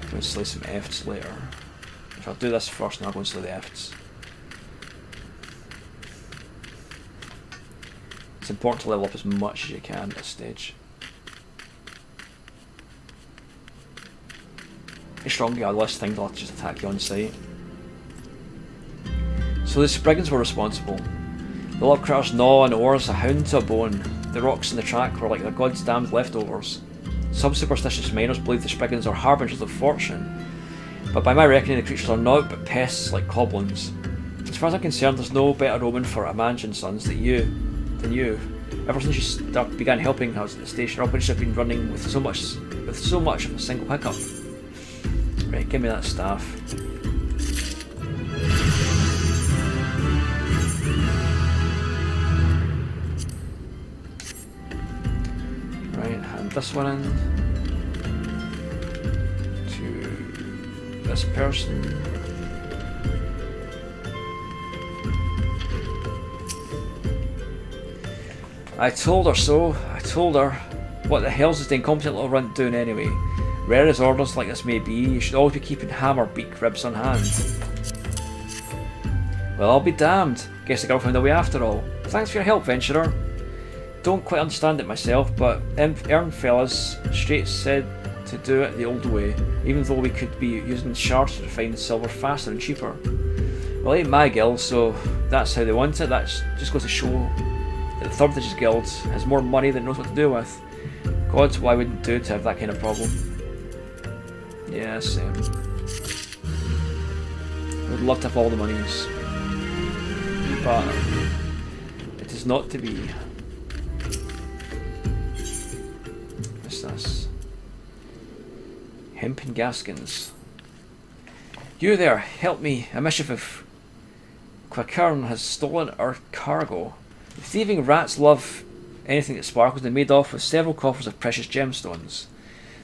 I'm going to slay some Fs later. If I'll do this first, then I'll go and slay the Fs. It's important to level up as much as you can at this stage. The stronger you are, the less things will just attack you on sight. So the Spriggans were responsible. The log critters gnaw and oars a hound to a bone. The rocks in the track were like their god's damned leftovers. Some superstitious miners believe the Spriggans are harbingers of fortune, but by my reckoning the creatures are naught but pests like goblins. As far as I'm concerned, there's no better omen for a mansion's sons than you. Ever since you began helping us at the station, our operations have been running with so much of a single hiccup. Right, give me that staff. This one in to this person. I told her so. I told her. What the hell's this incompetent little runt doing anyway? Rare as orders like this may be, you should always be keeping hammer beak ribs on hand. Well, I'll be damned. Guess the girl found a way after all. Thanks for your help, venturer. Don't quite understand it myself, but Ern fellas straight said to do it the old way, even though we could be using shards to refine silver faster and cheaper. Well, it ain't my guild, so that's how they want it. That just goes to show that the Third Edition Guild has more money than it knows what to do with. God, what I wouldn't do to have that kind of problem. Yeah, same. I would love to have all the monies, but it is not to be. This Hempen Gaskins. You there, help me. A mischief Quackern has stolen our cargo. The thieving rats love anything that sparkles and made off with several coffers of precious gemstones.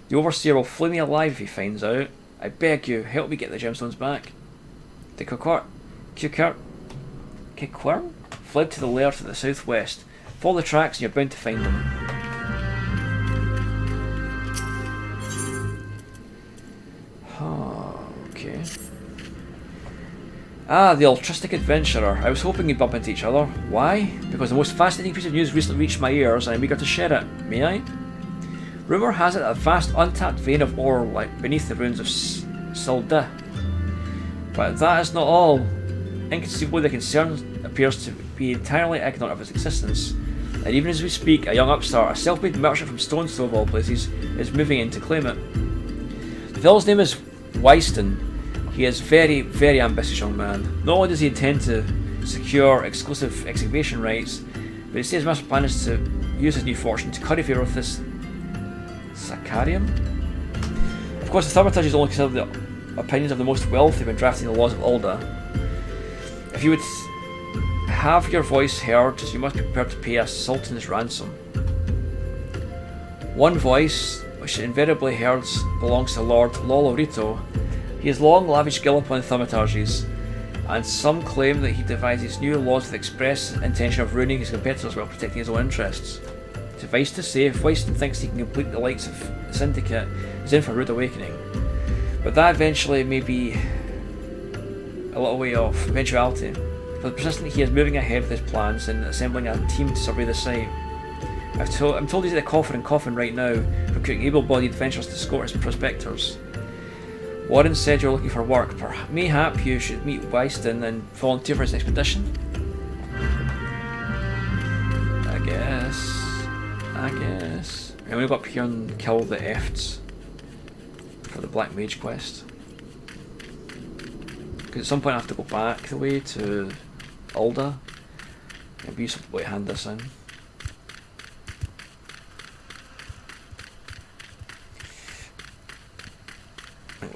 The overseer will flay me alive if he finds out. I beg you, help me get the gemstones back. The Quackern fled to the lair to the southwest. Follow the tracks and you're bound to find them. Okay. Ah, the altruistic adventurer. I was hoping you'd bump into each other. Why? Because the most fascinating piece of news recently reached my ears and I'm eager to share it. May I? Rumour has it that a vast untapped vein of ore beneath the ruins of Silda But that is not all. Inconceivably, the concern appears to be entirely ignorant of its existence. And even as we speak, a young upstart, a self-made merchant from Stonestow of all places, is moving in to claim it. The fellow's name is Wyston. He is very, very ambitious young man. Not only does he intend to secure exclusive excavation rights, but he says his master plan is to use his new fortune to curry favour with this Sacarium. Of course, the Thaumaturges only consider the opinions of the most wealthy when drafting the laws of Ulda. If you would have your voice heard, you must be prepared to pay a sultan's ransom. One voice, which invariably heard, belongs to Lord Lolorito. He has long lavished guilt upon the Thaumaturges, and some claim that he devises new laws with the express intention of ruining his competitors while protecting his own interests. Suffice to say, if Wyston thinks he can complete the likes of the Syndicate, he's in for a rude awakening. But that eventually may be a little way off, eventuality. For the persistent, he is moving ahead with his plans and assembling a team to survey the site. I'm told he's at the Coffin right now, recruiting able-bodied adventurers to escort his prospectors. Warren said you're looking for work. Mayhap you should meet Wyston and volunteer for his expedition. I guess. I'm gonna go up here and kill the Efts for the Black Mage quest. Because at some point I have to go back the way to Ulda. It'd be useful to hand this in.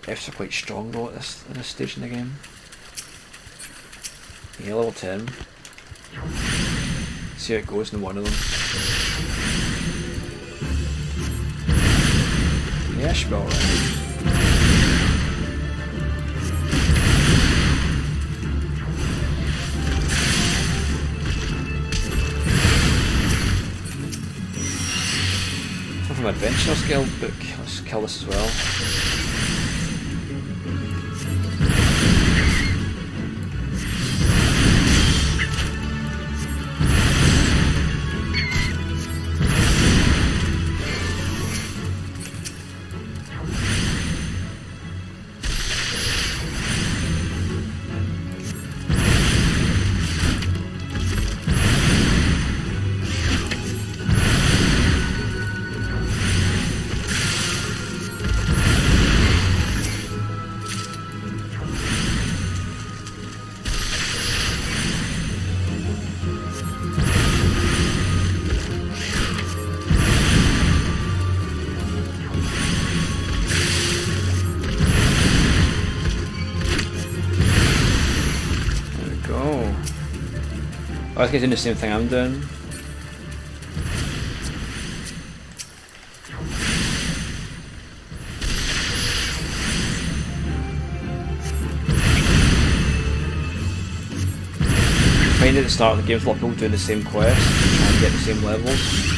F's are quite strong though at this stage in the game. Yeah, level 10. See how it goes in one of them. Yeah, should be alright. From Adventurers Guild book, let's kill this as well. Oh, this guy's doing the same thing I'm doing. Find at the start of the game a lot of people doing the same quest, trying to get the same levels.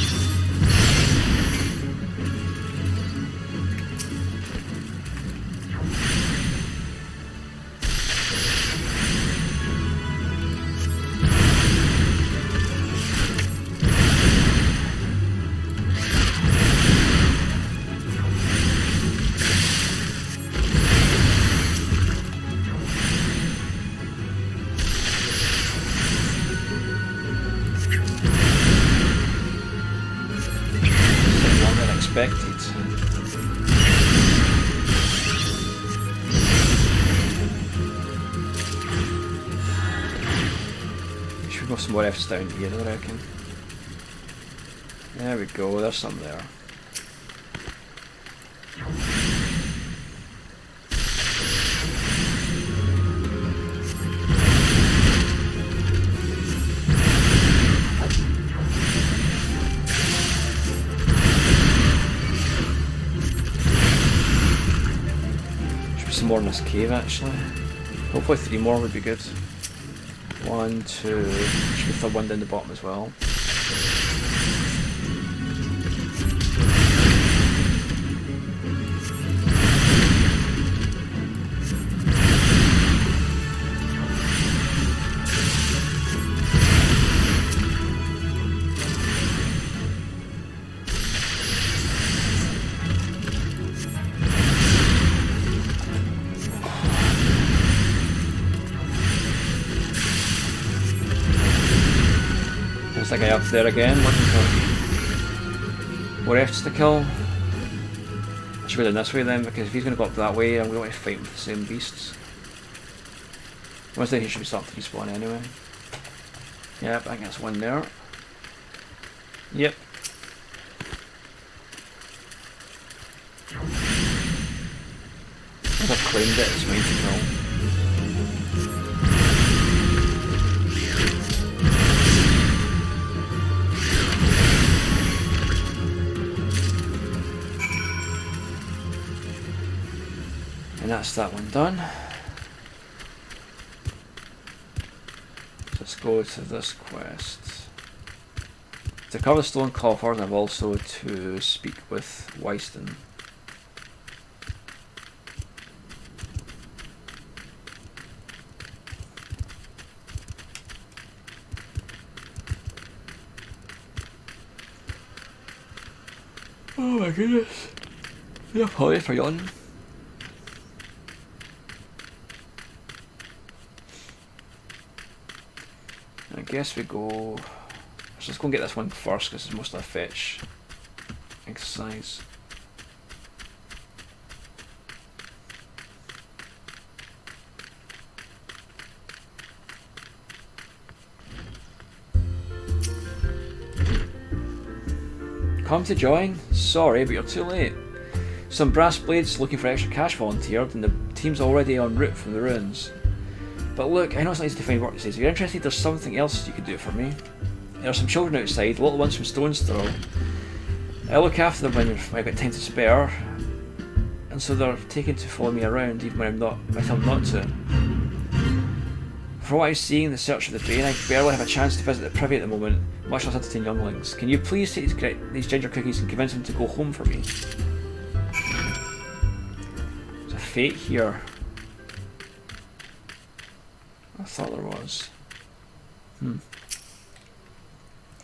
Expected. Should go some more F's down here, I reckon. There we go, there's some there. Some more in this cave actually. Hopefully 3 more would be good. 1, 2, should be third one down the bottom as well. There's that guy up there again, looking for more F's to kill. I should go down this way then, because if he's going to go up that way, I'm going to fight with the same beasts. Once then he should be starting to respawn anyway. Yep, I think that's one there. Yep. Once I've claimed it, it's mine to kill. And that's that one done. Let's go to this quest. To cover the stone coffers, and I've also to speak with Wyston. Oh my goodness. Yeah, apologies for yawning. I guess we go. Let's just go and get this one first because it's mostly a fetch exercise. Come to join? Sorry, but you're too late. Some brass blades looking for extra cash volunteered, and the team's already en route from the ruins. But look, I know it's not easy to find work these days. If you're interested, there's something else you could do for me. There are some children outside, little ones from Stone's Throw. I look after them when I've got time to spare, and so they're taken to follow me around even when I tell them not to. From what I'm seeing in the search of the drain, I barely have a chance to visit the privy at the moment, much less entertain younglings. Can you please take these ginger cookies and convince them to go home for me? There's a fate here. I thought there was.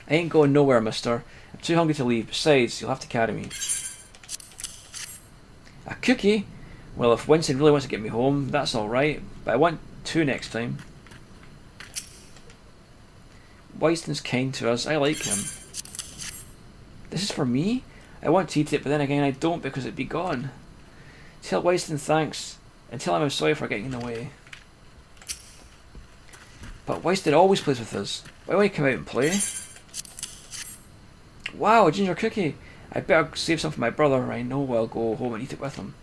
I ain't going nowhere, mister. I'm too hungry to leave. Besides, you'll have to carry me. A cookie? Well, if Winston really wants to get me home, that's alright. But I want 2 next time. Wyston's kind to us. I like him. This is for me? I want to eat it, but then again I don't because it'd be gone. Tell Wyston thanks. And tell him I'm sorry for getting in the way. But Wyston always plays with us. Why won't he come out and play? Wow, a ginger cookie! I better save some for my brother. I know I'll go home and eat it with him.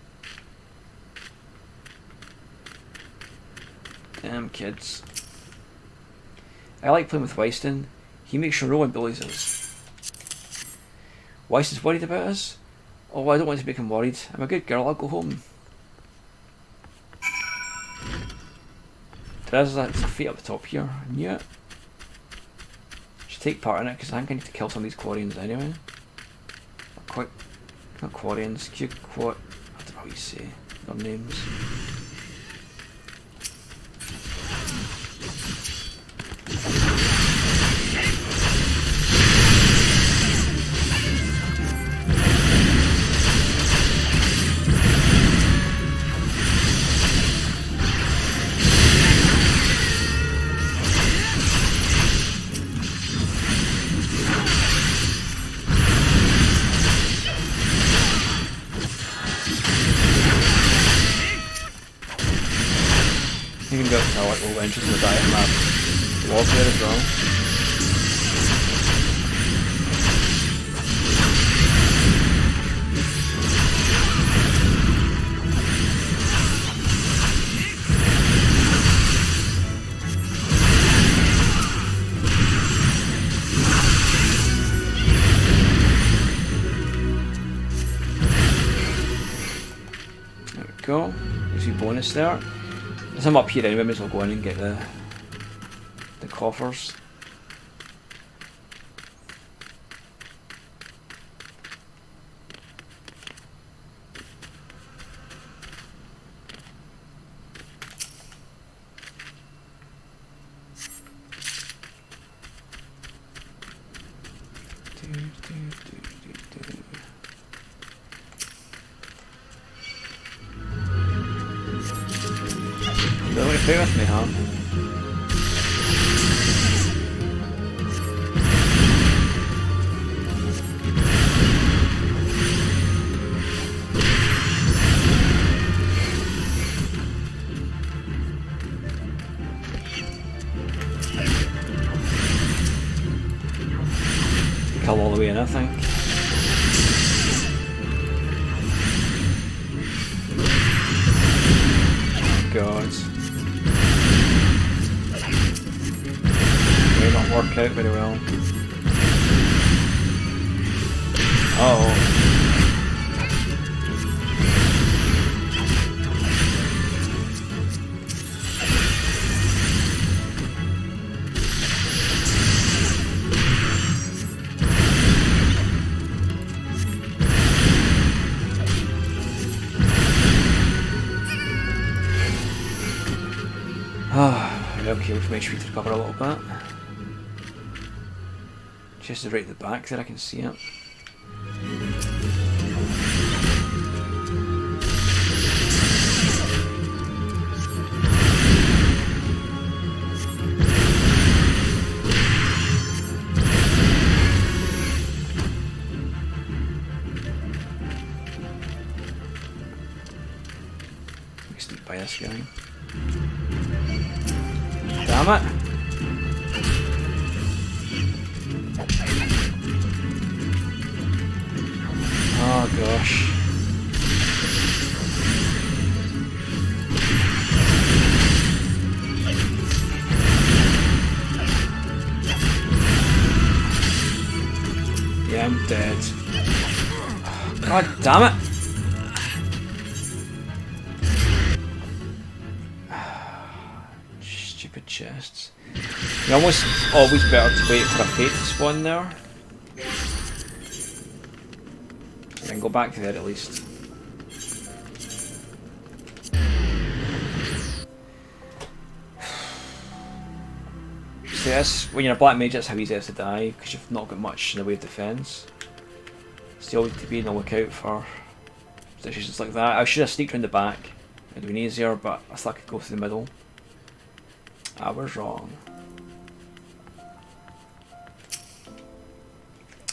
Damn kids. I like playing with Wyston. He makes sure no one bullies us. Wyston's worried about us? Oh, I don't want to make him worried. I'm a good girl, I'll go home. There's a fate up the top here. I knew it. Should take part in it because I think I need to kill some of these Quarians anyway. Not Quarians, I don't know how you say their names. You can go to like little entries in the diet map. Log there as well. There we go. There's your bonus there. As I'm up here anyway, I may as well go in and get the coffers. Don't want to play with me, huh? critical all the way in, I think. Oh god. May not work out very well. Uh-oh. Okay, we've made sure to recover a little bit. Just right at the back there, I can see it. Let me sneak by this guy. Damn it! Oh gosh. Yeah, I'm dead. God damn it! Stupid chests. You're almost always better to wait for a fate to spawn there. And then go back to there at least. See, that's, when you're a black mage, that's how easy it is to die, because you've not got much in the way of defense. So you always need to be on the lookout for situations like that. I should have sneaked around the back. It would have been easier, but I thought I could go through the middle. I was wrong.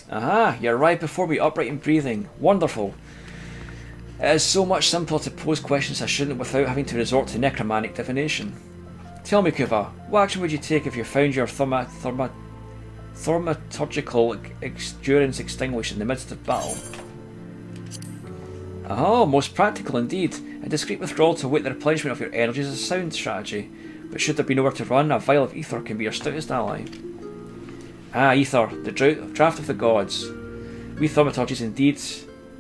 Aha, you arrived before me, upright and breathing. Wonderful. It is so much simpler to pose questions I shouldn't without having to resort to necromantic divination. Tell me, Kuva, what action would you take if you found your thaumaturgical endurance extinguished in the midst of battle? Oh, most practical indeed. A discreet withdrawal to await the replenishment of your energies is a sound strategy. But should there be nowhere to run, a vial of ether can be your stoutest ally. Ah, ether, the draught of the gods. We thaumaturges indeed,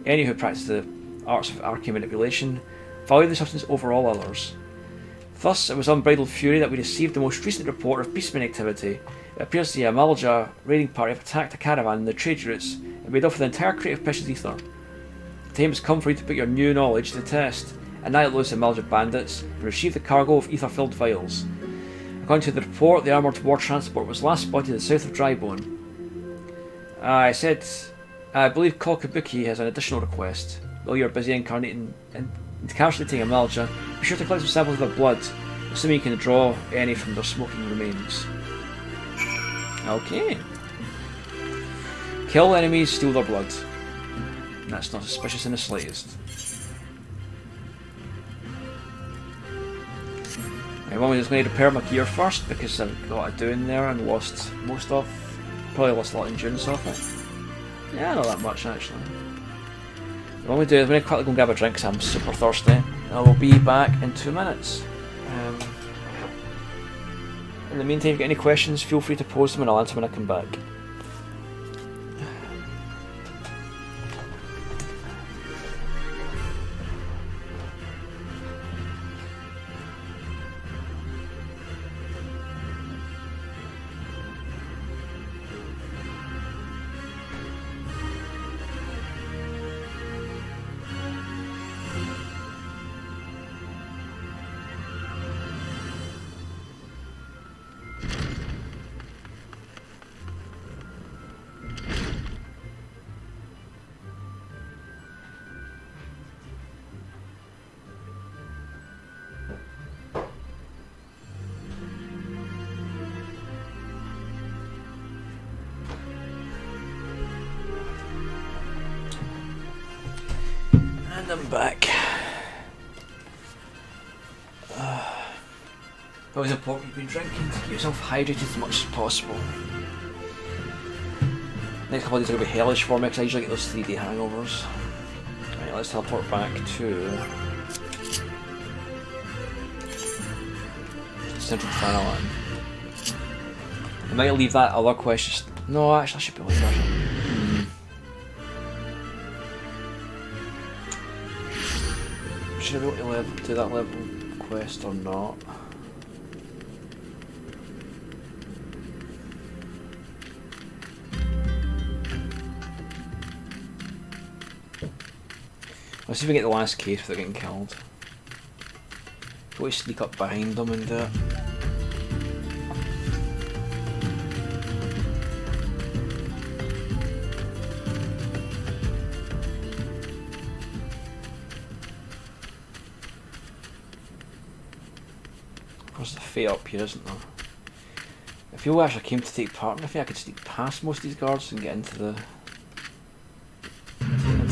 any who practice the arts of arcane manipulation, value the substance over all others. Thus, it was unbridled fury that we received the most recent report of beastman activity. It appears the Amalja raiding party have attacked a caravan in the trade routes and made off with the entire crate of precious ether. The time has come for you to put your new knowledge to the test. Annihilate those Amalja bandits and receive the cargo of ether-filled vials. According to the report, the armoured war transport was last spotted to the south of Drybone. I believe Kolkabuki has an additional request. While you are busy encapsulating Amalja, be sure to collect some samples of their blood, assuming you can draw any from their smoking remains. Okay. Kill enemies, steal their blood. That's not suspicious in the slightest. I'm just going to repair my gear first because I've got a doing there and lost most of. Probably lost a lot of endurance off it. Yeah, not that much actually. What I'm going to do is I'm going to quickly go and grab a drink because I'm super thirsty. And I will be back in 2 minutes. In the meantime, if you've got any questions, feel free to post them and I'll answer when I come back. And I'm back. Always important you've been drinking to keep yourself hydrated as much as possible. Next couple of days are going to be hellish for me because I usually get those 3D hangovers. Right, let's teleport back to Central Thailand. I might leave that other question. No, actually, I should be able to do it. Should I be able to do that level quest or not? Let's see if we get the last case without getting killed. Go sneak up behind them and do it. There's the fate up here, isn't there? If you actually came to take part, I think I could sneak past most of these guards and get into the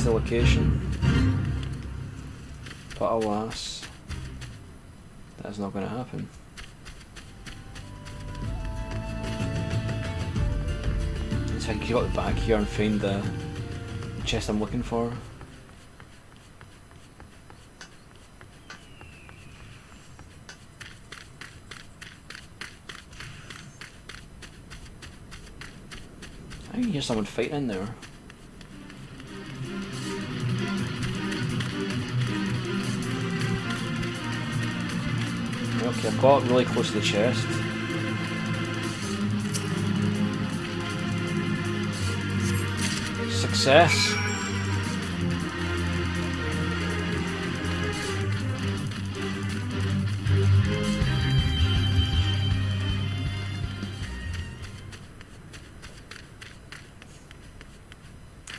location. But alas, that's not going to happen. So I can go back here and find the chest I'm looking for. I can hear someone fighting in there. Okay, I've got really close to the chest. Success!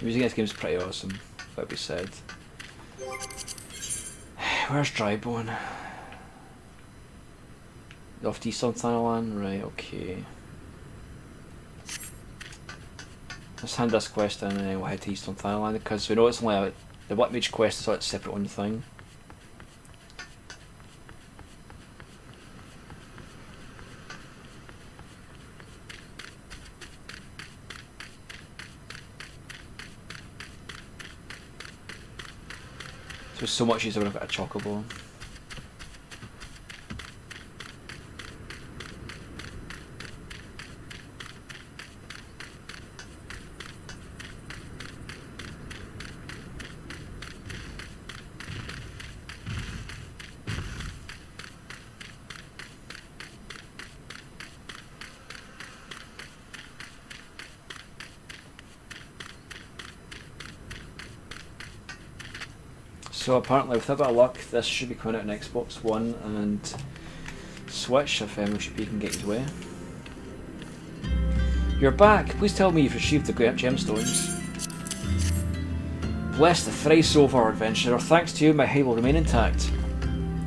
Music in this game is pretty awesome, that be said. Where's Drybone? Off to Eastern Thailand? Right, okay. Let's hand this quest in and then we'll head to Eastern Thailand because we know it's only the Black Mage quest is like a separate one thing. So it's so much easier when I've got a chocobo. So apparently with a bit of luck this should be coming out on Xbox One and Switch if MLCP can get his way. You're back! Please tell me you've retrieved the great gemstones. Bless the thrice over adventurer, thanks to you my hide will remain intact.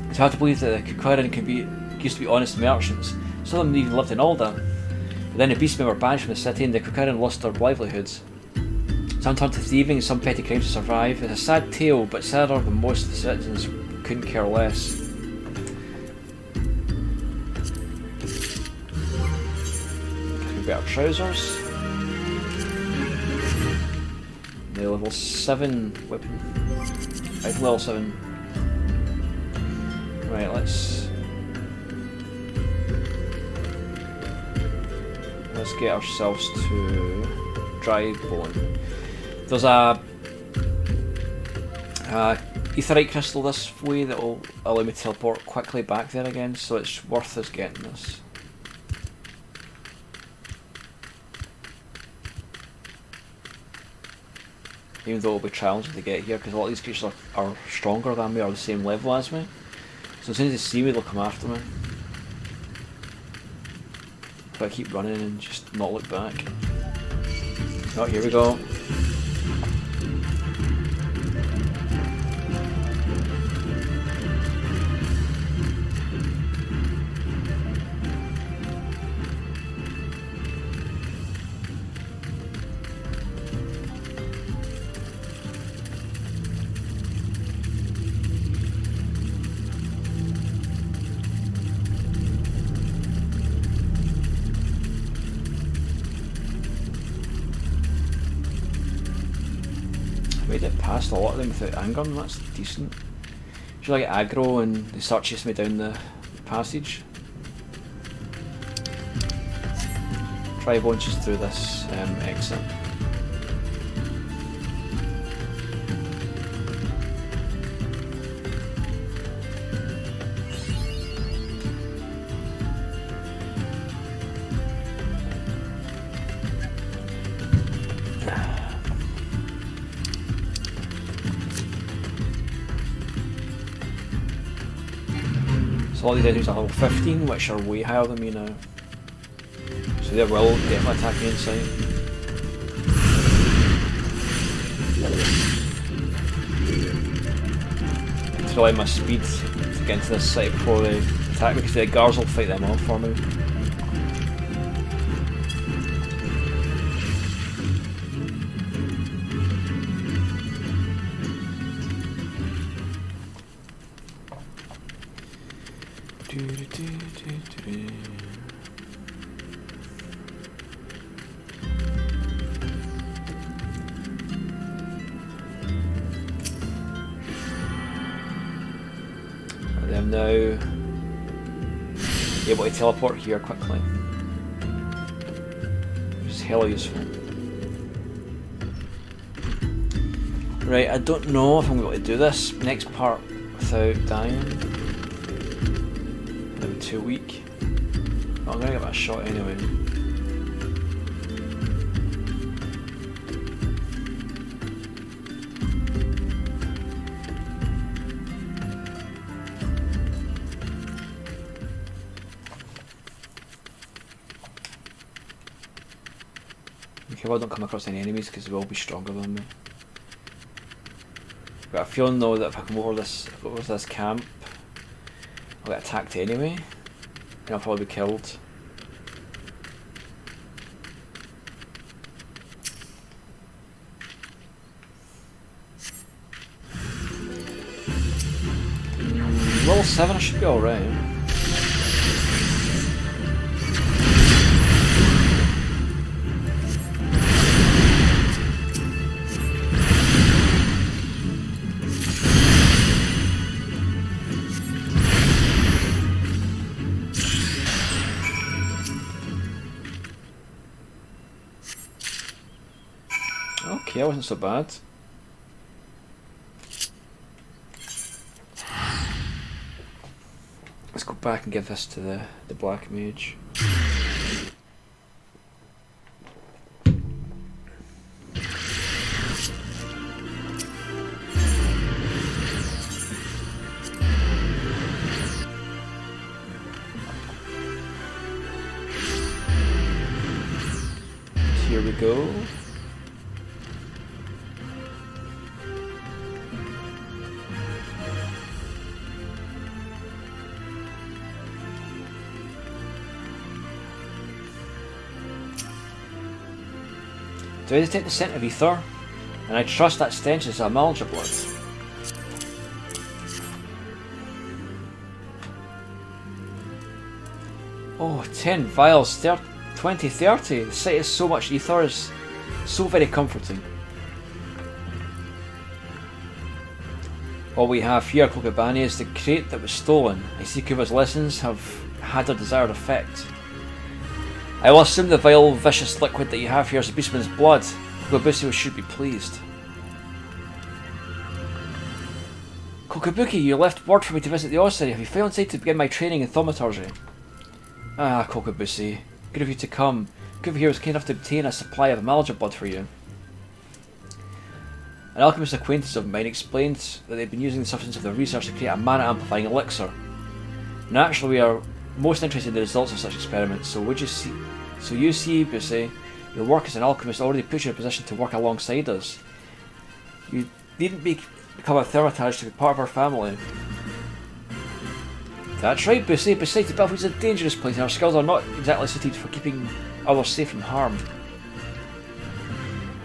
It's hard to believe that the Kukuran used to be honest merchants. Some of them even lived in Alda. But then the beastmen were banished from the city and the Kukuran lost their livelihoods. Some turned to thieving and some petty crimes to survive. It's a sad tale, but sadder than most of the citizens couldn't care less. Give me better trousers. The level 7 weapon. Right, level 7. Right, let's get ourselves to Drybone. There's a etherite crystal this way that will allow me to teleport quickly back there again, so it's worth us getting this. Even though it'll be challenging to get here, because a lot of these creatures are stronger than me, or the same level as me. So as soon as they see me, they'll come after me. But I keep running and just not look back. Oh, here we go. made it past a lot of them without anger, and that's decent. Usually I get aggro and they start chasing me down the passage. Try launches through this exit. So all these enemies are level 15, which are way higher than me now. So they will definitely attack me inside. To rely on my speed to get into this site before they attack me, because the guards will fight them off for me. I'm now able to teleport here quickly, which is hella useful. Right, I don't know if I'm going to do this next part without dying. I'm too weak. But I'm going to give it a shot anyway. Okay, well, I don't come across any enemies because they will be stronger than me. But I feel though that if I come over this camp, I'll get attacked anyway, and I'll probably be killed. Level 7, I should be alright. Okay, that wasn't so bad. Let's go back and give this to the black mage. Here we go. Do I detect the scent of ether? And I trust that stench is a Malja blood. Oh, 10 vials, 20, 30. The sight of so much ether is so very comforting. All we have here, Kokobani, is the crate that was stolen. I see Kuva's lessons have had their desired effect. I will assume the vile, vicious liquid that you have here is a beastman's blood. Kokobushi should be pleased. Kokobuki, you left word for me to visit the ossuary. Have you failed inside to begin my training in thaumaturgy? Ah, Kokobushi. Good of you to come. Kuva here was kind enough to obtain a supply of Malja blood for you. An alchemist acquaintance of mine explained that they'd been using the substance of their research to create a mana-amplifying elixir. Naturally, we are most interested in the results of such experiments, so you see, Bussy, your work as an alchemist already puts you in a position to work alongside us. You needn't become a thaumaturge to be part of our family. That's right, Bussy. Besides, the battlefield is a dangerous place and our skills are not exactly suited for keeping others safe from harm.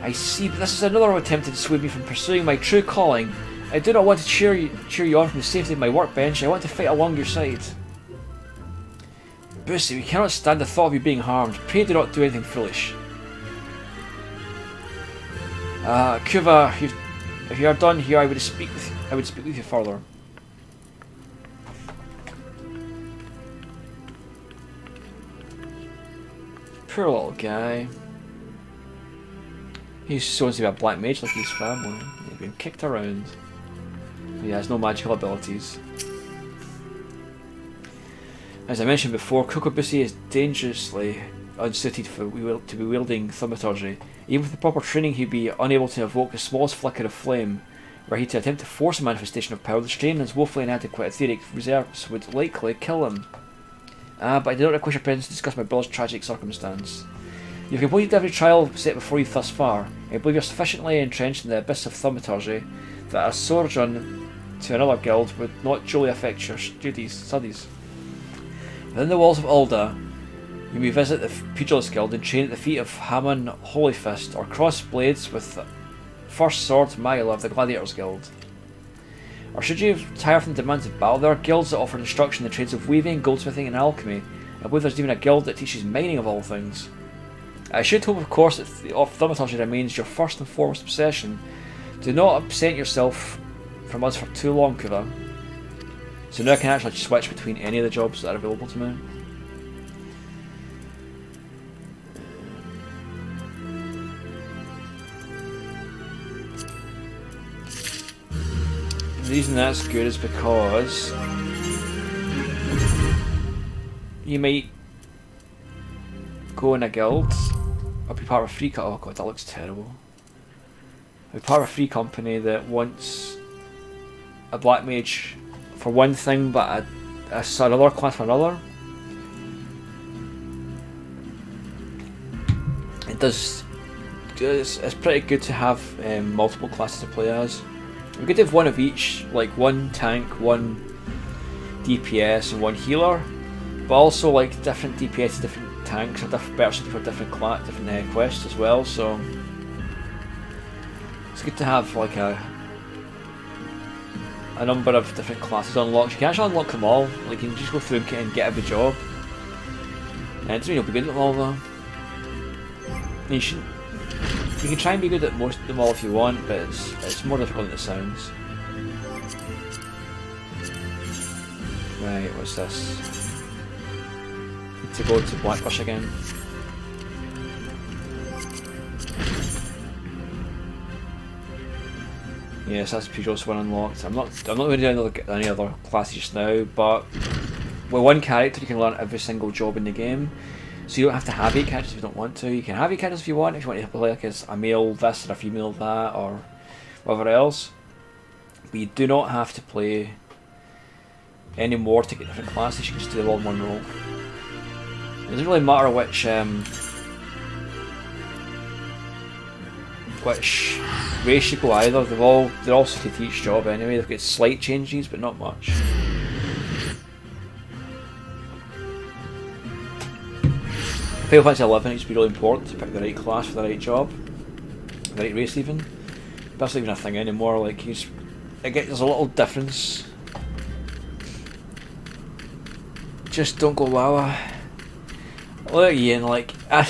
I see, but this is another attempt to dissuade me from pursuing my true calling. I do not want to cheer you on from the safety of my workbench. I want to fight along your side. Bussy, we cannot stand the thought of you being harmed. Pray do not do anything foolish. Kuva, If you are done here, I would speak with you further. Poor little guy. He's supposed to be a black mage like his family. He's been kicked around. He has no magical abilities. As I mentioned before, Kokobushi is dangerously unsuited to be wielding thaumaturgy. Even with the proper training, he'd be unable to evoke the smallest flicker of flame. Were he to attempt to force a manifestation of power, the strain and his woefully inadequate etheric reserves would likely kill him. But I do not request your presence to discuss my brother's tragic circumstance. You've completed every trial set before you thus far. I believe you're sufficiently entrenched in the abyss of thaumaturgy that a sojourn to another guild would not duly affect your studies. Within the walls of Alda, you may visit the Pugilist Guild and train at the feet of Hammon Holyfist, or cross blades with First Sword Maila of the Gladiators Guild. Or should you tire from the demands of battle, there are guilds that offer instruction in the trades of weaving, goldsmithing and alchemy. I believe there's even a guild that teaches mining of all things. I should hope, of course, that thaumaturgy remains your first and foremost obsession. Do not absent yourself from us for too long, Kuva. So now I can actually switch between any of the jobs that are available to me. The reason that's good is because you might go in a guild or be part of a free company. Oh god, that looks terrible. Be part of a free company that wants a black mage for one thing, but another class for another. It's pretty good to have multiple classes to play as. We could have one of each, like one tank, one DPS and one healer, but also like different DPS, different tanks are better suited for different quests as well, so it's good to have like a number of different classes unlocked. You can actually unlock them all, like you can just go through and get every job. And it doesn't mean you'll be good at them all though. You can try and be good at most of them all if you want, but it's more difficult than it sounds. Right, what's this? Need to go to Blackbush again. Yes, that's Peugeot's one unlocked. I'm not going to do any other classes just now, but with one character you can learn every single job in the game. So you don't have to have 8 characters if you don't want to. You can have 8 characters if you want to play like as a male this or a female that or whatever else. But you do not have to play any more to get different classes. You can just do them all in one roll. It doesn't really matter which race you go either. They're all suited to each job anyway. They've got slight changes, but not much. Final Fantasy XI, it used to be really important to pick the right class for the right job, the right race even. But that's not even a thing anymore. Like there's a little difference. Just don't go Lala. Look at Ian, like I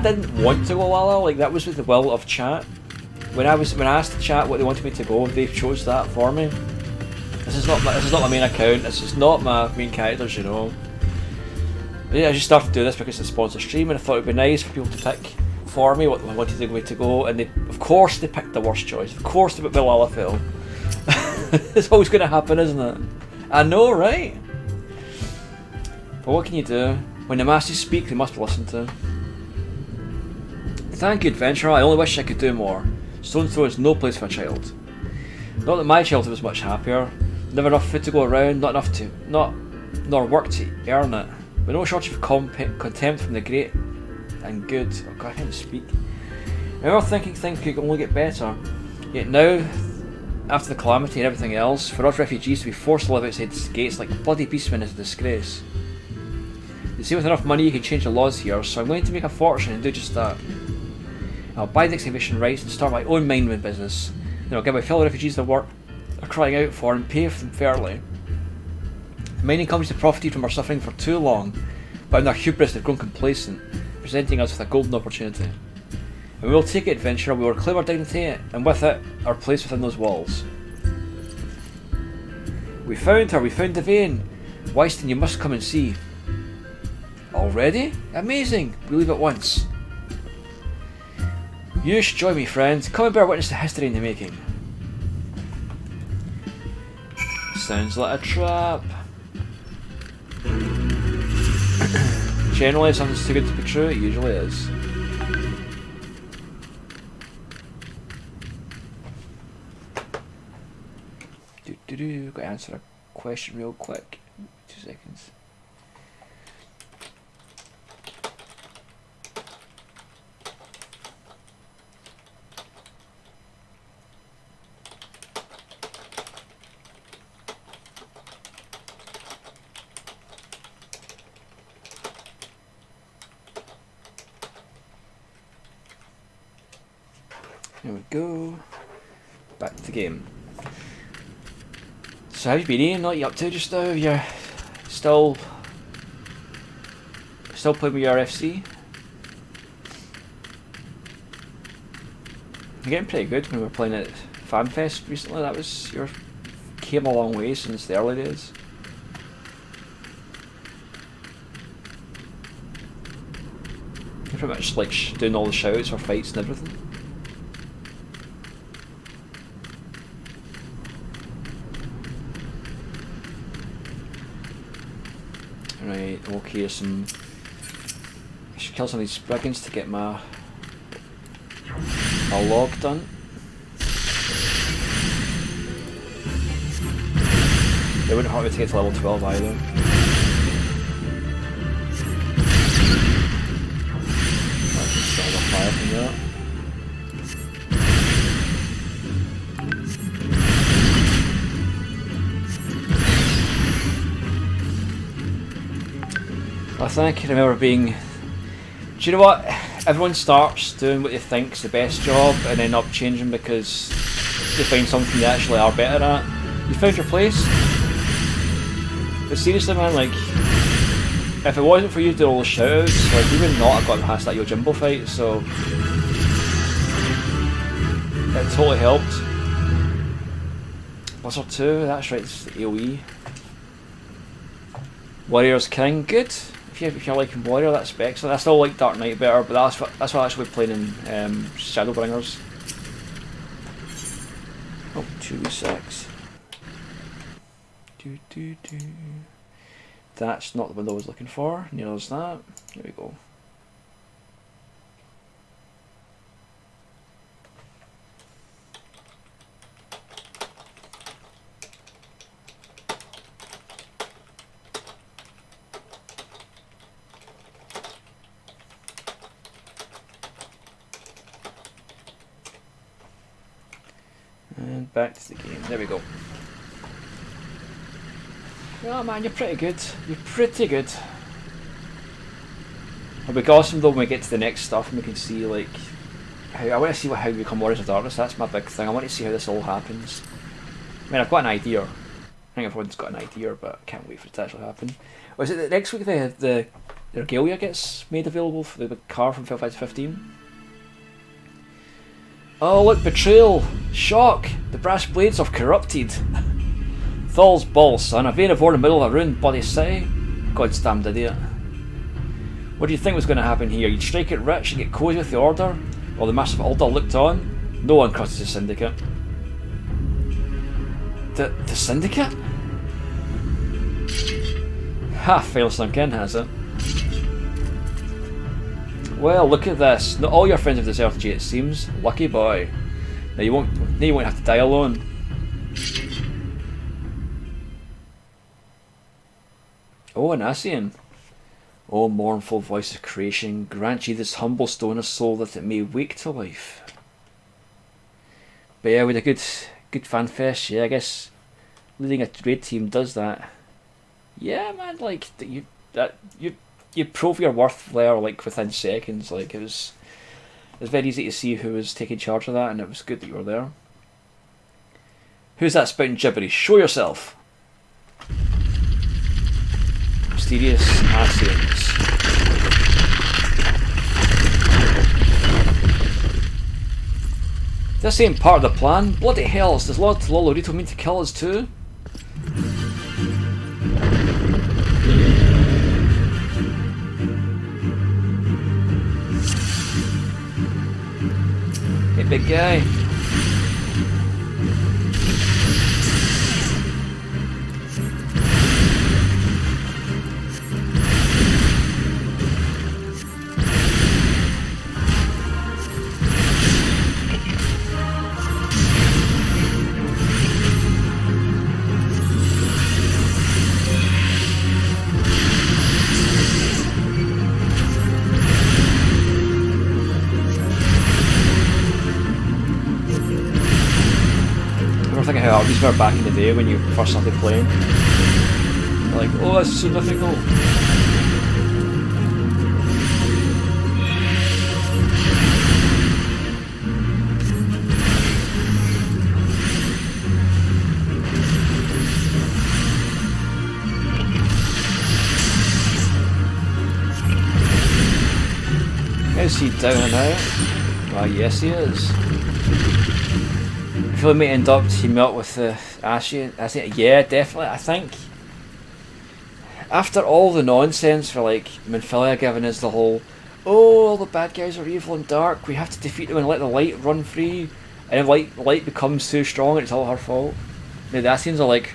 didn't want to go Lala. Like that was with the will of chat. When I asked the chat what they wanted me to go, they chose that for me. This is not my main account. This is not my main characters, you know. But yeah, I just started to do this because it's a sponsored stream, and I thought it would be nice for people to pick for me what they wanted the way to go, and of course they picked the worst choice. Of course they picked Lalafell. It's always going to happen, isn't it? I know, right? But what can you do? When the masters speak, they must be listened to. Thank you, adventurer. I only wish I could do more. Stone Throw is no place for a child. Not that my childhood was much happier. Never enough food to go around, nor work to earn it. But no shortage of contempt from the great and good. Oh god, I can't speak. I remember thinking things could only get better. Yet now, after the calamity and everything else, for us refugees to be forced to live outside the gates like bloody beastmen is a disgrace. They say with enough money you can change the laws here, so I'm going to make a fortune and do just that. I'll buy the excavation rights and start my own mining business. Then I'll give my fellow refugees the work they're crying out for and pay for them fairly. The mining companies have profited from our suffering for too long, but in their hubris they've grown complacent, presenting us with a golden opportunity. And And we will take it, adventurer. We will claim our dignity, and with it, our place within those walls. We found her. We found the vein. Wyston, you must come and see. Already? Amazing. We leave at once. You should join me, friends. Come and bear witness to history in the making. Sounds like a trap. Generally, if something's too good to be true, it usually is. Got to answer a question real quick. 2 seconds. There we go. Back to the game. So how have you been, Ian? What are you up to just now? You're still playing with your FC? You're getting pretty good. When we were playing at FanFest recently, that was came a long way since the early days. You're pretty much like doing all the shoutouts for fights and everything. Right, okay, I should kill some of these brigands to get my log done. They wouldn't hurt me to get to level 12 either. I can start the fire from that. I think I remember being... Do you know what? Everyone starts doing what they think's the best job and end up changing because they find something they actually are better at. You found your place? But seriously, man, like, if it wasn't for you doing all the shoutouts, like, you would not have gotten past that Yojimbo fight, so it totally helped. Blizzard 2, that's right, it's the AoE. Warriors King, good. If you're liking Warrior, that's excellent. I still like Dark Knight better, but that's what I actually playing in Shadowbringers. Oh, 2v6. That's not the one I was looking for. Neither is that. There we go. And back to the game. There we go. Oh man, you're pretty good. You're pretty good. It'll be awesome though when we get to the next stuff and we can see like how I want to see how we become Warriors of Darkness. That's my big thing. I want to see how this all happens. I mean, I've got an idea. I think everyone's got an idea, but I can't wait for it to actually happen. Was it that next week the Regalia gets made available for the car from Final Fantasy 15? Oh look, betrayal! Shock! The brass blades have corrupted. Thal's balls, son. A vein of ore in the middle of a ruined bloody city? Goddamned idiot. What do you think was going to happen here? You'd strike it rich and get cozy with the Order? While the massive Alder looked on? No one crosses the Syndicate. The Syndicate? Ha! Fail sunk in, has it? Well, look at this. Not all your friends have deserted you, it seems. Lucky boy. Now you won't have to die alone. Oh, an Asian. O mournful voice of creation, grant ye this humble stone a soul that it may wake to life. But yeah, with a good FanFest, yeah, I guess leading a raid team does that. Yeah, man, like you prove your worth there like within seconds. Like it was very easy to see who was taking charge of that, and it was good that you were there. Who's that spouting gibberish? Show yourself. Mysterious Asians. This ain't part of the plan. Bloody hell, does Lord Lolorito mean to kill us too? Hey, big guy. Thinking how these were back in the day when you first started playing. You're like, oh, that's so difficult. Is he down and out? Well, yes he is. I feel we might end up teaming up with the Ashy. Yeah, definitely. I think after all the nonsense for like Minfilia giving us the whole, oh, all the bad guys are evil and dark, we have to defeat them and let the light run free, and if light becomes too strong and it's all her fault. Now the Assassins are like,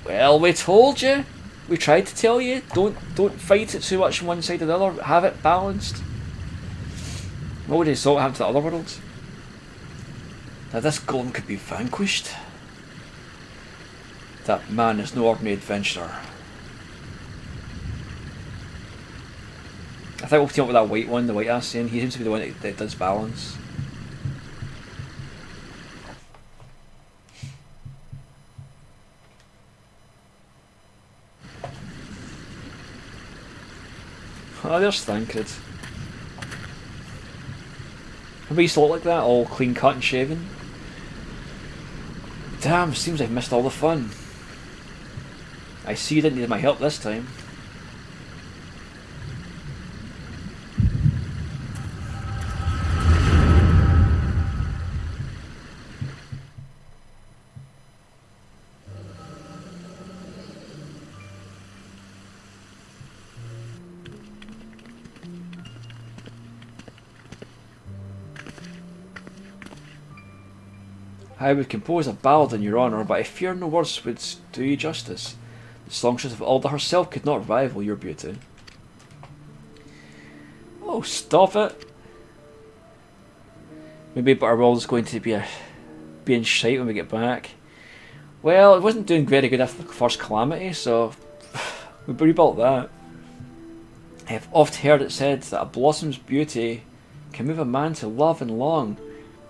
well, we told you, we tried to tell you, don't fight it too much from one side or the other, have it balanced. What would he thought happened to the other worlds? Now this golem could be vanquished. That man is no ordinary adventurer. I think we'll team up with that white one, the white ass saying. He seems to be the one that does balance. Oh, there's Thancred. Remember he used to look like that, all clean cut and shaven? Damn, seems I've missed all the fun. I see you didn't need my help this time. I would compose a ballad in your honour, but I fear no words would do you justice. The songstress of Alda herself could not rival your beauty. Oh, stop it! Maybe our world is going to be in shite when we get back. Well, it wasn't doing very good after the first calamity, so we rebuilt that. I have oft heard it said that a blossom's beauty can move a man to love and long,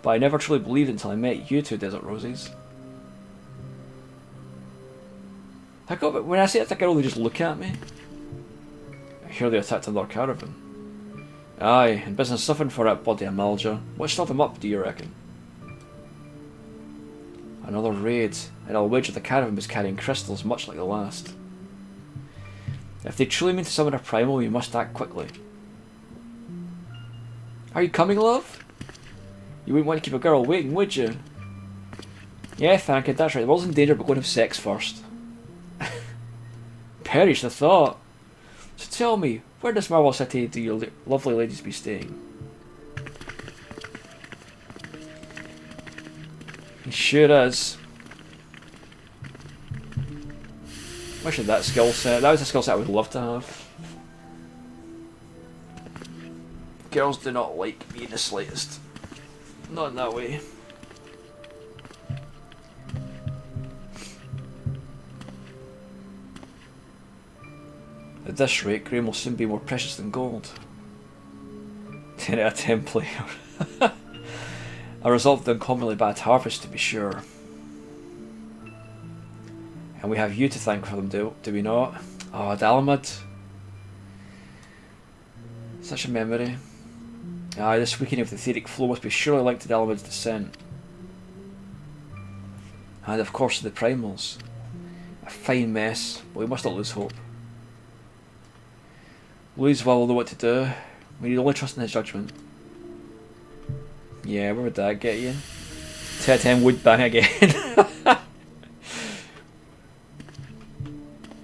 but I never truly believed it until I met you two Desert Roses. When I say it, that girl, they just look at me. I hear they attacked another caravan. Aye, and business suffering for that bloody Amalja. What stopped them up, do you reckon? Another raid, and I'll wager the caravan was carrying crystals much like the last. If they truly mean to summon a primal, we must act quickly. Are you coming, love? You wouldn't want to keep a girl waiting, would you? Yeah, thank you, that's right. The world's in danger, but go and have sex first. Perish the thought. So tell me, where in this Marble City do your lovely ladies be staying? He sure is. Wish I had that skill set. That was a skill set I would love to have. Girls do not like me in the slightest. Not in that way. At this rate, grain will soon be more precious than gold. 10 out of 10 player. A result of the uncommonly bad harvest, to be sure. And we have you to thank for them, do we not? Oh, Dalamud. Such a memory. Aye, this weakening of the etheric flow must be surely linked to Dalamud's descent. And of course the primals. A fine mess, but we must not lose hope. Louis well will know what to do. We need only trust in his judgment. Yeah, where would that get you? 2 out of 10 would bang again.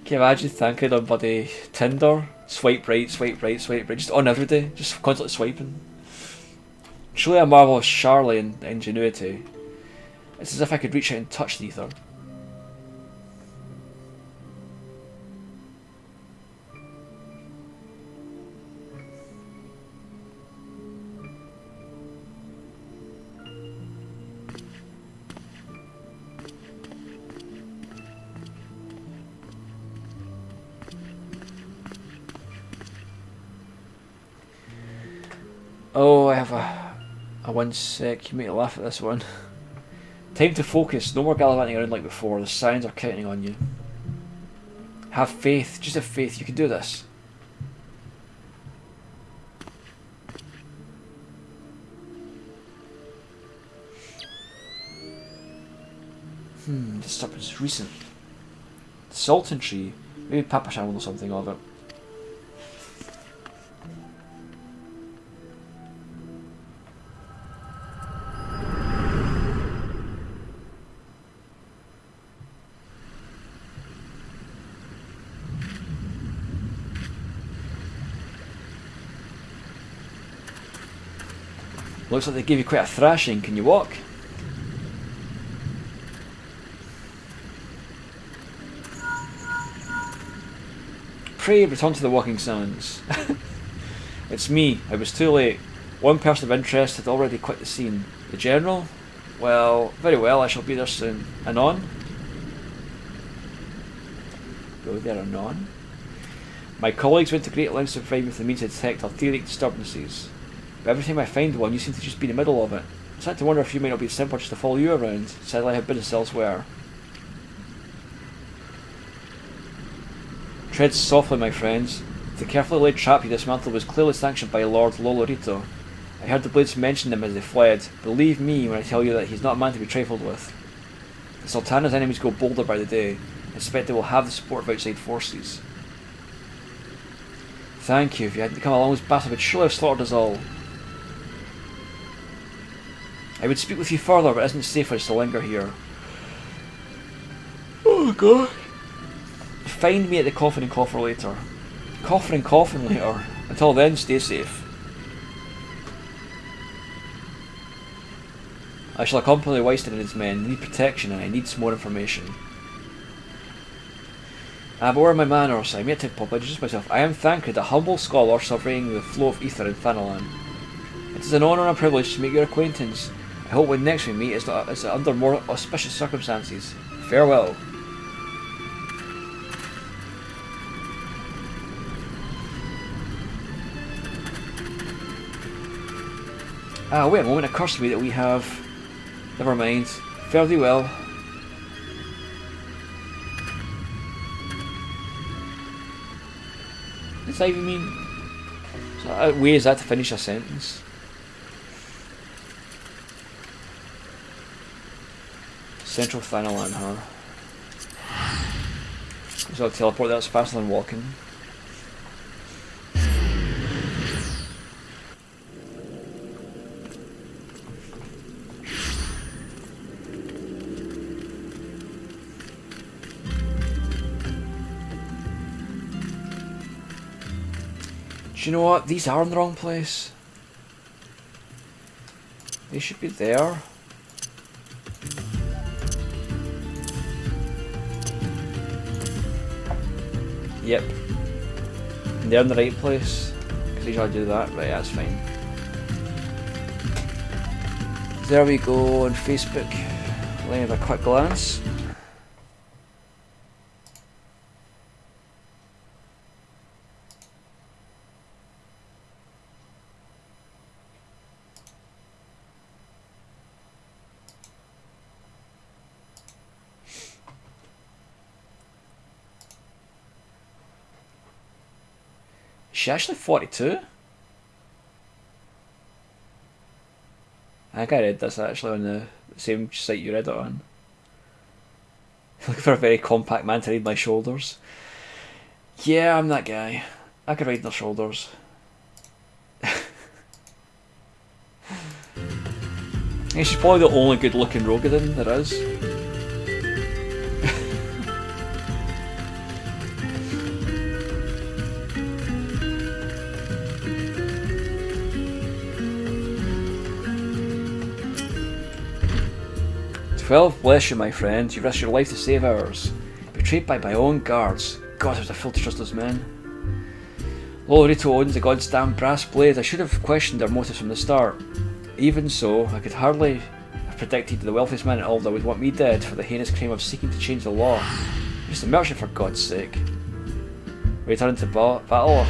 Can you imagine thinking on bloody Tinder? Swipe right, swipe right, swipe right, just on every day, just constantly swiping. Truly a marvel of Charlie and ingenuity. It's as if I could reach out and touch the ether. Oh, I have a 1 sec. You make me laugh at this one. Time to focus. No more gallivanting around like before. The signs are counting on you. Have faith. Just have faith. You can do this. Disturbance. Recent. Sultan tree. Maybe Papa Shan will know something of it. Looks like they gave you quite a thrashing. Can you walk? Pray return to the walking sounds. It's me. I was too late. One person of interest had already quit the scene. The general? Well, very well. I shall be there soon. Anon? Go there anon. My colleagues went to great lengths to provide me with the means to detect arterial disturbances. But every time I find one, you seem to just be in the middle of it. I start to wonder if you might not be simpler just to follow you around. Sadly, I have business elsewhere. Tread softly, my friends. The carefully laid trap you dismantled was clearly sanctioned by Lord Lolorito. I heard the Blades mention him as they fled. Believe me when I tell you that he's not a man to be trifled with. The Sultana's enemies go bolder by the day. I expect they will have the support of outside forces. Thank you. If you hadn't come along, this battle would surely have slaughtered us all. I would speak with you further, but it isn't safe for us to linger here. Oh god. Find me at the Coffin and Coffer later. Coffin and Coffin later. Until then, stay safe. I shall accompany Weiston and his men. They need protection and I need some more information. But where are my manners? I may take pop, I introduce myself. I am Thancred, a humble scholar surveying the flow of ether in Thanalan. It is an honour and a privilege to make your acquaintance. I hope when next we meet it's under more auspicious circumstances. Farewell. Wait a moment, it occurs to me that we have... Never mind. Fare thee well. What does that even mean? So what way is that to finish a sentence? Central Thanalan, huh? So I'll teleport, that's faster than walking. Do you know what? These are in the wrong place. They should be there. Yep. They're in the right place. Because usually I do that. Right, that's fine. There we go on Facebook. Let me have a quick glance. Is she actually 42? I think I read this actually on the same site you read it on. Looking for a very compact man to read my shoulders. Yeah, I'm that guy. I could ride their shoulders. Yeah, she's probably the only good looking Rogadin there is. "12, bless you, my friend. You risked your life to save ours. Betrayed by my own guards. God, there's a fool to trust those men. Lolorito owns the goddamn brass blade. I should have questioned their motives from the start. Even so, I could hardly have predicted the wealthiest man in Alda would want me dead for the heinous crime of seeking to change the law. Just a merchant, for God's sake. Return to battle.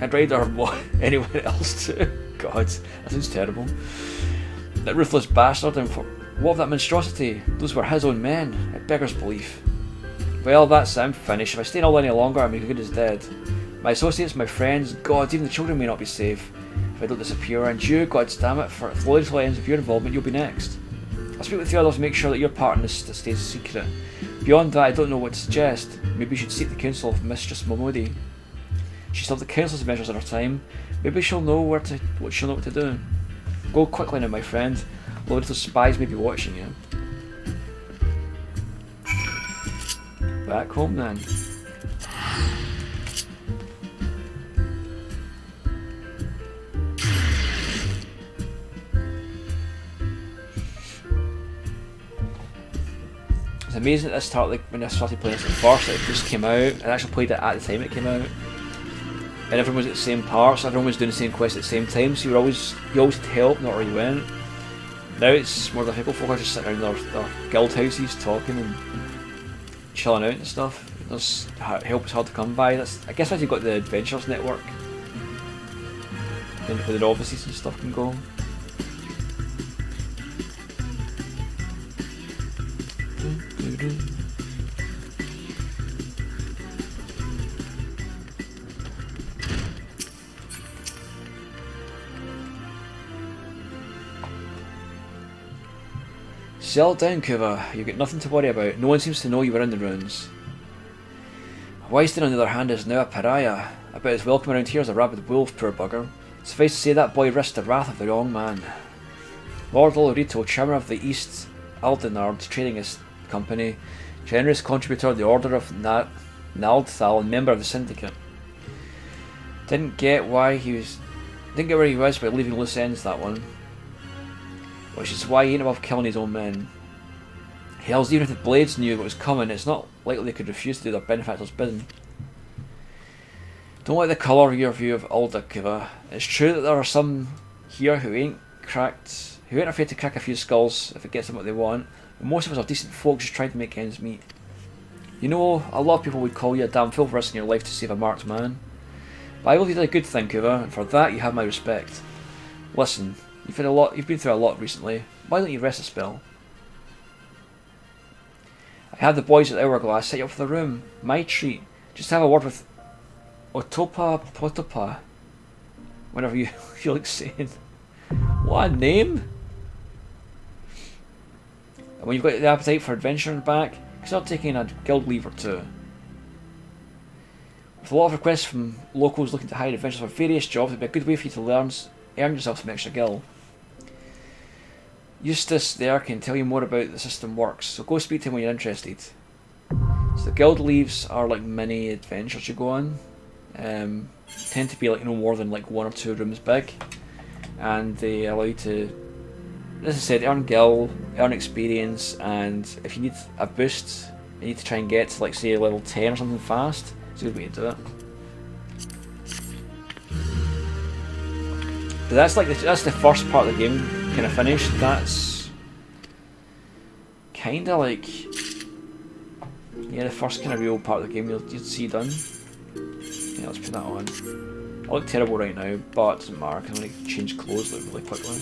I'd rather anyone else too. God, that sounds terrible. That ruthless bastard, and what of that monstrosity? Those were his own men. It beggars belief. Well, that's it, I'm finished. If I stay in all any longer, I'm as good as dead. My associates, my friends, God, even the children may not be safe if I don't disappear, and you, God damn it, for if the little ends of your involvement, you'll be next. I'll speak with the others to make sure that your part in this stays secret. Beyond that, I don't know what to suggest. Maybe you should seek the counsel of Mistress Momodi. She served the countless measures in her time. Maybe she'll know what to do. Go quickly now, my friend. Lorito's spies may be watching you." Back home then. It's amazing at this start, like when I started playing this at first, it just came out. I actually played it at the time it came out, and everyone was at the same parts. Everyone was doing the same quest at the same time, so you always had help, not where you went. Now it's more difficult. Folk are just sitting around their guild houses talking and chilling out and stuff. There's help is hard to come by. I guess once you've got the Adventures Network, then where the novices and stuff can go. Settle down, Kuva. You've got nothing to worry about. No one seems to know you were in the ruins. Wyston, on the other hand, is now a pariah. About as welcome around here as a rabid wolf, poor bugger. Suffice to say, that boy risked the wrath of the wrong man. Lord Lolorito, chairman of the East Aldenard Trading Company, generous contributor of the Order of Naldthal, and member of the Syndicate. Didn't get where he was by leaving loose ends, that one. Which is why he ain't above killing his own men. Hells, even if the Blades knew what was coming, it's not likely they could refuse to do their benefactor's bidding. Don't let the colour of your view of Alda, Kuva. It's true that there are some here who ain't afraid to crack a few skulls if it gets them what they want, but most of us are decent folks just trying to make ends meet. You know, a lot of people would call you a damn fool for risking your life to save a marked man. But I believe you did a good thing, Kuva, and for that you have my respect. Listen, you've been through a lot recently. Why don't you rest a spell? I had the boys at Hourglass set you up for the room. My treat. Just have a word with Otopa Potopa. Whenever you feel like saying. What a name! And when you've got the appetite for adventure back, consider taking a guild leave or two. With a lot of requests from locals looking to hire adventurers for various jobs, it'd be a good way for you to earn yourself some extra gil. Eustace there can tell you more about the system works, so go speak to him when you're interested. So the guild leaves are like mini adventures you go on. Tend to be like no more than like 1 or 2 rooms big, and they allow you to, as I said, earn gil, earn experience, and if you need a boost, you need to try and get to like say level 10 or something fast. It's a good way to do it. But that's the first part of the game kind of finished. That's kind of like, yeah, the first kind of real part of the game you'd see done. Yeah, let's put that on. I look terrible right now, but it doesn't matter. I can only change clothes really quickly.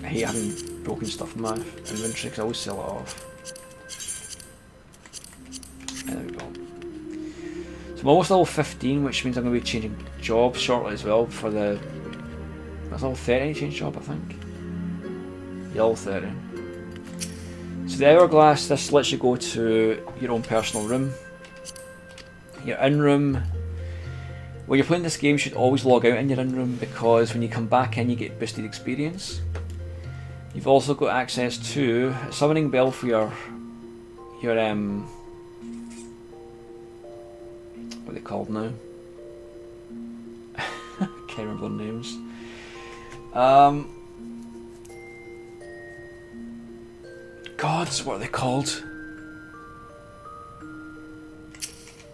I hate having broken stuff in my inventory because I always sell it off. There we go. So I'm almost level 15, which means I'm going to be changing jobs shortly as well for the... That's level 30 change job, I think. Yeah, level 30. So the Hourglass, this lets you go to your own personal room. Your in-room When you're playing this game, you should always log out in your in-room, because when you come back in, you get boosted experience. You've also got access to a summoning bell for your what are they called now? I can't remember their names. Gods, what are they called?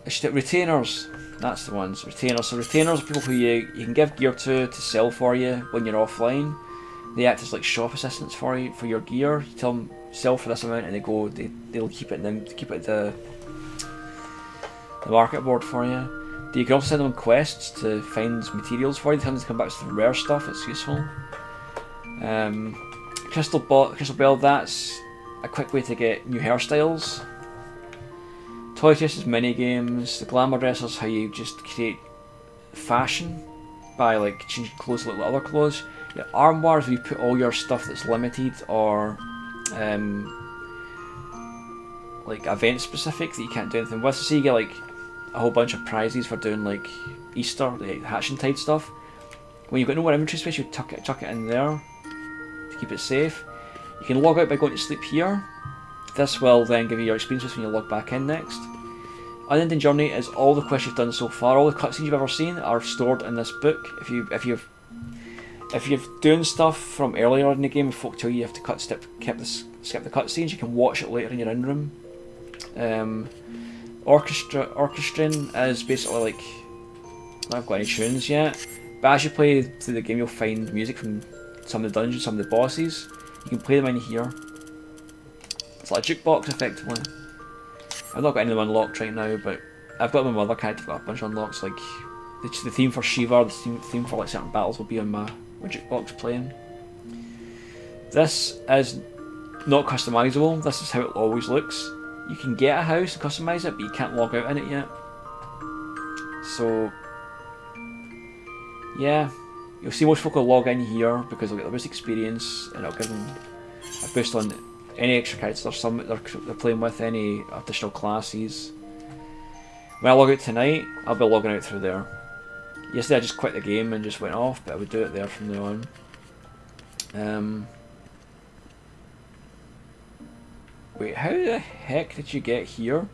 Retainers. That's the ones. Retainers. So retainers are people who you can give gear to sell for you when you're offline. They act as like shop assistants for you for your gear. You tell them sell for this amount, and they'll keep it at the market board for you. You can also send them quests to find materials for you. They tell them to come back with some rare stuff. It's useful. Crystal Bell. That's a quick way to get new hairstyles. Toy Chases mini games. The Glamour Dresser is how you just create fashion by like changing clothes to look like other clothes. Yeah, Armoires, where you put all your stuff that's limited or like event specific that you can't do anything with. So you get like a whole bunch of prizes for doing like Easter, like Hatching Tide stuff. When you've got no more inventory space, you chuck it in there to keep it safe. You can log out by going to sleep here. This will then give you your experiences when you log back in next. Unending Journey is all the quests you've done so far. All the cutscenes you've ever seen are stored in this book. If you're doing stuff from earlier in the game, if folk tell you have to skip the cutscenes, you can watch it later in your in-room. Orchestrating is basically like, I haven't got any tunes yet, but as you play through the game, you'll find music from some of the dungeons, some of the bosses. You can play them in here. It's like a jukebox, effectively. I've not got any of them unlocked right now, but I've got my other character. I've got a bunch of unlocks. Like the theme for Shiva, the theme for like certain battles will be on my jukebox playing. This is not customizable. This is how it always looks. You can get a house and customize it, but you can't log out in it yet. So yeah, you'll see most folk will log in here because they'll get the best experience, and it'll give them a boost on any extra characters they're playing with, any additional classes. When I log out tonight, I'll be logging out through there. Yesterday I just quit the game and just went off, but I would do it there from now on. Wait, how the heck did you get here?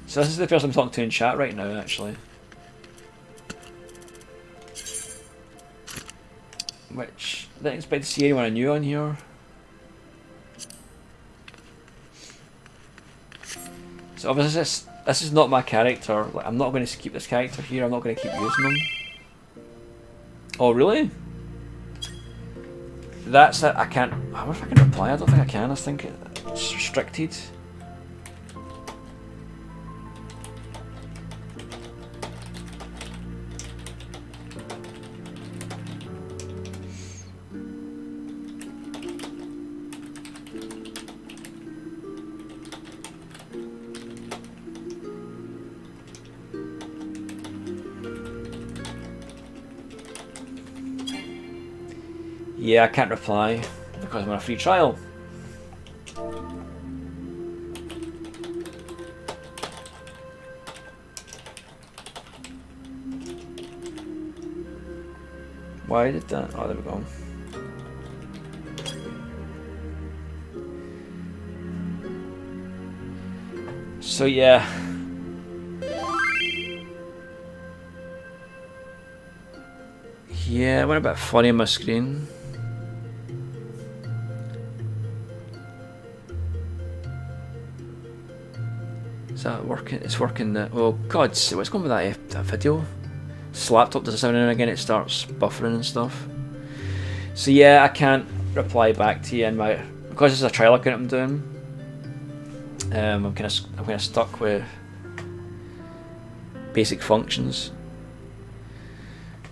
So this is the person I'm talking to in chat right now, actually. Which I didn't expect to see anyone I knew on here. So obviously this is not my character. Like, I'm not going to keep this character here. I'm not going to keep using them. Oh really? That's it. I can't. I wonder if I can reply. I don't think I can. I think it's restricted. Yeah, I can't reply because I'm on a free trial. Why did that? Oh, there we go. So yeah. Yeah, it went a bit funny on my screen. Is that working? It's working. Oh God, what's going with that video? This laptop does this every now and again. It starts buffering and stuff. So yeah, I can't reply back to you, and because this is a trial account I'm doing. I'm kind of stuck with basic functions.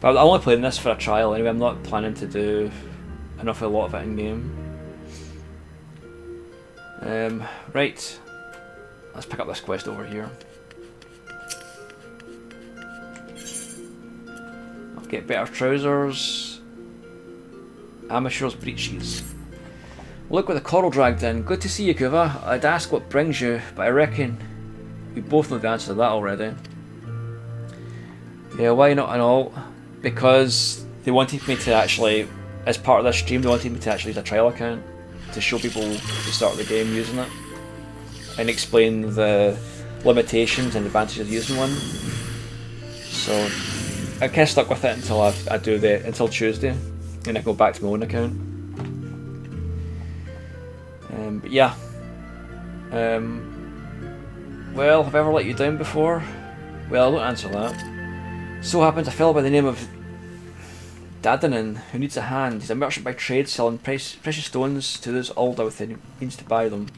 But I'm only playing this for a trial anyway. I'm not planning to do an awful lot of it in game. Right. Let's pick up this quest over here. I'll get better trousers. Amateur's breeches. Look what the coral dragged in. Good to see you, Kuva. I'd ask what brings you, but I reckon we both know the answer to that already. Yeah, why not and all? Because they wanted me to actually, as part of this stream, they wanted me to actually use a trial account to show people the start of the game using it and explain the limitations and advantages of using one. So I kind of stuck with it until I do until Tuesday, and I go back to my own account. But yeah. Well, have I ever let you down before? Well, I don't answer that. So happens a fellow by the name of Dadanan who needs a hand. He's a merchant by trade, selling precious stones to those older with the means to buy them.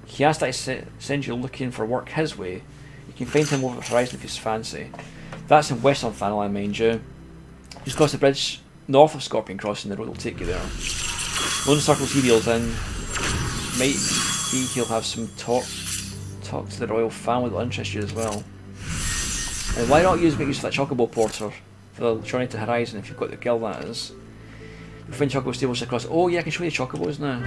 He asked that I send you looking for work his way. You can find him over the horizon if he's fancy. That's in Western Thanala, mind you. Just cross the bridge north of Scorpion Crossing, the road will take you there. Lone circles he deals in. Might be he'll have some talk to the royal family that'll interest you as well. And why not make use of that chocobo porter for the journey to Horizon if you've got the guild, that is. You'll find chocobo stables across. Oh yeah, I can show you the chocobos now.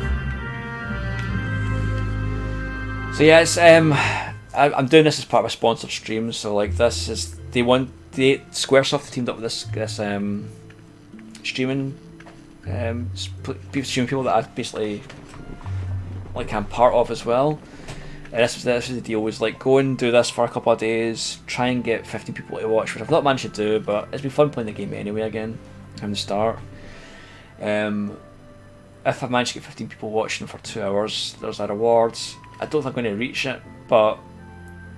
So yeah, it's I'm doing this as part of a sponsored stream. So like this is Squaresoft teamed up with this streaming people that I basically like I'm part of as well. And this was the deal, was like go and do this for a couple of days, try and get 15 people to watch, which I've not managed to do, but it's been fun playing the game anyway again from the start. If I manage to get 15 people watching for 2 hours, there's a reward. I don't think I'm going to reach it, but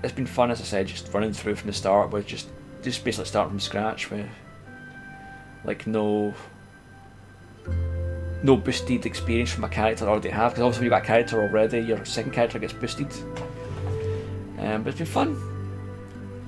it's been fun, as I said, just running through from the start with just basically starting from scratch with like no boosted experience from a character I already have, because obviously when you've got a character already, your second character gets boosted. But it's been fun.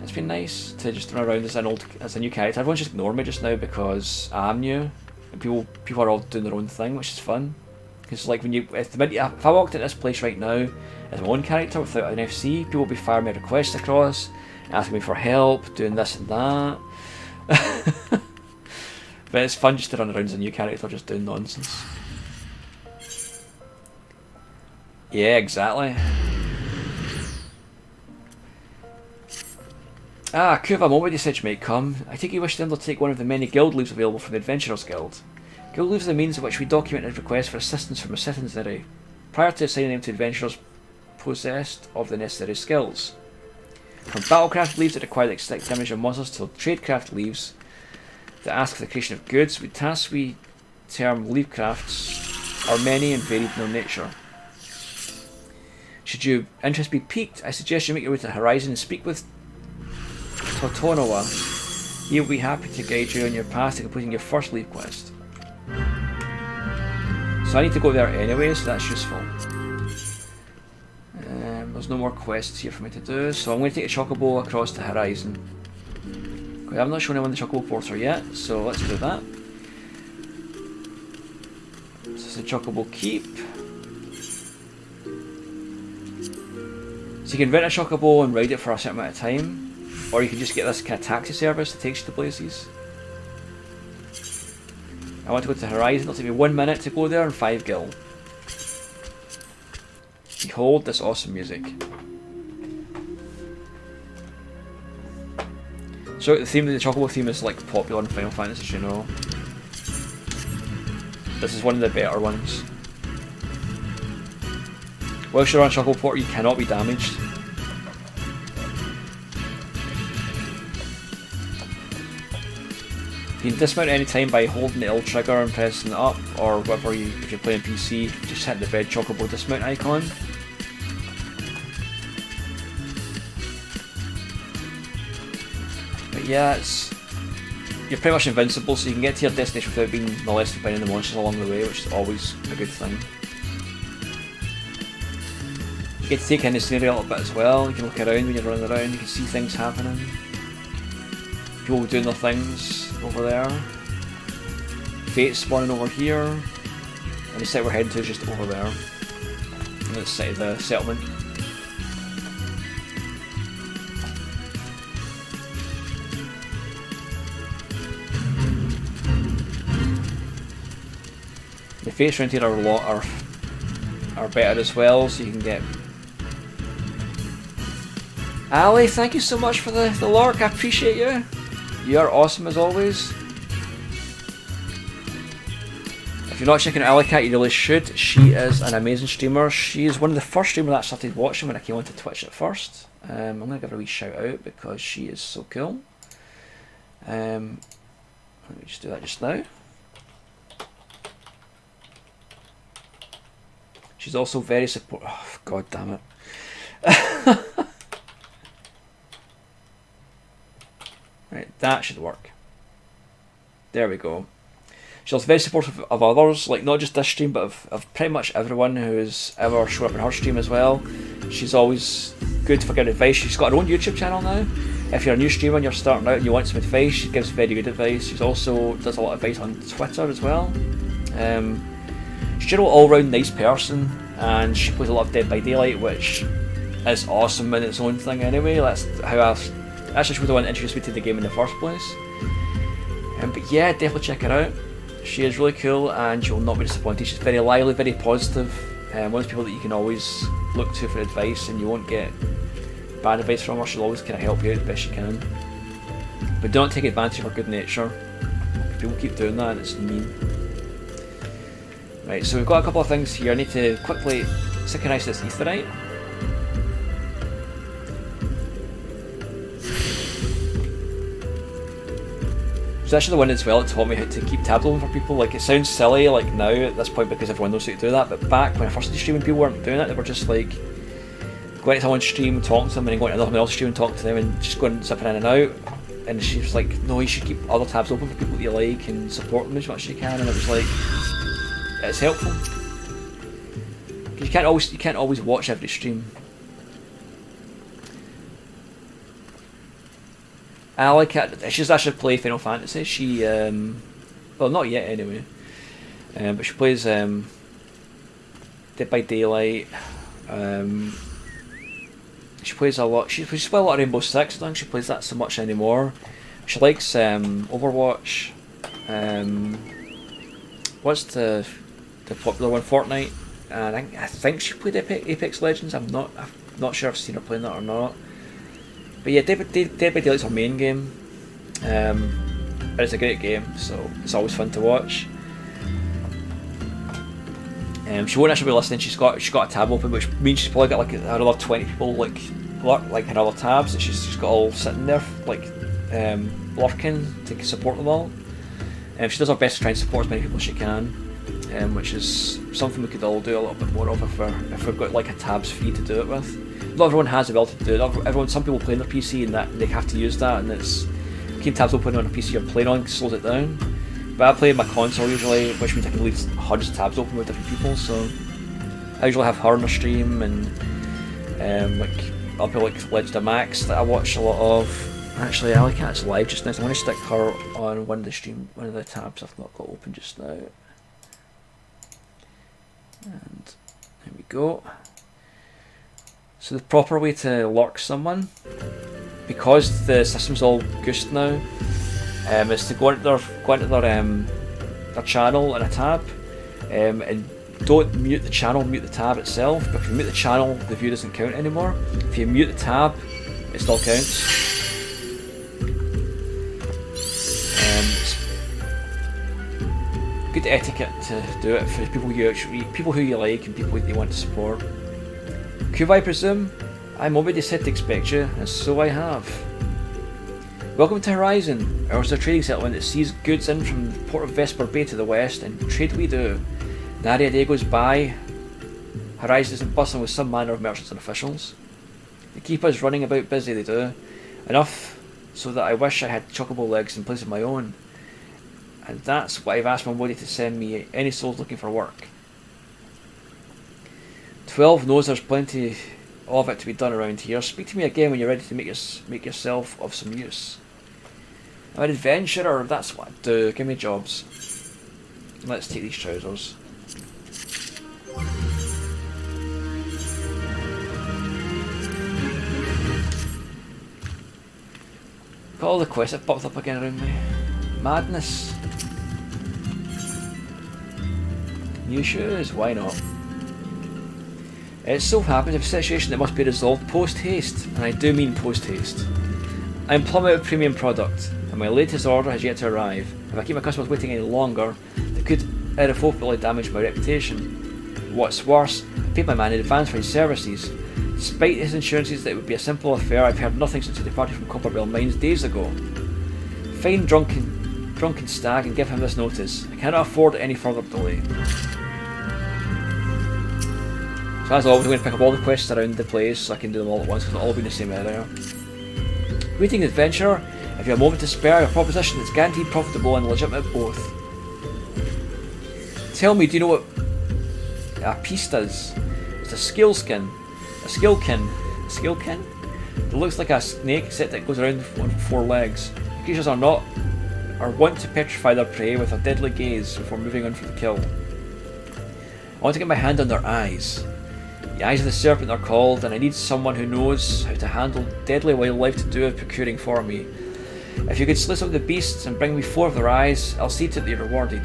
It's been nice to just run around as a new character. Everyone's just ignoring me just now because I'm new, and people are all doing their own thing, which is fun. Because like if I walked into this place right now as my own character without an FC, people will be firing me requests across, asking me for help, doing this and that. But it's fun just to run around as a new character just doing nonsense. Yeah, exactly. Ah, Kuva, moment usage may come. I take you wish to undertake one of the many guild leaves available from the Adventurers Guild. Guild leaves are the means of which we document a request for assistance from a citizenry, prior to assigning them to adventurers possessed of the necessary skills. From battlecraft leaves that require the extermination of monsters to tradecraft leaves that ask for the creation of goods, the tasks we term leave crafts are many and varied in their nature. Should your interest be piqued, I suggest you make your way to the Horizon and speak with Totonoa. He will be happy to guide you on your path to completing your first leave quest. So I need to go there anyway, so that's useful. There's no more quests here for me to do, so I'm going to take a chocobo across the Horizon. I've not shown anyone the chocobo porter yet, so let's do that. This is the chocobo keep. So you can rent a chocobo and ride it for a certain amount of time, or you can just get this kind of taxi service that takes you to places. I want to go to the Horizon. It'll take me 1 minute to go there and 5 gil. Behold this awesome music. So the chocobo theme is like popular in Final Fantasy, as you know. This is one of the better ones. Whilst you're on chocobo porter, you cannot be damaged. You can dismount any time by holding the L trigger and pressing it up, or whatever if you're playing PC, just hit the red chocobo dismount icon. But yeah, you're pretty much invincible, so you can get to your destination without being molested by any of the monsters along the way, which is always a good thing. You get to take in the scenery a little bit as well. You can look around when you're running around, you can see things happening. People doing their things over there. Fate's spawning over here. And the site we're heading to is just over there. And it's the settlement. The fates around here are are better as well, so you can get... Ali, thank you so much for the lurk, I appreciate you. You are awesome as always. If you're not checking out Ali Cat, you really should. She is an amazing streamer. She is one of the first streamers that I started watching when I came onto Twitch at first. I'm going to give her a wee shout out because she is so cool. Let me just do that just now. She's also very supportive. Oh, God damn it. Right, that should work. There we go. She's also very supportive of others, like not just this stream, but of pretty much everyone who's ever shown up in her stream as well. She's always good for giving advice. She's got her own YouTube channel now. If you're a new streamer and you're starting out and you want some advice, she gives very good advice. She also does a lot of advice on Twitter as well. She's an all-round nice person, and she plays a lot of Dead by Daylight, which is awesome in its own thing anyway. That's how she was the one that introduced me to the game in the first place. But yeah, definitely check her out. She is really cool and you will not be disappointed. She's very lively, very positive. One of those people that you can always look to for advice and you won't get bad advice from her. She'll always kind of help you out the best she can. But don't take advantage of her good nature. People keep doing that and it's mean. Right, so we've got a couple of things here. I need to quickly synchronize this etherite. It's actually the one as well that taught me how to keep tabs open for people. Like, it sounds silly like now at this point because everyone knows how to do that, but back when I first started streaming, people weren't doing it. They were just like going to someone's stream, talking to them, and then going to someone else's stream and talking to them, and just going zipping in and out. And she was like, "No, you should keep other tabs open for people that you like and support them as much as you can." And it was like, it's helpful. You can't always watch every stream. Ali Cat, she's actually played Final Fantasy. She, well, not yet anyway. But she plays Dead by Daylight. She plays a lot. She plays a lot of Rainbow Six. I don't think she plays that so much anymore. She likes Overwatch. What's the popular one? Fortnite. And I think she played Apex Legends. I'm not sure if I've seen her playing that or not. But yeah, Dead by Daylight's her main game. And it's a great game, so it's always fun to watch. She won't actually be listening. She's got a tab open, which means she's probably got like another 20 people like her other tabs that she's just got all sitting there like lurking to support them all. She does her best to try and support as many people as she can, which is something we could all do a little bit more of if we've got like a tabs feed to do it with. Not everyone has the ability to do it. Some people play on their PC and that they have to use that, and it's keeping tabs open on a PC you're playing on slows it down. But I play on my console usually, which means I can leave hundreds of tabs open with different people. So I usually have her on the stream and like other people like Legend of Max that I watch a lot of. Actually, Ali Cat's live just now, so I'm going to stick her on one of the tabs I've not got open just now. And there we go. So the proper way to lurk someone, because the system's all goosed now, is to go into their channel in a tab, and don't mute the channel, mute the tab itself. But if you mute the channel, the view doesn't count anymore. If you mute the tab, it still counts. It's good etiquette to do it for people who you like and people that you want to support. Could I presume? I'm already set to expect you, and so I have. Welcome to Horizon, ours is a trading settlement that sees goods in from the port of Vesper Bay to the west, and trade we do. The area day goes by. Horizon isn't bustling with some manner of merchants and officials. They keep us running about busy, they do. Enough so that I wish I had chocobo legs in place of my own. And that's why I've asked my Modi to send me any souls looking for work. 12 knows there's plenty of it to be done around here. Speak to me again when you're ready to make yourself of some use. I'm an adventurer, that's what I do. Give me jobs. Let's take these trousers. Got all the quests that popped up again around me. Madness. New shoes, why not? It so happens of a situation that must be resolved post-haste, and I do mean post-haste. I am plumb out of premium product, and my latest order has yet to arrive. If I keep my customers waiting any longer, they could irrevocably damage my reputation. What's worse, I paid my man in advance for his services. Despite his assurances that it would be a simple affair, I've heard nothing since he departed from Copperbell Mines days ago. Find drunken stag and give him this notice. I cannot afford any further delay. So as always, I'm going to pick up all the quests around the place so I can do them all at once because they'll all be in the same area. Greetings, adventurer. If you have a moment to spare, I have a proposition that's guaranteed profitable and legitimate both. Tell me, do you know what a piece does? It's a skillkin. It looks like a snake except it goes around on 4 legs. Creatures are wont to petrify their prey with a deadly gaze before moving on for the kill. I want to get my hand on their eyes. The eyes of the serpent are called, and I need someone who knows how to handle deadly wildlife to do a procuring for me. If you could slay some of the beasts and bring me 4 of their eyes, I'll see to it that you're rewarded.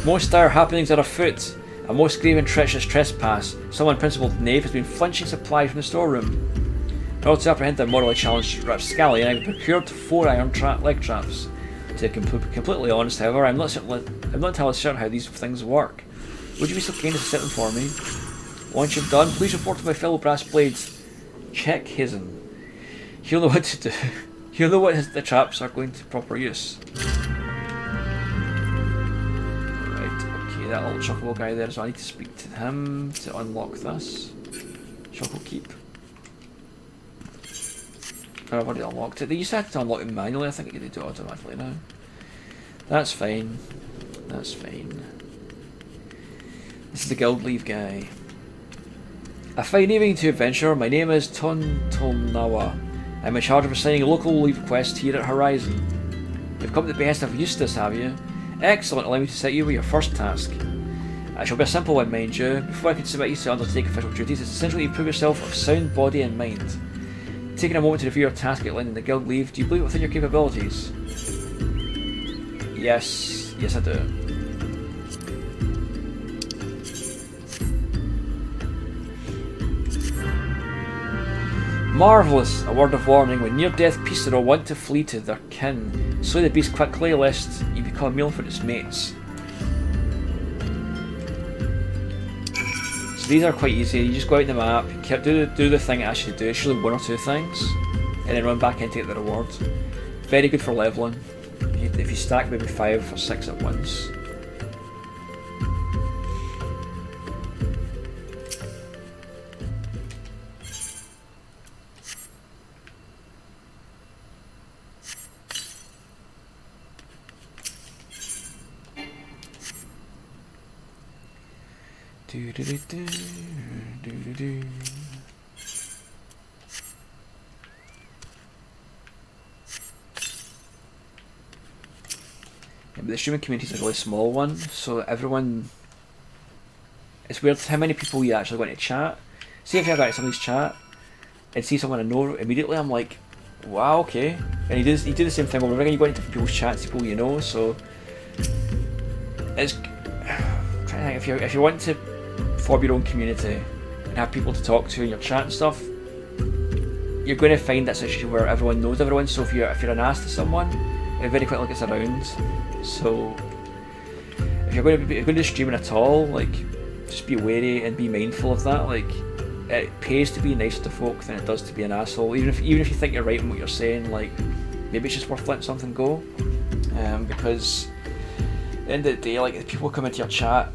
Most dire happenings are afoot. A most grave and treacherous trespass. Some unprincipled knave has been flinching supplies from the storeroom. In order to apprehend the morally challenged rapscallion, I have procured 4 iron leg traps. To be completely honest, however, I'm not entirely certain how these things work. Would you be so kind as to set them for me? Once you've done, please report to my fellow brass blades. Check Hizen. He'll know what to do. He'll know what the traps are going to proper use. That little chocobo guy there, so I need to speak to him to unlock this. Choco keep. Oh, I've already unlocked it. They used to have to unlock it manually, I think they do it automatically now. That's fine. That's fine. This is the guild leave guy. A fine evening to you, adventurer. My name is Tontonawa. I'm in charge of assigning local leave quests here at Horizon. You've come to the behest of Eustace, have you? Excellent, allow me to set you with your first task. It shall be a simple one, mind you. Before I can submit you to undertake official duties, it's essential that you prove yourself of sound body and mind. Taking a moment to review your task outlined in the guild leave, do you believe it within your capabilities? Yes, I do. Marvellous! A word of warning. When near-death beasts are want to flee to their kin, slay the beast quickly lest you become a meal for its mates. So these are quite easy. You just go out in the map, do the thing it asks you to do. It's usually 1 or 2 things, and then run back in to get the reward. Very good for leveling. If you stack maybe 5 or 6 at once. Yeah, but the streaming community is a really small one, so everyone... It's weird how many people you actually go into chat. See if I go into somebody's chat and see someone I know immediately, I'm like, wow, okay. And you do the same thing over again. You go into people's chats, people you know, so... It's... I'm trying to think, if you want to form your own community and have people to talk to in your chat and stuff, you're going to find that situation where everyone knows everyone. So if you're an ass to someone, it very quickly gets around. So if you're going to be streaming at all, like, just be wary and be mindful of that. Like, it pays to be nicer to folk than it does to be an asshole. Even if you think you're right in what you're saying, like, maybe it's just worth letting something go. Because at the end of the day, like, if people come into your chat,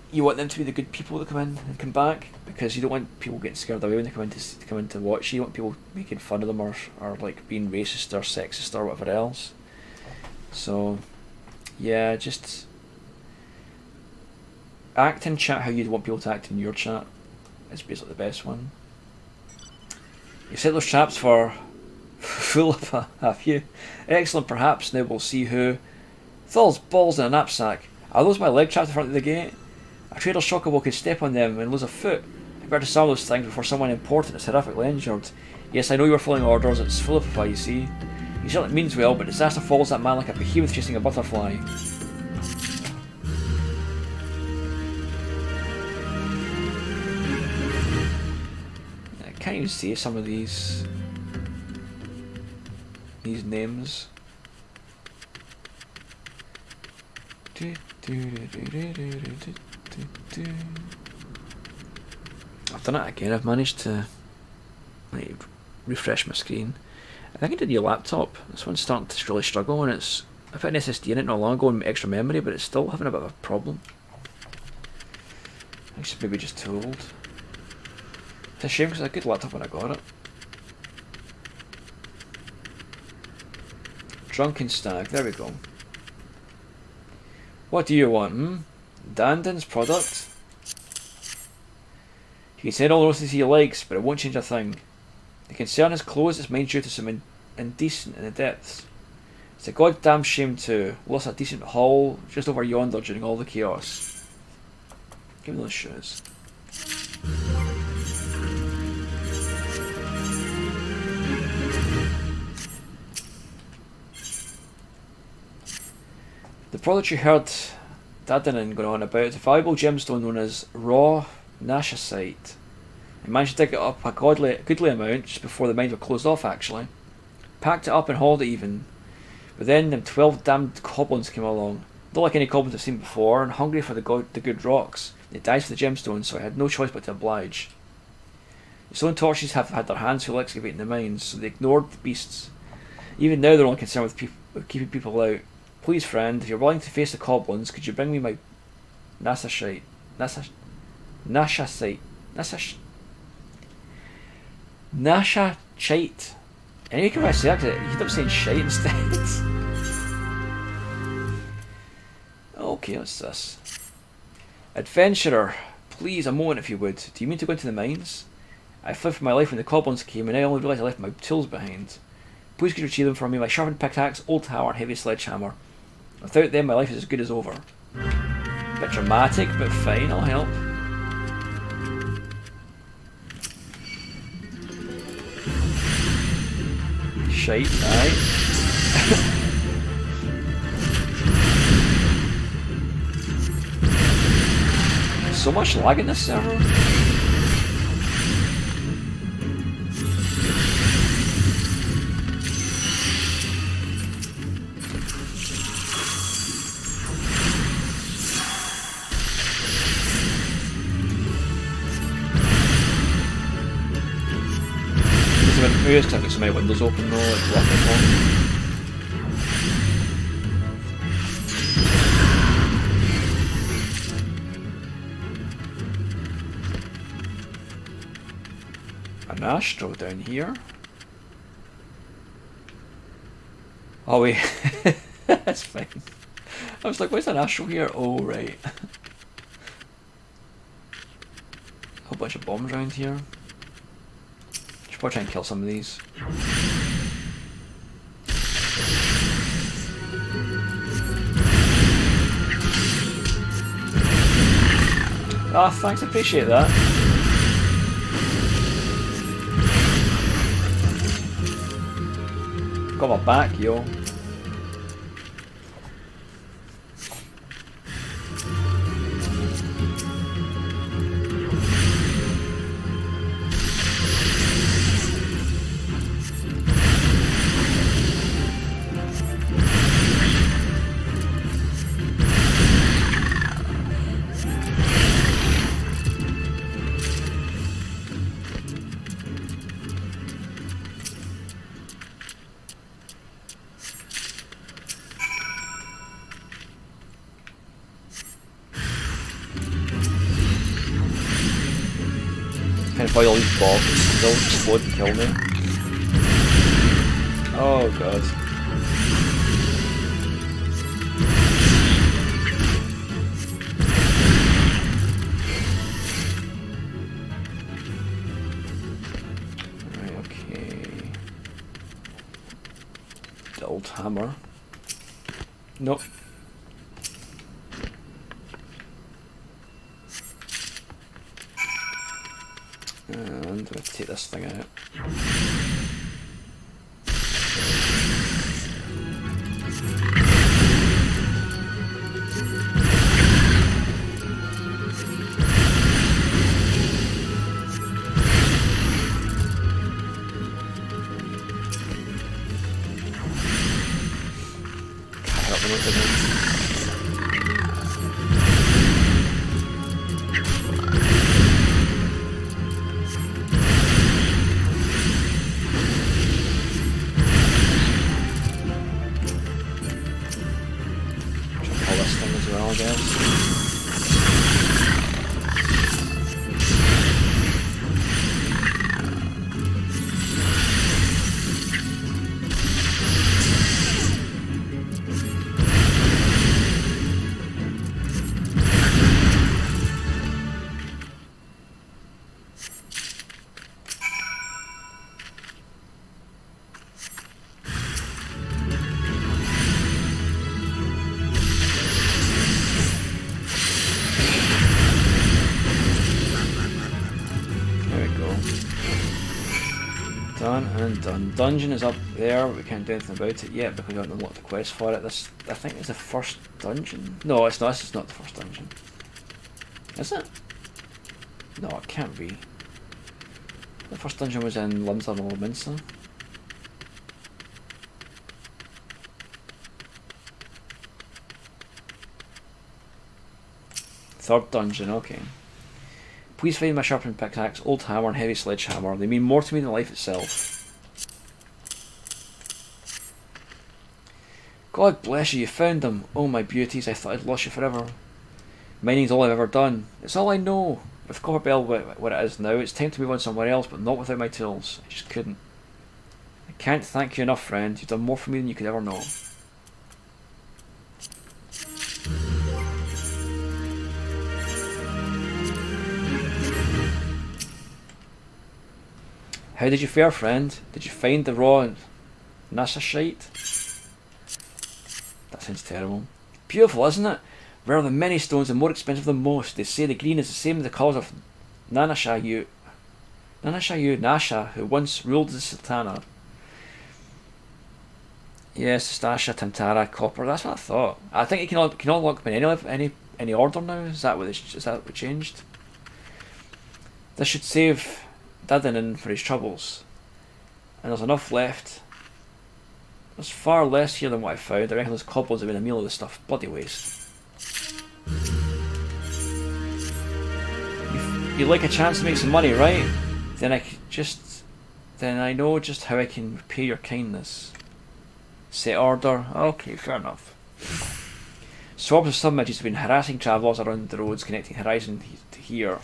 you want them to be the good people that come in and come back, because you don't want people getting scared away when they come in to watch you. You want people making fun of them or like being racist or sexist or whatever else. So yeah, just act in chat how you'd want people to act in your chat. It's basically the best one. You've set those traps for Philippa, have you? Excellent, perhaps. Now we'll see who. Thall's balls in a knapsack. Are those my leg traps in front of the gate? A trader's chocobo could step on them and lose a foot. I better disarm those things before someone important is horrifically injured. Yes, I know you were following orders. It's Philippa, you see. He certainly means well, but disaster follows that man like a behemoth chasing a butterfly. can't even see some of these names. I've done it again. I've managed to refresh my screen. I think I did your laptop. This one's starting to really struggle, and I put an SSD in it not long ago and extra memory, but it's still having a bit of a problem. I think it's maybe just too old. It's a shame because it's a good laptop when I got it. Drunken Stag, there we go. What do you want, Dandon's product? He can send all the roses he likes, but it won't change a thing. The concern is closed its mind due to some indecent in the depths. It's a goddamn shame too. Lost a decent haul just over yonder during all the chaos. Give me those shoes. The product you heard Dadinin going on about is a valuable gemstone known as raw nashasite. He managed to dig it up a goodly amount just before the mines were closed off actually. Packed it up and hauled it even. But then them 12 damned goblins came along. Not like any goblins I've seen before, and hungry for the good rocks. They died for the gemstones, so I had no choice but to oblige. The stone torches have had their hands full excavating the mines, so they ignored the beasts. Even now they're only concerned with keeping people out. Please, friend, if you're willing to face the goblins, could you bring me my nashasite? Nashachite. Anyway, can I say that? You end up saying shite instead. Okay, what's this? Adventurer, please, a moment if you would. Do you mean to go into the mines? I fled for my life when the goblins came, and I only realised I left my tools behind. Please could you retrieve them for me, my sharpened pickaxe, old hammer, heavy sledgehammer. Without them, my life is as good as over. Bit dramatic, but fine, I'll help. Shite, aye. So much lag in this server. Maybe it's got so many windows open though, like working on. An astro down here. Oh wait, that's fine. I was like, where's an astro here? Oh right. A whole bunch of bombs around here. Should probably try and kill some of these. Ah, thanks, I appreciate that. Got my back, yo. By all these bombs, they'll explode and kill me. Oh god. Right, okay. The old hammer. Nope. And let's take this thing out. no, it didn't. As well, I guess. Done. Dungeon is up there, but we can't do anything about it yet because we haven't unlocked the quest for it. This, I think, is the first dungeon. No, it's not. This is not the first dungeon. Is it? No, it can't be. The first dungeon was in London or Minster. Third dungeon, okay. Please find my sharpened pickaxe, old hammer, and heavy sledgehammer. They mean more to me than life itself. God bless you, you found them. Oh my beauties, I thought I'd lost you forever. Mining's all I've ever done. It's all I know. With Copper Bell what it is now, it's time to move on somewhere else, but not without my tools. I just couldn't. I can't thank you enough, friend. You've done more for me than you could ever know. How did you fare, friend? Did you find the raw Nasa shite? That sounds terrible. Beautiful, isn't it? Rarer than many stones and more expensive than most. They say the green is the same as the colours of Nasha, who once ruled the Sultana. Yes, Stasha, Tantara, Copper. That's what I thought. I think you can unlock them in any order now. Is that what changed? This should save Dadinin for his troubles. And there's enough left. There's far less here than what I found. I reckon those cobbles have been a meal of this stuff. Bloody waste. You like a chance to make some money, right? Then I know just how I can repay your kindness. Set order. Okay, fair enough. Swarms of sun midges have been harassing travellers around the roads connecting Horizon to here.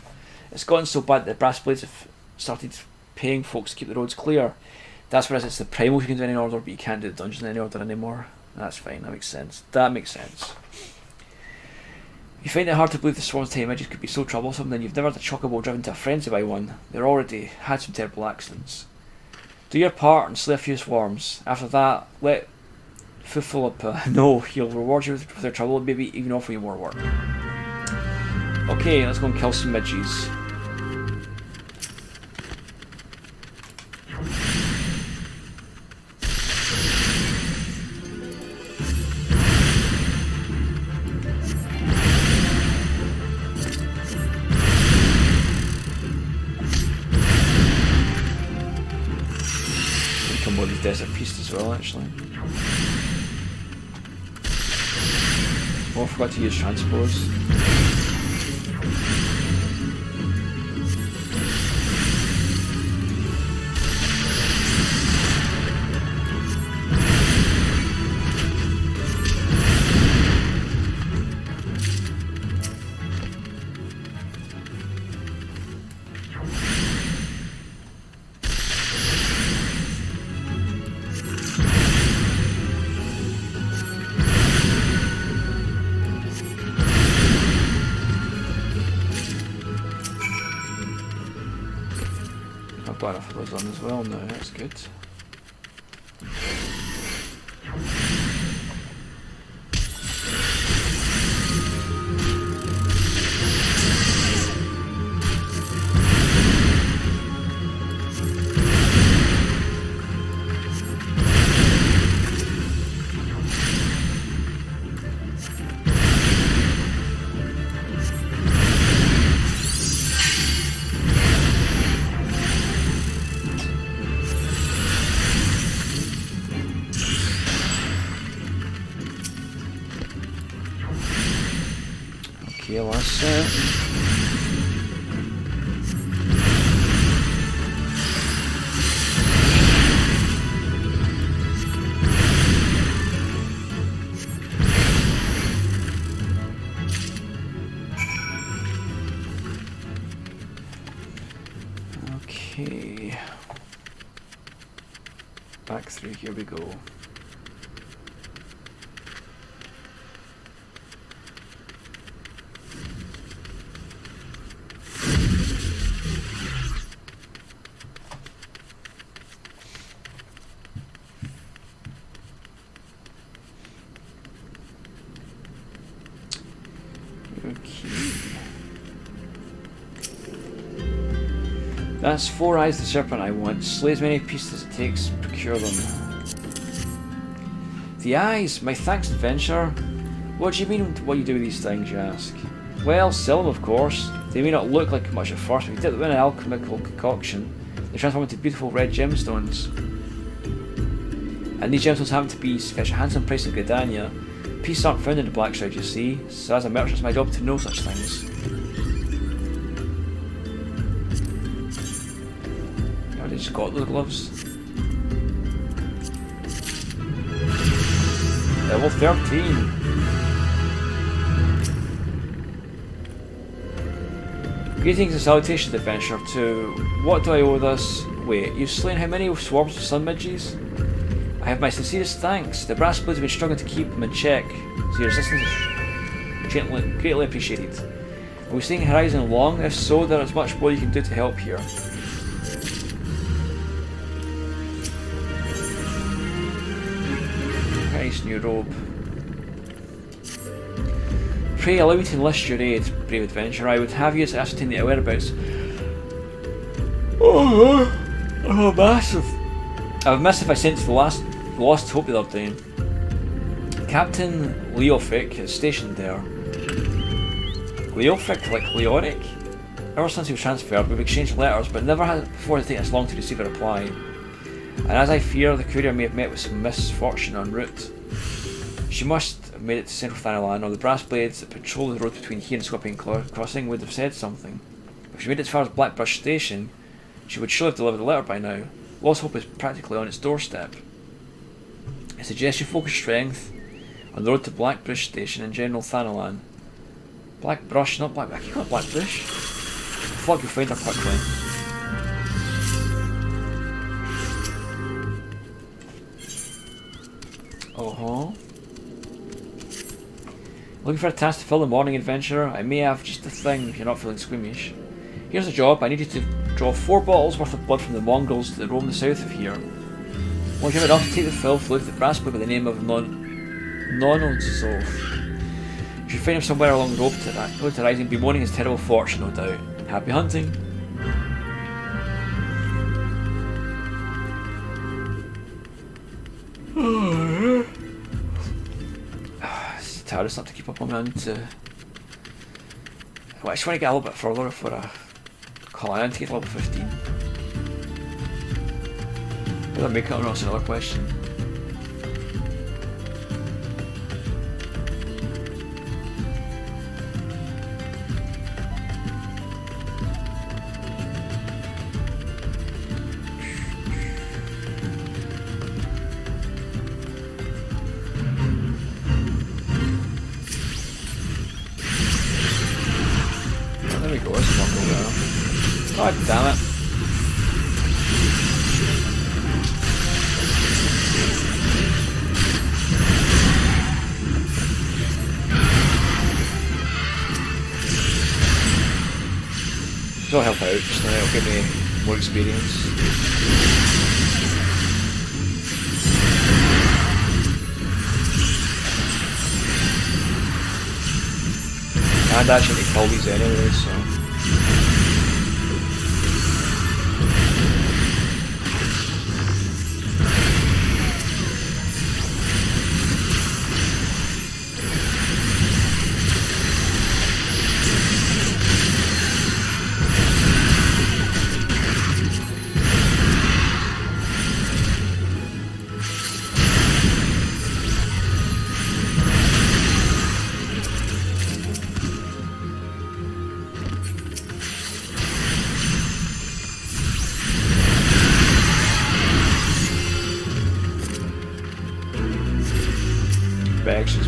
It's gotten so bad that the brass blades have started paying folks to keep the roads clear. That's whereas it's the primals you can do in any order, but you can't do the dungeon in any order anymore. That's fine, that makes sense. That makes sense. You find it hard to believe the swarms of images could be so troublesome, then you've never had a chocobo driven to a frenzy by one. They've already had some terrible accidents. Do your part and slay a few swarms. After that, let Fufulapa know he'll reward you with their trouble and maybe even offer you more work. Okay, let's go and kill some midges. Desert Priest as well, actually. Oh, I forgot to use transpose. Got enough of those on as well now, that's good. Okay, last set. Okay. Back through, here we go. That's 4 eyes the serpent I want. Slay as many pieces as it takes, procure them. The eyes! My thanks, adventurer. What do you mean what you do with these things, you ask? Well, sell them, of course. They may not look like much at first, but if you dip them in an alchemical concoction, they transform into beautiful red gemstones. And these gemstones happen to be fetch a handsome price in Gridania. Pieces aren't found in the Black Shroud, you see, so as a merchant it's my job to know such things. I just got the gloves. Level 13. Greetings and salutations, adventurer. To what do I owe this? Wait, you've slain how many swarms of sun midges? I have my sincerest thanks. The brass blades have been struggling to keep them in check, so your assistance is greatly appreciated. Are we seeing Horizon long? If so, there is much more you can do to help here. Nice new robe. Pray allow me to enlist your aid, brave adventurer. I would have you to ascertain the whereabouts. Oh, massive. I have missed if I sent to the lost hope the other day. Captain Leofic is stationed there. Leofic, like Leoric? Ever since he was transferred, we've exchanged letters, but never had before it taken us long to receive a reply. And as I fear, the courier may have met with some misfortune en route. She must have made it to Central Thanalan, or the brass blades that patrol the road between here and Scorpion Crossing would have said something. If she made it as far as Blackbrush Station, she would surely have delivered a letter by now. Lost Hope is practically on its doorstep. I suggest you focus strength on the road to Blackbrush Station in General Thanalan. Blackbrush, not Black. I keep calling it Blackbrush. I thought you'll find her quickly. Looking for a task to fill the morning, adventurer? I may have just the thing if you're not feeling squeamish. Here's a job. I need you to draw 4 bottles worth of blood from the mongrels that roam the south of here. Once you have enough, take the filth, look at the brass blade by the name of Nonozov. You should find him somewhere along the road to Rising, bemoaning his terrible fortune, no doubt. Happy hunting! It's tired enough to keep up on my to. Well, I just want to get a little bit further for a call. I need to get to level 15. Will I make it or not? That's another question. God damn it. It'll help out just now, it'll give me more experience. And I actually need to kill these anyway, so.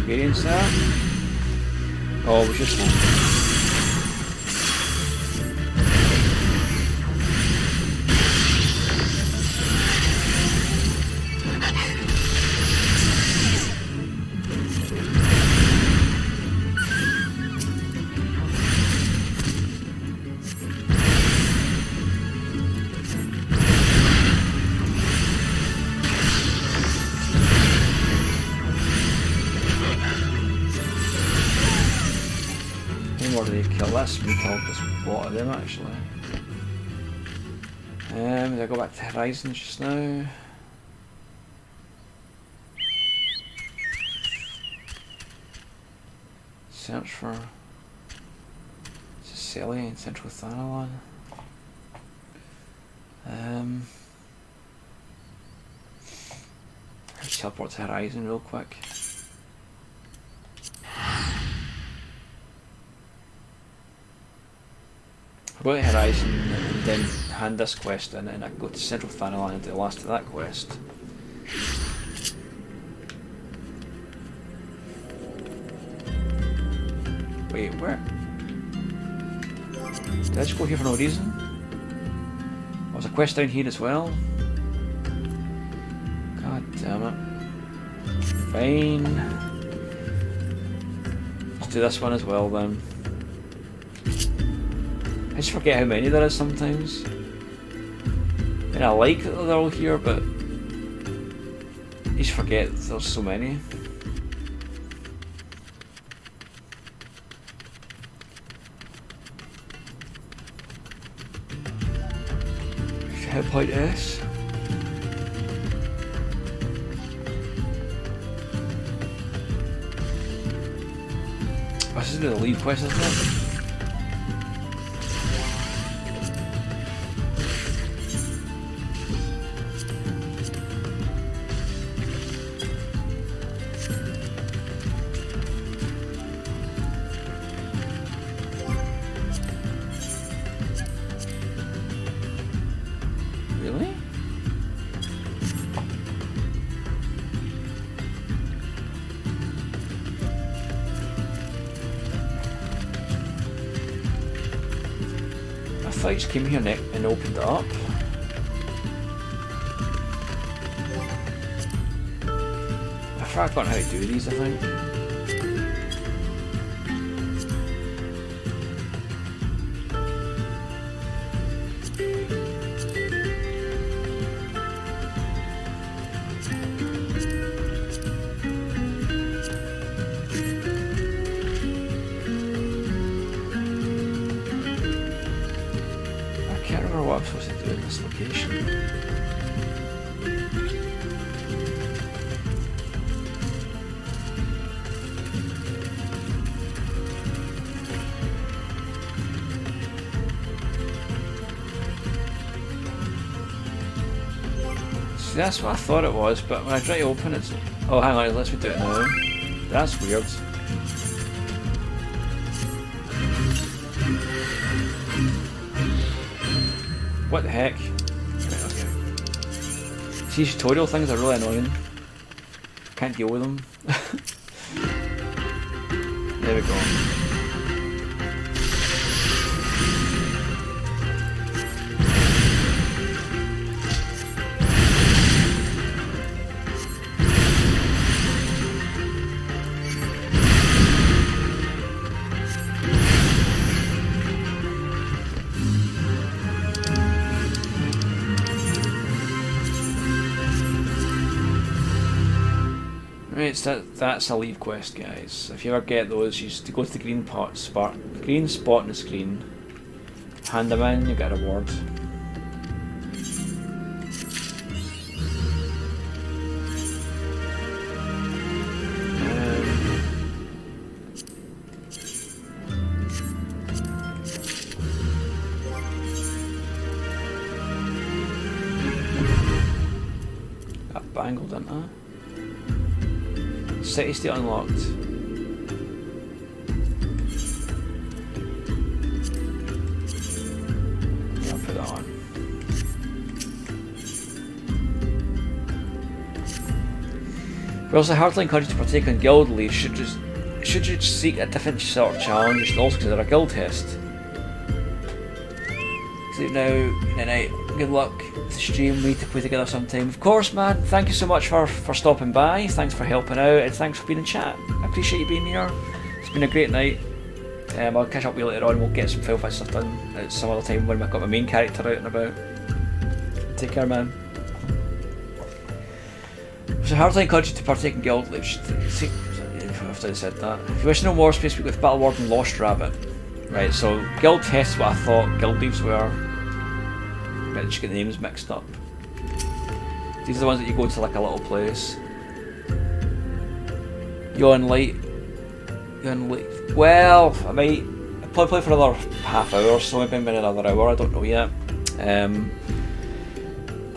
experience that. Oh, it was just one. Let's recall this lot of them actually. Did I go back to Horizon just now? Search for Cecilia and Central Thanalon. Let's teleport to Horizon real quick. I go to Horizon and then hand this quest in, and I go to Central Thanalon and do the last of that quest. Wait, where? Did I just go here for no reason? Oh, there's a quest down here as well? God damn it. Fine. Let's do this one as well then. I just forget how many there is sometimes. And I like that they're all here, but I just forget there's so many. Hit point S. This is the leave quest, isn't it? I just came here and opened it up. I've forgotten how to do these, I think. What I'm supposed to do in this location. See, that's what I thought it was, but when I try to open it, oh hang on, let's do it now. That's weird. What the heck? Right, okay. See, these tutorial things are really annoying. Can't deal with them. There we go. Right, so that's a leave quest, guys. If you ever get those, you just go to the green spot on the screen, hand them in, you get a reward. Got bangled, didn't I? City state unlocked. Yeah, I'll put that on. We also heartily encourage you to partake in guild leads. Should you seek a different sort of challenge, you should also consider a guild test. So now, night. Good luck with the stream. We need to play together sometime. Of course, man. Thank you so much for stopping by. Thanks for helping out, and thanks for being in chat. I appreciate you being here. It's been a great night. I'll catch up with you later on. We'll get some Final Fantasy stuff done at some other time when I've got my main character out and about. Take care, man. So heartily encourage you to partake in guild leads. After I said that, if you wish to know more, speak with Battle Warden Lost Rabbit. Right, so guild tests what I thought guild leaves were. I just get the names mixed up. These are the ones that you go to like a little place. Yawn light. Well, I'll probably play for another half hour or so, maybe another hour, I don't know yet.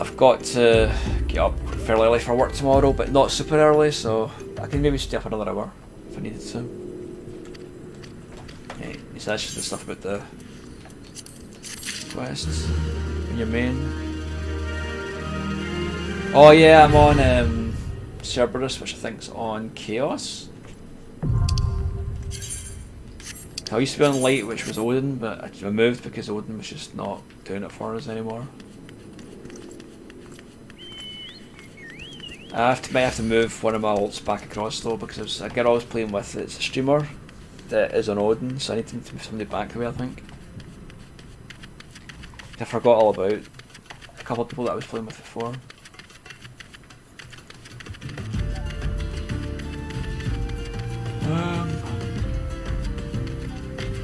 I've got to get up fairly early for work tomorrow, but not super early, so I can maybe stay up another hour if I needed to. Yeah, so that's just the stuff about the quests in your main. Oh yeah, I'm on Cerberus, which I think's on Chaos. I used to be on Light, which was Odin, but I moved because Odin was just not doing it for us anymore. Might have to move one of my alts back across though, because a girl I was playing with, it's a streamer that is on Odin, so I need to move somebody back the way, I think. I forgot all about a couple of people that I was playing with before.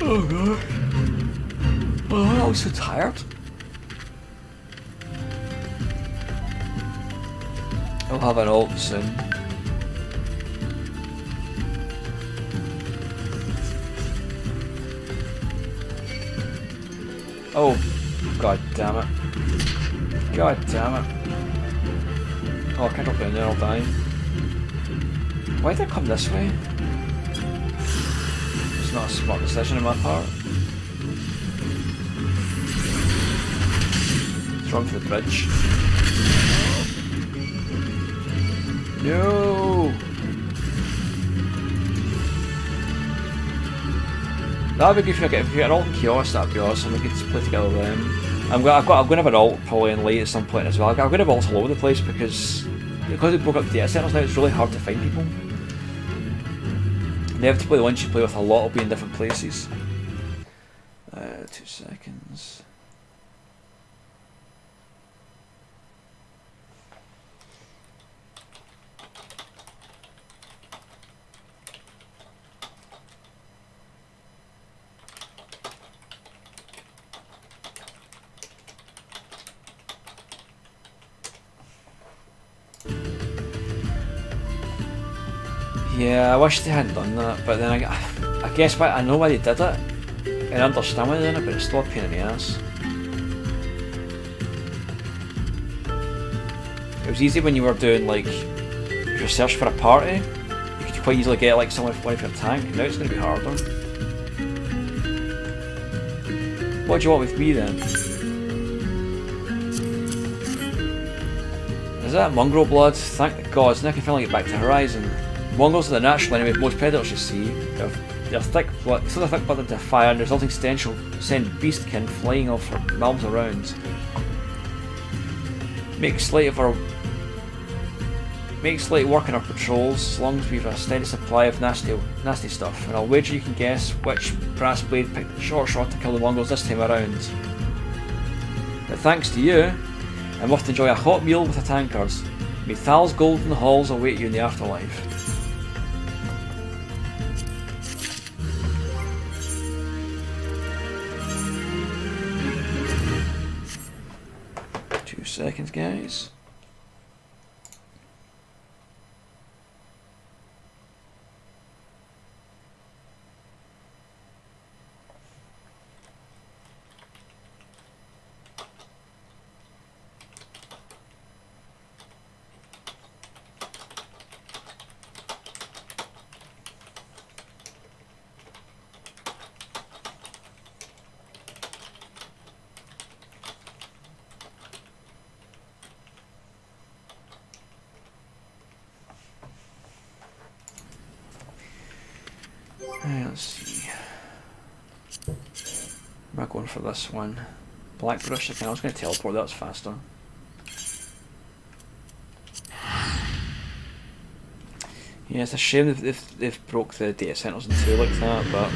Oh god. Oh, I was so tired. I'll have an ult soon. Oh, god damn it. God damn it. Oh, I can't drop down there, I'll die. Why did I come this way? It's not a smart decision on my part. Let's run for the bridge. No! That'd be good if you get an ult in Chaos, that'd be awesome. We could play together then. I'm gonna have an ult probably in Late at some point as well. I'm gonna have ults all over the place because we broke up data centers now, it's really hard to find people. Inevitably the ones you play with a lot will be in different places. 2 seconds. Yeah, I wish they hadn't done that, but then I guess I know why they did it, and I understand why they did it, but it's still a pain in the ass. It was easy when you were doing like research for a party, you could quite easily get like someone with one of your tank, now it's going to be harder. What do you want with me then? Is that mongrel blood? Thank the gods, now I can finally get back to Horizon. Mongrels are the natural enemy of most predators you see. Their thick blood, so thick blood into fire and the resulting stench will send beastkin flying off for miles around. Make slight work in our patrols as long as we have a steady supply of nasty stuff, and I'll wager you can guess which brass blade picked the short shot to kill the Mongrels this time around. But thanks to you, I'm off to enjoy a hot meal with the tankers. May Thal's golden halls await you in the afterlife. Seconds, guys. Right, let's see. I'm not going for this one. Black brush again. I was going to teleport. That's faster. Yeah, it's a shame they've broke the data centers in two like that, but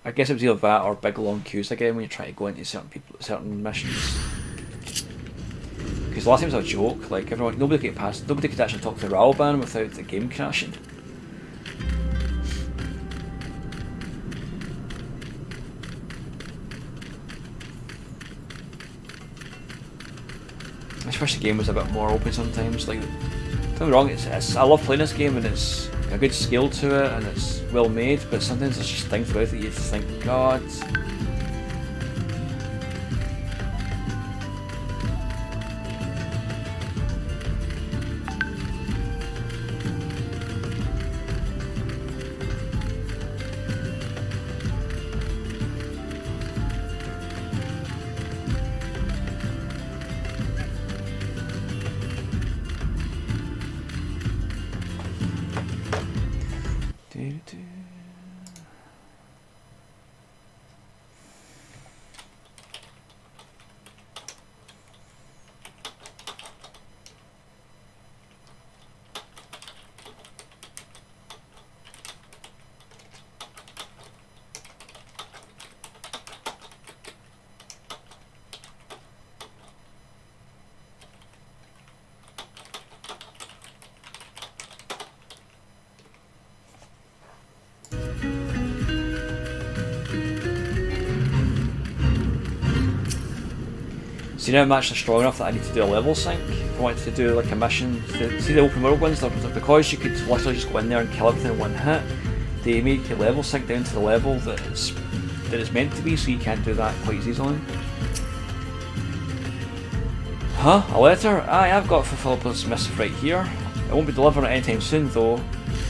I guess it was either that or big long queues again when you try to go into certain missions. Because last time was a joke. Like nobody could get past. Nobody could actually talk to the Railban without the game crashing. I just wish the game was a bit more open sometimes. Like, don't get me wrong, I love playing this game and it's a good skill to it and it's well made, but sometimes there's just things about it you just think, God. See, now I'm actually strong enough that I need to do a level sync. If I wanted to do like a mission, see the open world ones, because you could literally just go in there and kill everything in one hit, they make your level sync down to the level that it's meant to be, so you can't do that quite as easily. Huh? A letter? Aye, I've got for Philippa's missive right here. It won't be delivered anytime soon though.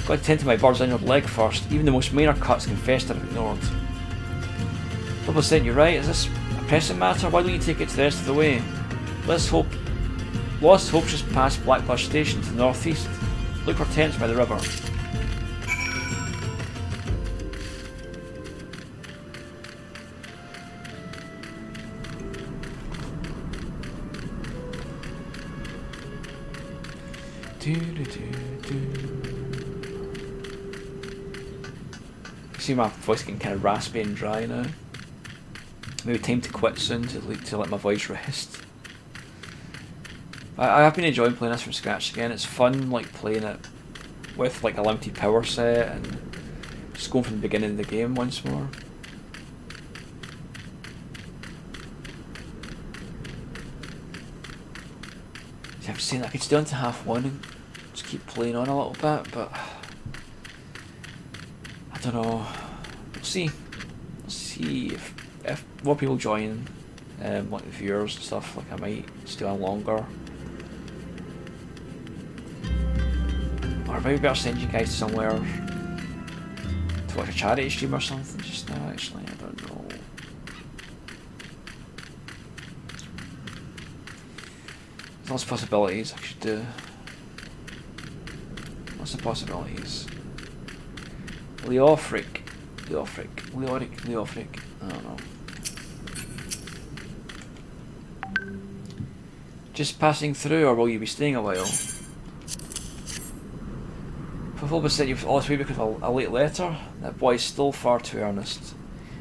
Got to tend to my bird's injured leg first. Even the most minor cuts confessed are ignored. Philippa sent you right. Is this a pressing matter? Why don't you take it to the rest of the way? Lost Hope's just past Blackbush Station to the northeast. Look for tents by the river. See my voice getting kind of raspy and dry now. Maybe time to quit soon to let my voice rest. I have been enjoying playing this from scratch again. It's fun, like playing it with like a limited power set and just going from the beginning of the game once more. See, I'm saying I could stay on to half one and just keep playing on a little bit, but I don't know. We'll see. We'll see if more people join, like the viewers and stuff. Like I might stay on longer. Or maybe better send you guys somewhere to watch a charity stream or something just now, actually, I don't know. There's lots of possibilities I should do. Lots of possibilities. Leofric, I don't know. Just passing through, or will you be staying a while? Fulfilled said you've lost way because of a late letter. That boy is still far too earnest.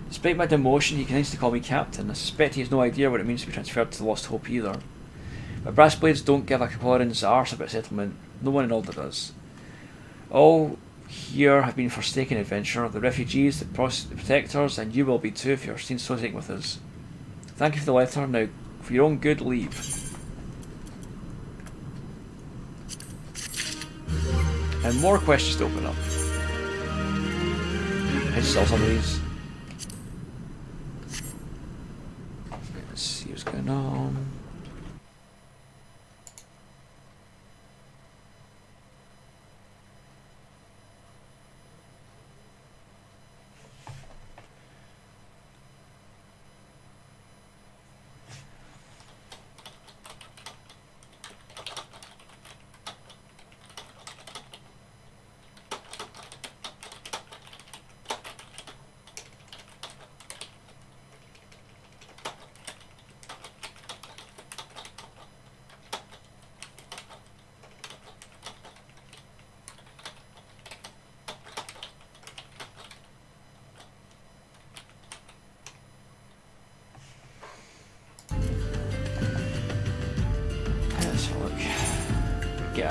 Despite my demotion, he continues to call me captain. I suspect he has no idea what it means to be transferred to the Lost Hope either. But brass blades don't give a Caporan's arse about settlement. No one in Alder does. All here have been forsaken adventure, the refugees, the protectors, and you will be too if you're seen associating with us. Thank you for the letter. Now, for your own good, leave. And more questions to open up. Let's sell some of these. Let's see what's going on.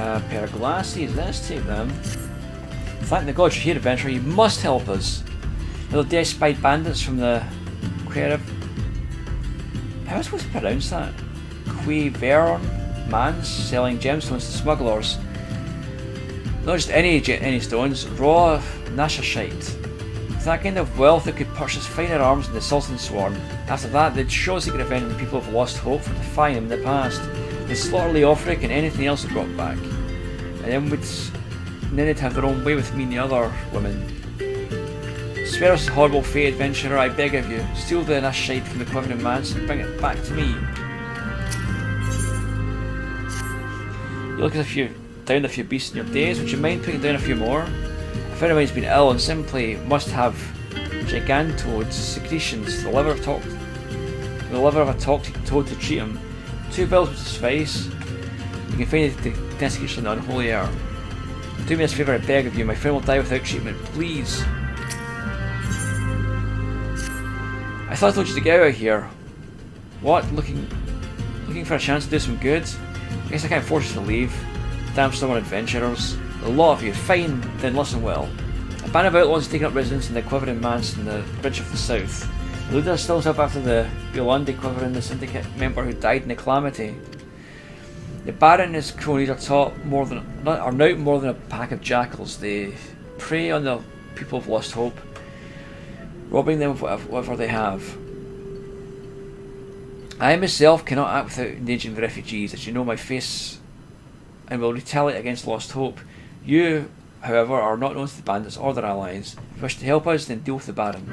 A pair of glasses, let's take them. Thank the gods you're here, adventurer, you must help us. Little death-spied bandits from the how am I supposed to pronounce that? Quivern Mans selling gemstones to smugglers. Not just any stones, raw Nashashite. With that kind of wealth they could purchase finer arms than the Sultan Sworn. After that, they'd show secret event and the people have lost hope for defying them in the past. They'd slaughter Leofric and anything else they brought back. And then they'd have their own way with me and the other women. Spare us horrible fate, adventurer, I beg of you. Steal the Nashashite from the Quivering Mans and bring it back to me. You look as if you've downed a few beasts in your days. Would you mind putting down a few more? If anyone's been ill and simply must have gigantoid secretions, the liver of a toxic toad to treat him. 2 bills would suffice. You can find the desiccation on unholy air. Do me this favour, I beg of you. My friend will die without treatment. Please. I thought I told you to get out of here. What? Looking for a chance to do some good? I guess I can't force you to leave. Damn stubborn adventurers. A lot of you. Fine, then listen well. A band of outlaws has taken up residence in the Quivering Mans in the Bridge of the South. The leader still himself after the Yolande Quivering, the syndicate member who died in the calamity. The Baron and his cronies are not more than a pack of jackals. They prey on the people of lost hope, robbing them of whatever they have. I myself cannot act without engaging the refugees, as you know my face, and will retaliate against lost hope. You, however, are not known to the bandits or their allies. If you wish to help us, then deal with the Baron.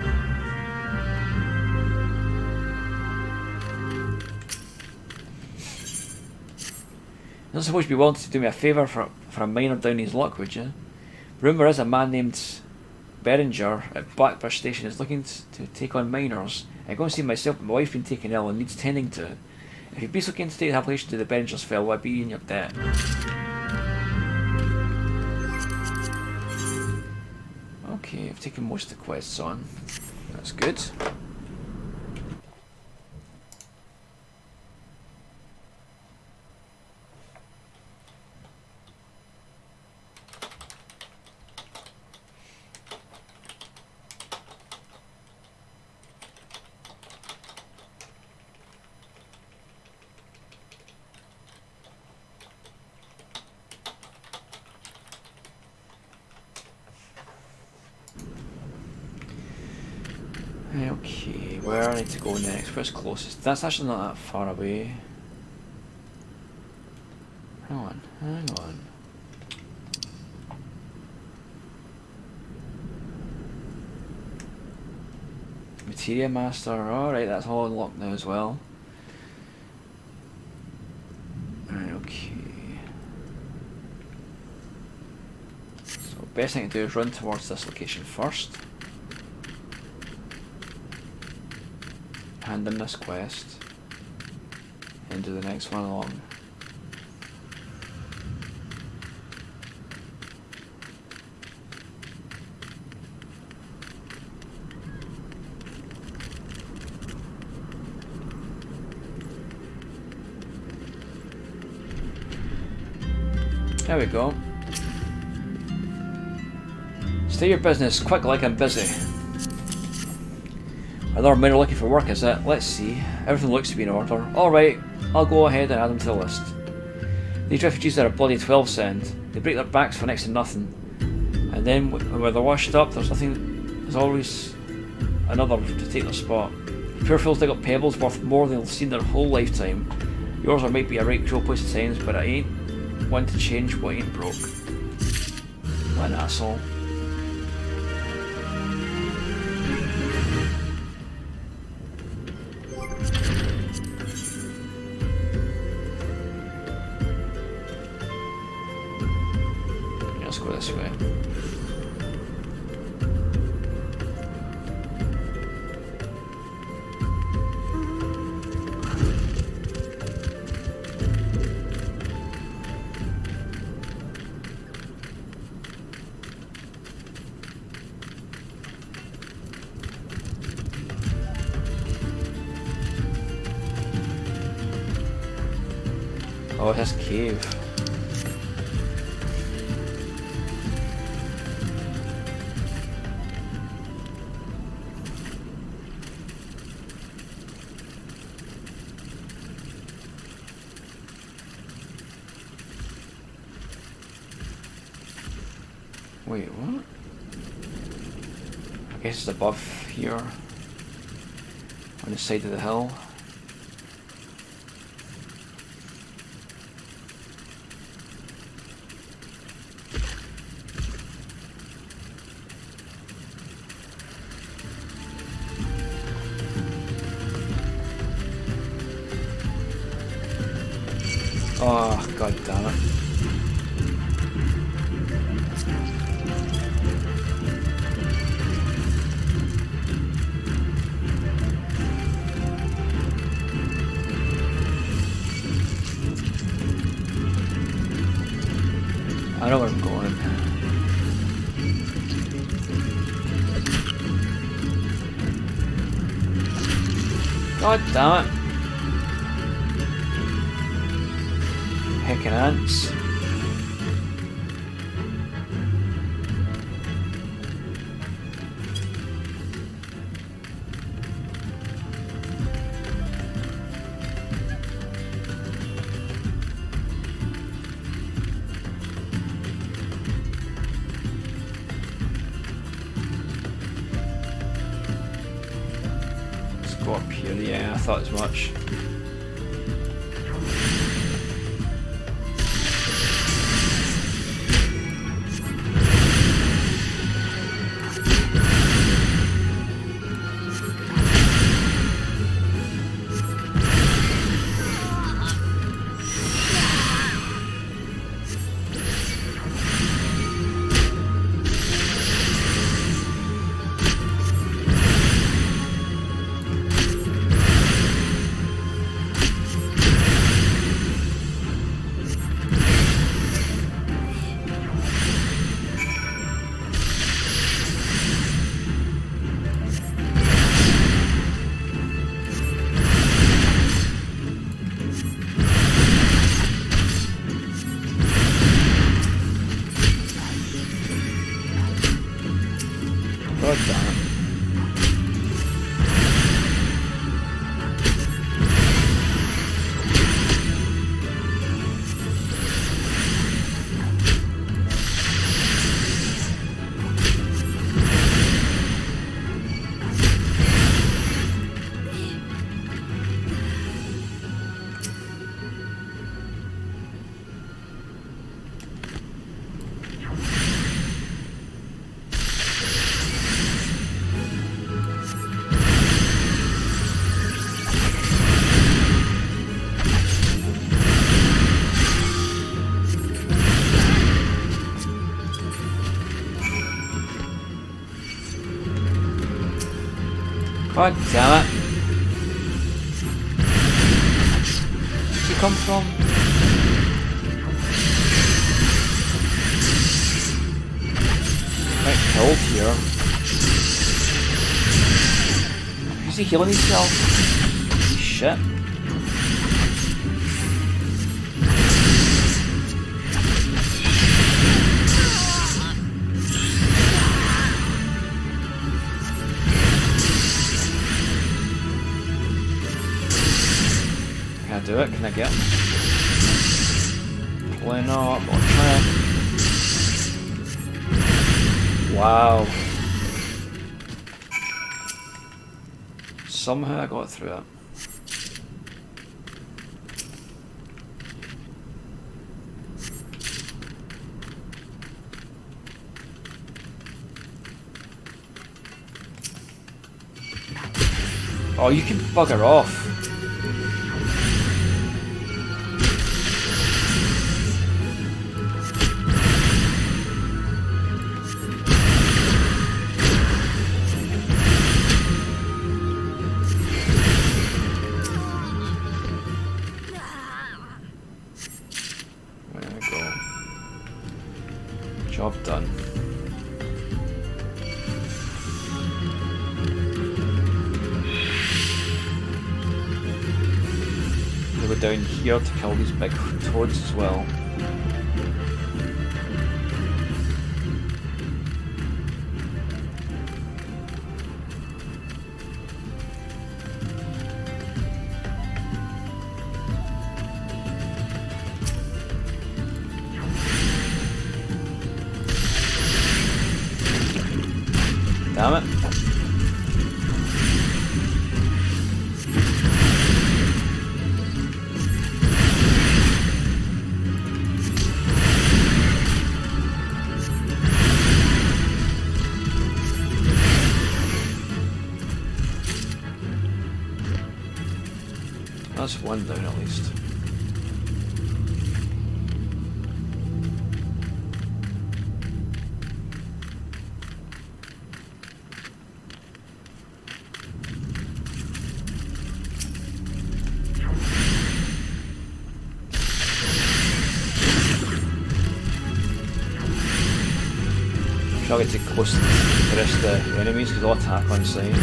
You don't suppose you'd be willing to do me a favour for a miner down his luck, would you? Rumour is a man named Beringer at Blackbush Station is looking to take on miners. I go and see myself, but my wife's been taken ill and needs tending to. If you'd be so keen to take the application to the Beringers fellow, I'd be in your debt. Okay, I've taken most of the quests on. That's good. Okay, where I need to go next? Where's closest? That's actually not that far away. Hang on. Materia Master, alright, that's all unlocked now as well. Right, okay. So best thing to do is run towards this location first. Hand in this quest and do the next one along. There we go. Stay your business, quick like I'm busy. Another miner looking for work, is it? Let's see. Everything looks to be in order. Alright, I'll go ahead and add them to the list. These refugees are a bloody 12 cent. They break their backs for next to nothing. And then when they're washed up, there's always another to take their spot. Poor fools dig up pebbles worth more than they'll seen their whole lifetime. Yours might be a right cruel place at times, but I ain't one to change what ain't broke. What an asshole. Let's go this way. Oh, this cave. Wait, what? I guess it's above here. On the side of the hill. Oh, god damn it. I know where I'm going. God damn it. Heckin' ants. Let's go up here. Yeah, I thought as much. God damn it. God damn it. Where'd you come from? Right, killed here. Is he healing himself? Shit. Can I do it? Can I get him? Probably not, but I'll try. Wow. Somehow I got through it. Oh, you can bugger off. Job done. We'll go down here to kill these big toads as well. Damn it. That's one down at least. Try to get too close to the rest of the enemies because they'll attack on sight.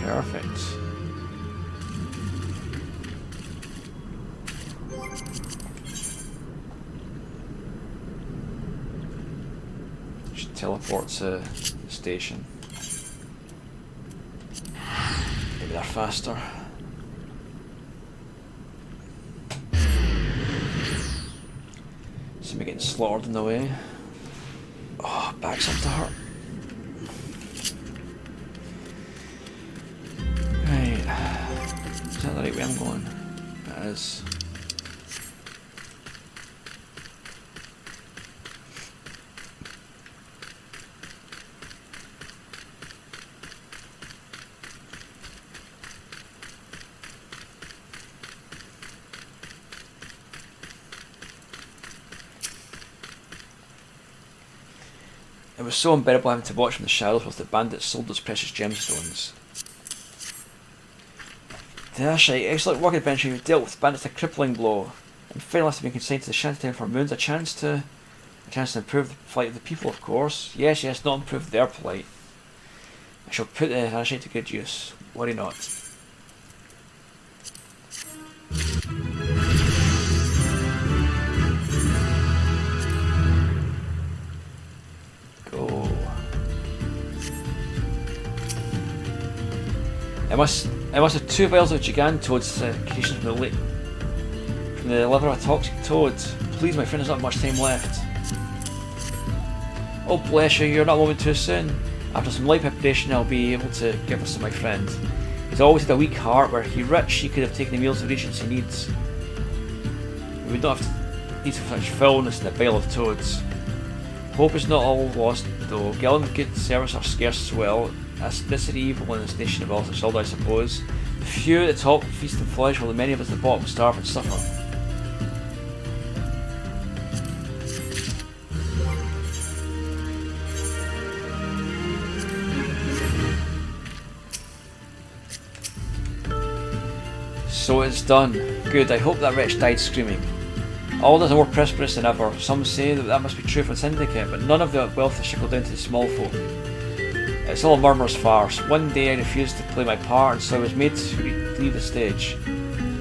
Perfect. Should teleport to the station. Maybe they're faster. See me getting slaughtered in the way. Oh, back's up to hurt. Is that the right way I'm going? It is. It was so unbearable having to watch from the shadows whilst the bandits sold those precious gemstones. That's right, excellent work adventure. You've dealt with bandits a crippling blow, and finally have been consigned to the shantytown for moons. A chance to improve the plight of the people, of course. Yes, not improve their plight. I shall put the Hanashite to good use. Worry not. Go. I must have 2 vials of Gigantoad's creations from the liver of a toxic toad. Please, my friend, there's not much time left. Oh, bless you, you're not a moment too soon. After some light preparation, I'll be able to give this to my friend. He's always had a weak heart. Were he rich, he could have taken the meals of regents he needs. We would not have to need so much foulness in the bile of toads. Hope is not all lost, though. Gallon good service are scarce as well. This is evil in this nation of all such old, I suppose. The few at the top feast on flesh, while the many of us at the bottom starve and suffer. So it's done. Good, I hope that wretch died screaming. All others are more prosperous than ever. Some say that must be true for the Syndicate, but none of the wealth has trickled down to the small folk. It's all a murmurous farce. One day I refused to play my part, and so I was made to leave the stage.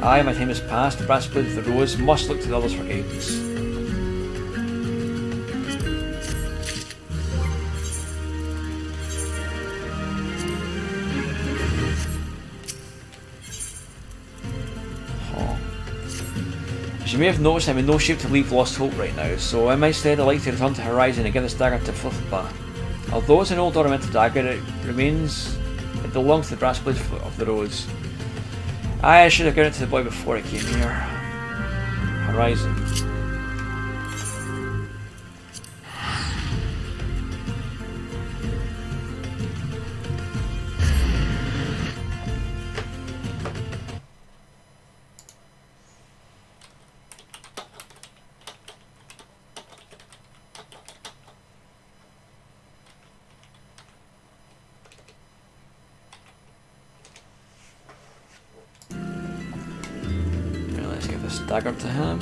Aye, my time has passed. The brass blade of the rose must look to the others for guidance. As you may have noticed, I'm in no shape to leave Lost Hope right now, so in my stead I'd like to return to Horizon and give this dagger to Flufflepa. Although it's an old ornamental dagger, it belongs to the brass blade of the rose. I should have given it to the boy before I came here. Horizon. Dagger to him.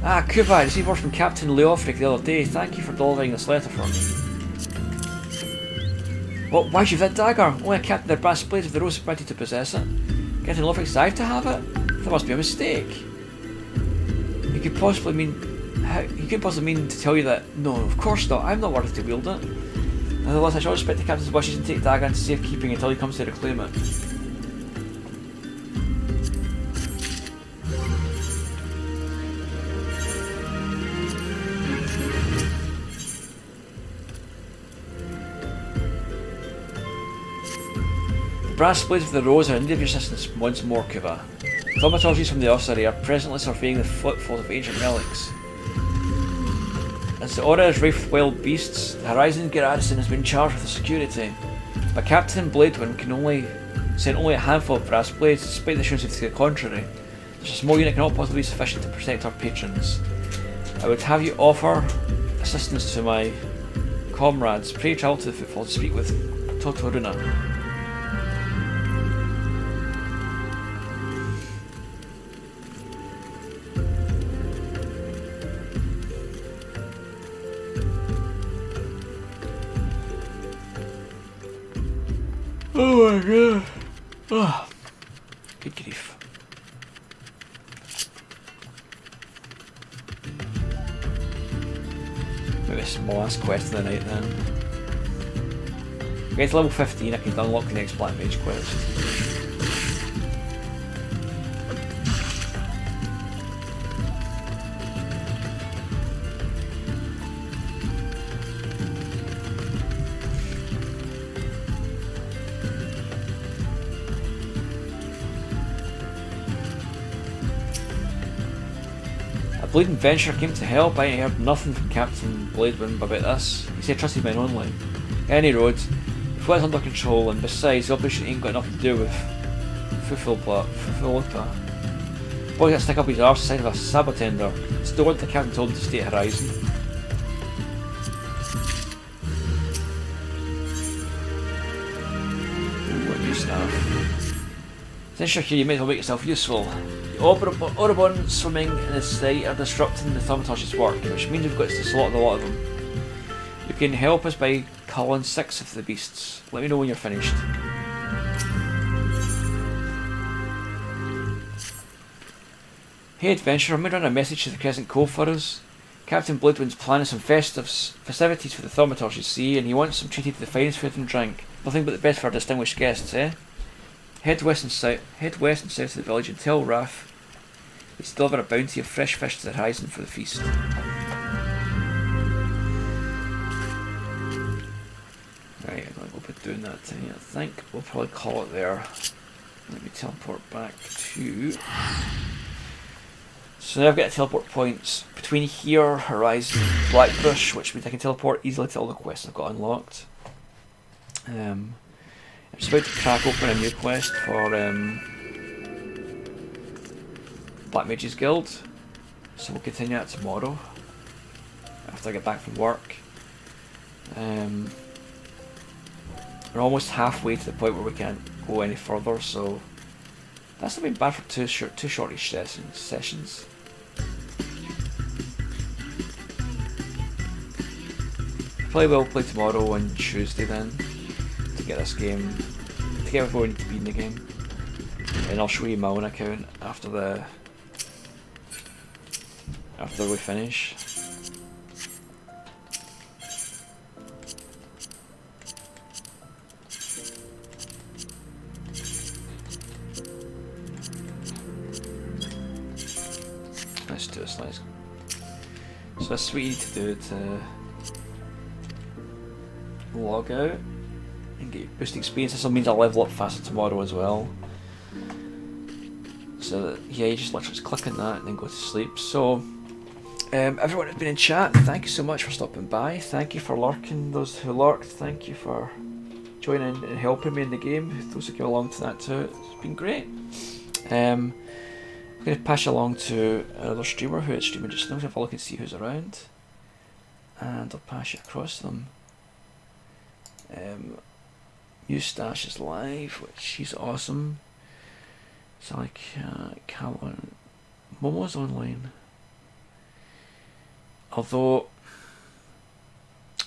Ah, Kuba, I received word from Captain Leofric the other day. Thank you for delivering this letter for me. What? Why should you have that dagger? Only a captain of the brass blades of the rose is permitted to possess it. Captain Leofric's dive to have it? That must be a mistake. He could possibly mean to tell you that. No, of course not. I'm not worthy to wield it. Nevertheless, I shall respect the captain's wishes and take the dagger into safekeeping until he comes to reclaim it. brass blades of the rose are in need of your assistance once more, Kuva. Thaumaturges from the ossuary are presently surveying the footfalls of ancient relics. As the aura is rife with wild beasts, the Horizon garrison has been charged with the security. But Captain Bladewind can send only a handful of brass blades, despite the assurances to the contrary. Such a small unit cannot possibly be sufficient to protect our patrons. I would have you offer assistance to my comrades. Pray travel to the footfall to speak with Totoruna. Oh my god. Oh. Good grief. Maybe a small last quest of the night then. Get to level 15, I can unlock the next Black Mage quest. Bleeding Venture came to help. I ain't heard nothing from Captain Bladewind about this. He said trusted men only. Any road, if it's under control, and besides, the operation ain't got nothing to do with Fufulopa. Boy got stick up his arse the side of a sabotender. It's the word the captain told him to stay at Horizon. What new staff? Since you're here, you may as well make yourself useful. The Aurobons swimming in the site are disrupting the Thaumaturge's work, which means we've got to slaughter a lot of them. You can help us by culling 6 of the beasts. Let me know when you're finished. Hey Adventurer, I'm running a message to the Crescent Cove for us. Captain Bladewind's planning some festivities for the Thaumaturge's Sea, and he wants them treated to the finest food and drink. Nothing but the best for our distinguished guests, eh? Head west and south of the village and tell Raph he's to deliver a bounty of fresh fish to the Horizon for the feast. Right, I'm going to go be doing that thing. I think we'll probably call it there. Let me teleport back to... So now I've got teleport points between here, Horizon, Blackbush, which means I can teleport easily to all the quests I've got unlocked. I'm just about to crack open a new quest for Black Mage's Guild, so we'll continue that tomorrow after I get back from work. We're almost halfway to the point where we can't go any further, so that's not been bad for two shortish sessions. Probably will play tomorrow and Tuesday then, to get this game, to get where we need to be in the game. And I'll show you my own account after we finish. Let's do this, so that's what you need to do to log out and get your boosting experience. This means I'll level up faster tomorrow as well. So that, yeah, you just literally just click on that and then go to sleep. So everyone who's been in chat, thank you so much for stopping by. Thank you for lurking, those who lurked. Thank you for joining and helping me in the game, those who came along to that too. It's been great. I'm going to pass you along to another streamer who is streaming just now. Have a look and see who's around, and I'll pass you across them. Eustache is live, which she's awesome. It's like Calvin. Momo's online. Although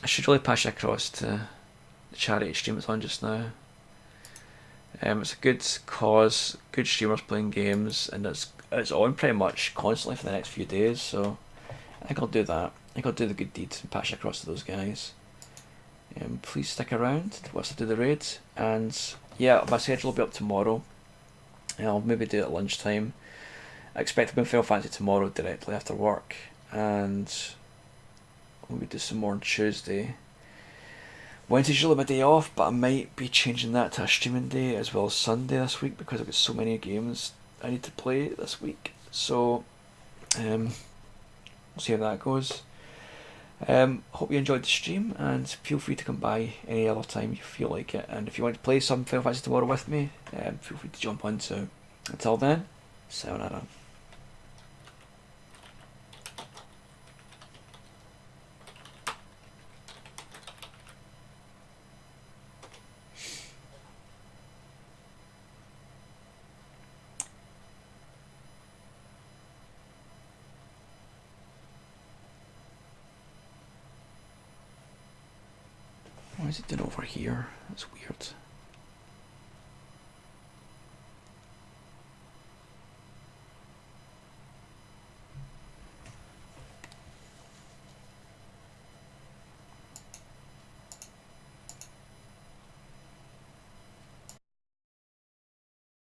I should really pass you across to the charity stream it's on just now. It's a good cause, good streamers playing games, and it's on pretty much constantly for the next few days, so I think I'll do that. I think I'll do the good deed and pass you across to those guys. Please stick around whilst I do the raid, and yeah, my schedule will be up tomorrow. I'll maybe do it at lunchtime. I expect to be in Final Fantasy tomorrow directly after work, and we'll do some more on Tuesday. Wednesday's usually my day off, but I might be changing that to a streaming day as well as Sunday this week because I've got so many games I need to play this week. So, we'll see how that goes. Hope you enjoyed the stream, and feel free to come by any other time you feel like it. And if you want to play some Final Fantasy tomorrow with me, feel free to jump on. So, until then, sayonara. What is it doing over here? That's weird.